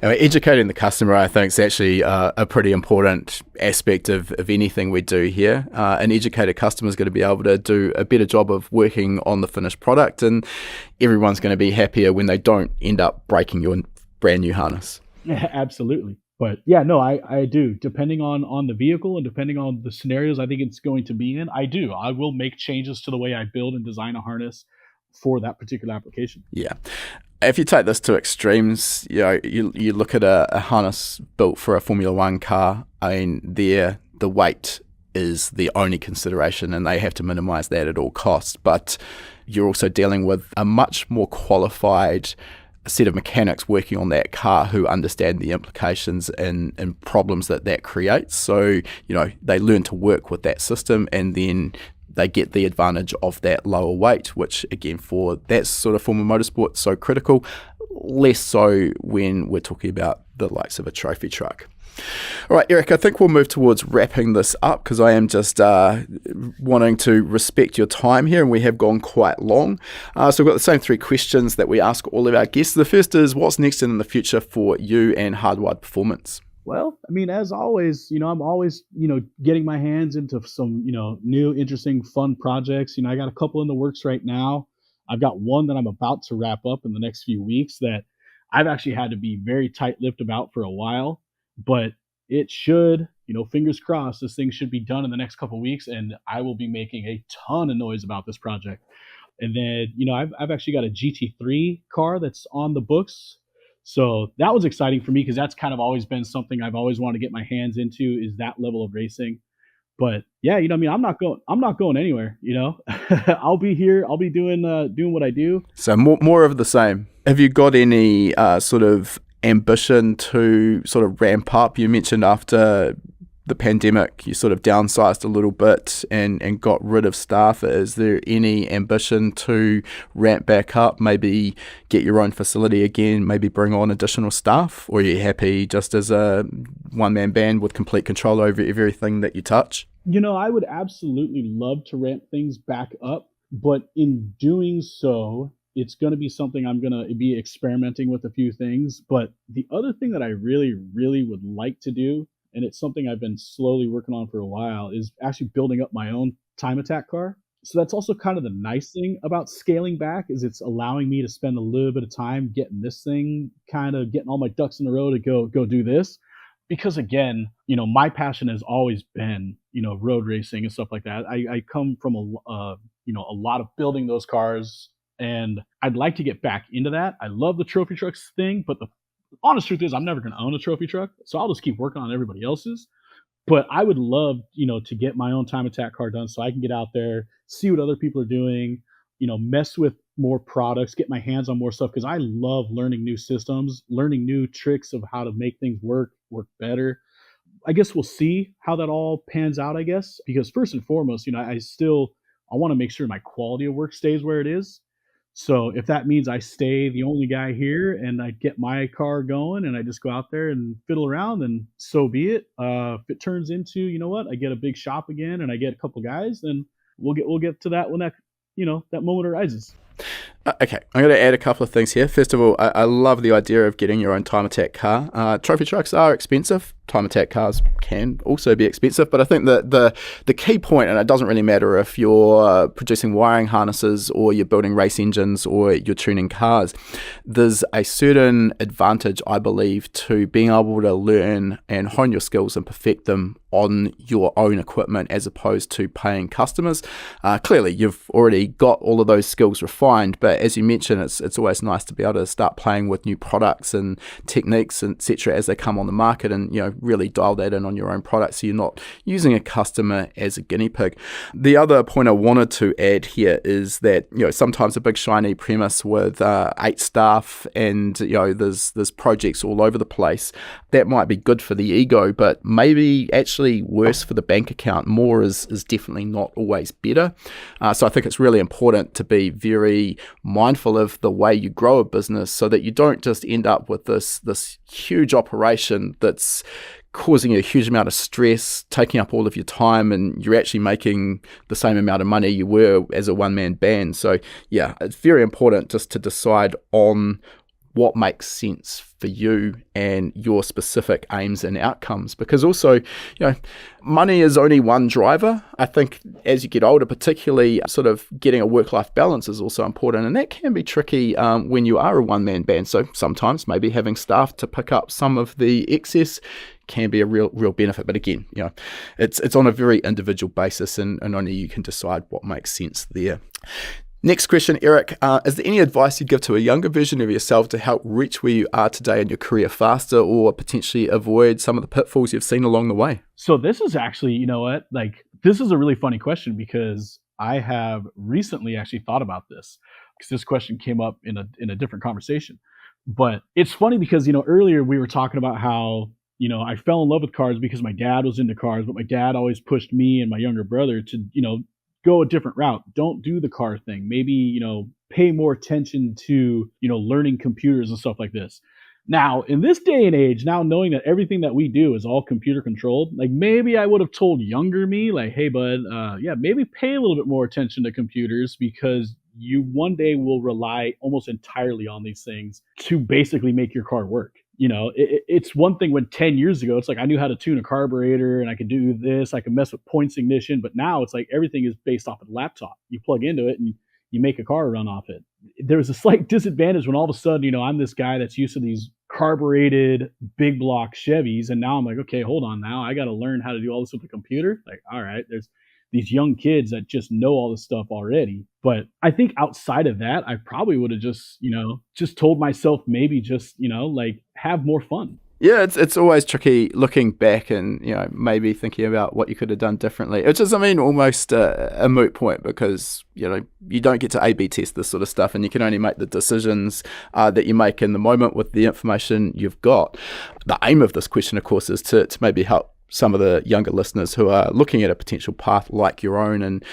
Educating the customer, I think, is actually a pretty important aspect of anything we do here. An educated customer is going to be able to do a better job of working on the finished product, and everyone's going to be happier when they don't end up breaking your brand new harness. Yeah, absolutely. But yeah, no, I do. Depending on the vehicle and depending on the scenarios I think it's going to be in, I will make changes to the way I build and design a harness for that particular application. Yeah. If you take this to extremes, you look at a harness built for a Formula One car, the weight is the only consideration and they have to minimize that at all costs. But you're also dealing with a much more qualified set of mechanics working on that car who understand the implications and problems that creates. So, they learn to work with that system, and then they get the advantage of that lower weight, which again, for that sort of form of motorsport, so critical, less so when we're talking about the likes of a trophy truck. All right, Erik, I think we'll move towards wrapping this up because I am just wanting to respect your time here, and we have gone quite long. So we've got the same 3 questions that we ask all of our guests. The first is, what's next in the future for you and Hardwired Performance? Well, as always, I'm always, getting my hands into some, new, interesting, fun projects. I got a couple in the works right now. I've got one that I'm about to wrap up in the next few weeks that I've actually had to be very tight-lipped about for a while. But it should, fingers crossed, this thing should be done in the next couple of weeks, and I will be making a ton of noise about this project. And then, I've actually got a GT3 car that's on the books. So that was exciting for me because that's kind of always been something I've always wanted to get my hands into, is that level of racing. But yeah, I'm not going anywhere, I'll be here. I'll be doing what I do. So more of the same. Have you got any sort of ambition to sort of ramp up? You mentioned after the pandemic you sort of downsized a little bit and got rid of staff. Is there any ambition to ramp back up, maybe get your own facility again, maybe bring on additional staff, or are you happy just as a one-man band with complete control over everything that you touch? I would absolutely love to ramp things back up, but in doing so, it's going to be something I'm going to be experimenting with a few things. But the other thing that I really, really would like to do, and it's something I've been slowly working on for a while, is actually building up my own time attack car. So that's also kind of the nice thing about scaling back, is it's allowing me to spend a little bit of time getting this thing, kind of getting all my ducks in a row to go do this. Because again, my passion has always been, road racing and stuff like that. I come from a lot of building those cars, and I'd like to get back into that. I love the trophy trucks thing, but the honest truth is I'm never going to own a trophy truck, so I'll just keep working on everybody else's. But I would love, to get my own time attack car done so I can get out there, see what other people are doing, mess with more products, get my hands on more stuff, because I love learning new systems, learning new tricks of how to make things work better. I guess we'll see how that all pans out, because first and foremost, I want to make sure my quality of work stays where it is. So if that means I stay the only guy here and I get my car going and I just go out there and fiddle around, then so be it. If it turns into, I get a big shop again and I get a couple guys, then we'll get to that when that moment arises. Okay, I'm going to add a couple of things here. First of all, I love the idea of getting your own time attack car. Trophy trucks are expensive. time attack cars can also be expensive, but I think that the key point, and it doesn't really matter if you're producing wiring harnesses or you're building race engines or you're tuning cars, there's a certain advantage, I believe, to being able to learn and hone your skills and perfect them on your own equipment as opposed to paying customers. Clearly, you've already got all of those skills refined, but as you mentioned, it's always nice to be able to start playing with new products and techniques, etc., as they come on the market, and really dial that in on your own product, so you're not using a customer as a guinea pig. The other point I wanted to add here is that sometimes a big shiny premise with 8 staff and there's projects all over the place, that might be good for the ego, but maybe actually worse for the bank account. More is definitely not always better. So I think it's really important to be very mindful of the way you grow a business, so that you don't just end up with this huge operation that's causing a huge amount of stress, taking up all of your time, and you're actually making the same amount of money you were as a one-man band. So yeah, it's very important just to decide on what makes sense for you and your specific aims and outcomes, because also money is only one driver. I think as you get older, particularly, sort of getting a work-life balance is also important, and that can be tricky when you are a one-man band. So sometimes maybe having staff to pick up some of the excess can be a real benefit, but again, it's on a very individual basis, and only you can decide what makes sense there. Next question, Erik. Is there any advice you'd give to a younger version of yourself to help reach where you are today in your career faster, or potentially avoid some of the pitfalls you've seen along the way? So this is actually, this is a really funny question, because I have recently actually thought about this, because this question came up in a different conversation. But it's funny because, earlier we were talking about how, I fell in love with cars because my dad was into cars, but my dad always pushed me and my younger brother to, go a different route. Don't do the car thing. Maybe, pay more attention to, learning computers and stuff like this. Now, in this day and age, now knowing that everything that we do is all computer controlled, maybe I would have told younger me, hey, bud, maybe pay a little bit more attention to computers, because you one day will rely almost entirely on these things to basically make your car work. It's one thing when 10 years ago, it's I knew how to tune a carburetor and I could do this, I could mess with points ignition, but now it's everything is based off of the laptop. You plug into it and you make a car run off it. There's a slight disadvantage when all of a sudden, I'm this guy that's used to these carbureted big block Chevys, and now I'm okay, hold on, now I got to learn how to do all this with the computer. All right, there's these young kids that just know all this stuff already. But I think outside of that, I probably would have just told myself, maybe just, have more fun. Yeah, it's always tricky looking back and, maybe thinking about what you could have done differently. It's just, almost a moot point, because, you don't get to A/B test this sort of stuff, and you can only make the decisions that you make in the moment with the information you've got. The aim of this question, of course, is to maybe help some of the younger listeners who are looking at a potential path like your own, and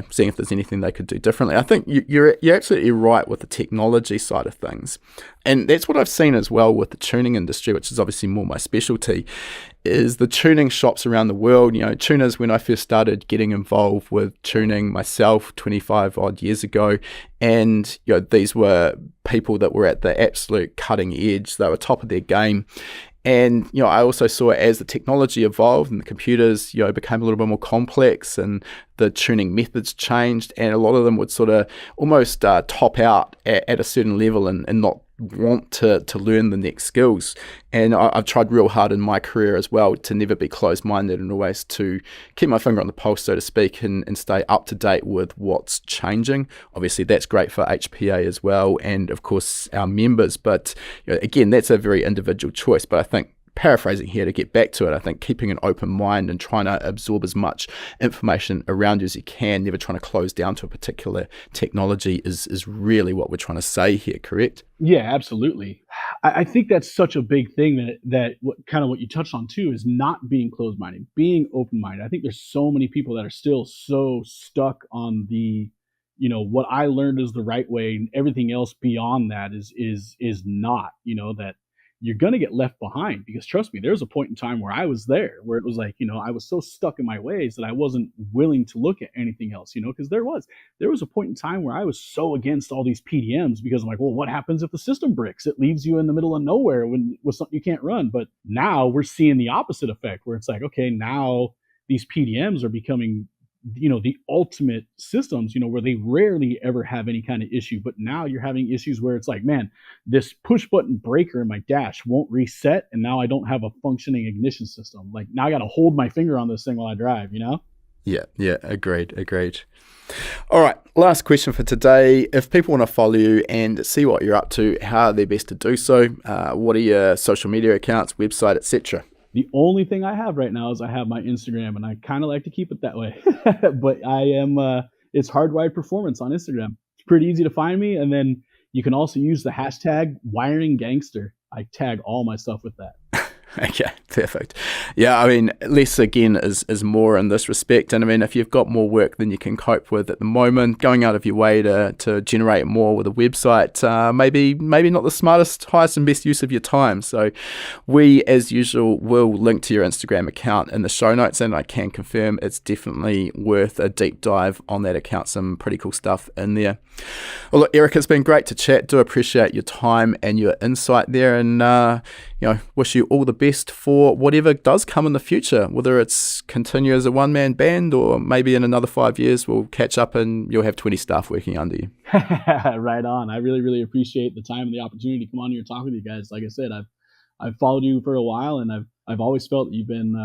seeing if there's anything they could do differently. I think you're absolutely right with the technology side of things, and that's what I've seen as well with the tuning industry, which is obviously more my specialty, is the tuning shops around the world. Tuners, when I first started getting involved with tuning myself 25 odd years ago, and these were people that were at the absolute cutting edge. They were top of their game. And, I also saw as the technology evolved and the computers, became a little bit more complex, and the tuning methods changed, and a lot of them would sort of almost top out at a certain level and not want to learn the next skills. And I've tried real hard in my career as well to never be closed-minded, and always to keep my finger on the pulse, so to speak, and stay up to date with what's changing. Obviously, that's great for HPA as well, and of course our members. But again, that's a very individual choice. But I think, paraphrasing here to get back to it, I think keeping an open mind and trying to absorb as much information around you as you can, never trying to close down to a particular technology, is really what we're trying to say here, correct? Yeah, absolutely. I think that's such a big thing that what you touched on too, is not being closed-minded, being open-minded. I think there's so many people that are still so stuck on the, what I learned is the right way, and everything else beyond that is not, that you're going to get left behind. Because trust me, there was a point in time where I was there, where it was like, I was so stuck in my ways that I wasn't willing to look at anything else, because there was a point in time where I was so against all these PDMs, because I'm like, well, what happens if the system breaks? It leaves you in the middle of nowhere with something you can't run. But now we're seeing the opposite effect, where it's like, okay, now these PDMs are becoming the ultimate systems, where they rarely ever have any kind of issue. But now you're having issues where it's like, man, this push button breaker in my dash won't reset, and now I don't have a functioning ignition system. Like, now I got to hold my finger on this thing while I drive, Yeah, agreed. All right, last question for today. If people want to follow you and see what you're up to, how are they best to do so? What are your social media accounts, website, etc.? The only thing I have right now is I have my Instagram, and I kind of like to keep it that way. But I am, it's Hardwired Performance on Instagram. It's pretty easy to find me. And then you can also use the hashtag Wiring Gangster. I tag all my stuff with that. Okay, perfect. Yeah, I mean, less again is more in this respect. And I mean, if you've got more work than you can cope with at the moment, going out of your way to generate more with a website, maybe not the smartest, highest and best use of your time. So we, as usual, will link to your Instagram account in the show notes, and I can confirm it's definitely worth a deep dive on that account. Some pretty cool stuff in there. Well, look, Erik, it's been great to chat. Do appreciate your time and your insight there, and wish you all the best for whatever does come in the future, whether it's continue as a one-man band or maybe in another 5 years we'll catch up and you'll have 20 staff working under you. Right on. I really, really appreciate the time and the opportunity to come on here and talk with you guys. Like I said, I've followed you for a while, and I've always felt that you've been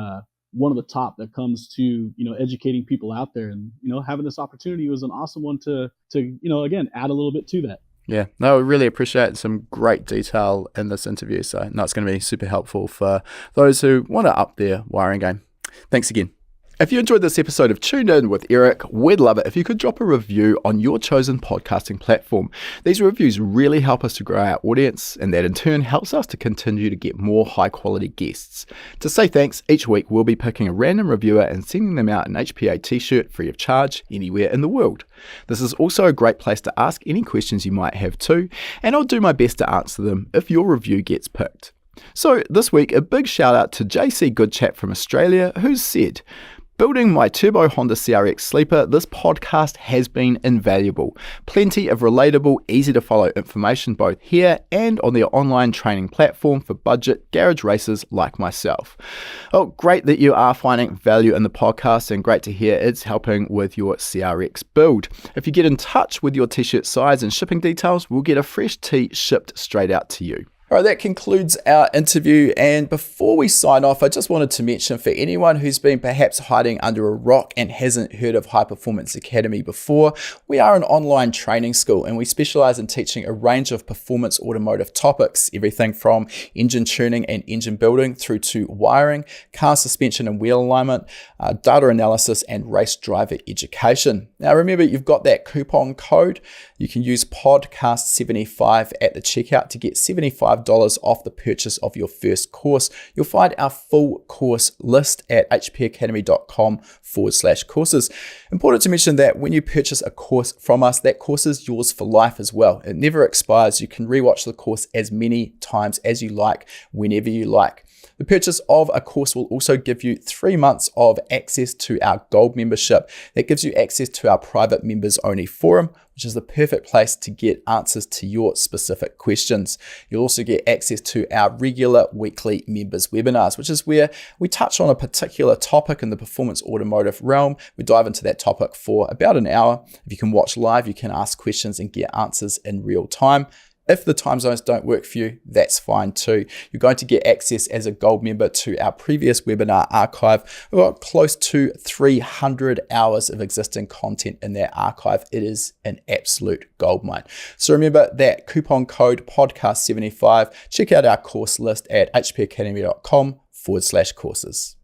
one of the top that comes to educating people out there, and having this opportunity was an awesome one to again add a little bit to that. Yeah, no, we really appreciate some great detail in this interview. So no, it's going to be super helpful for those who want to up their wiring game. Thanks again. If you enjoyed this episode of Tuned In with Erik, we'd love it if you could drop a review on your chosen podcasting platform. These reviews really help us to grow our audience, and that in turn helps us to continue to get more high quality guests. To say thanks, each week we'll be picking a random reviewer and sending them out an HPA t-shirt free of charge anywhere in the world. This is also a great place to ask any questions you might have too, and I'll do my best to answer them if your review gets picked. So this week, a big shout out to JC Goodchap from Australia, who's said, "Building my Turbo Honda CRX sleeper, this podcast has been invaluable. Plenty of relatable, easy to follow information both here and on their online training platform for budget garage racers like myself." Oh, great that you are finding value in the podcast, and great to hear it's helping with your CRX build. If you get in touch with your t-shirt size and shipping details, we'll get a fresh tee shipped straight out to you. All right, that concludes our interview. And before we sign off, I just wanted to mention, for anyone who's been perhaps hiding under a rock and hasn't heard of High Performance Academy before, we are an online training school, and we specialize in teaching a range of performance automotive topics, everything from engine tuning and engine building through to wiring, car suspension and wheel alignment, data analysis, and race driver education. Now, remember, you've got that coupon code. You can use podcast75 at the checkout to get $75 off the purchase of your first course. You'll find our full course list at hpacademy.com/courses. Important to mention that when you purchase a course from us, that course is yours for life as well. It never expires. You can rewatch the course as many times as you like, whenever you like. The purchase of a course will also give you 3 months of access to our gold membership. That gives you access to our private members only forum, which is the perfect place to get answers to your specific questions. You'll also get access to our regular weekly members webinars, which is where we touch on a particular topic in the performance automotive realm. We dive into that topic for about an hour. If you can watch live, you can ask questions and get answers in real time. If the time zones don't work for you, that's fine too. You're going to get access as a gold member to our previous webinar archive. We've got close to 300 hours of existing content in that archive. It is an absolute goldmine. So remember that coupon code podcast75. Check out our course list at hpacademy.com/courses.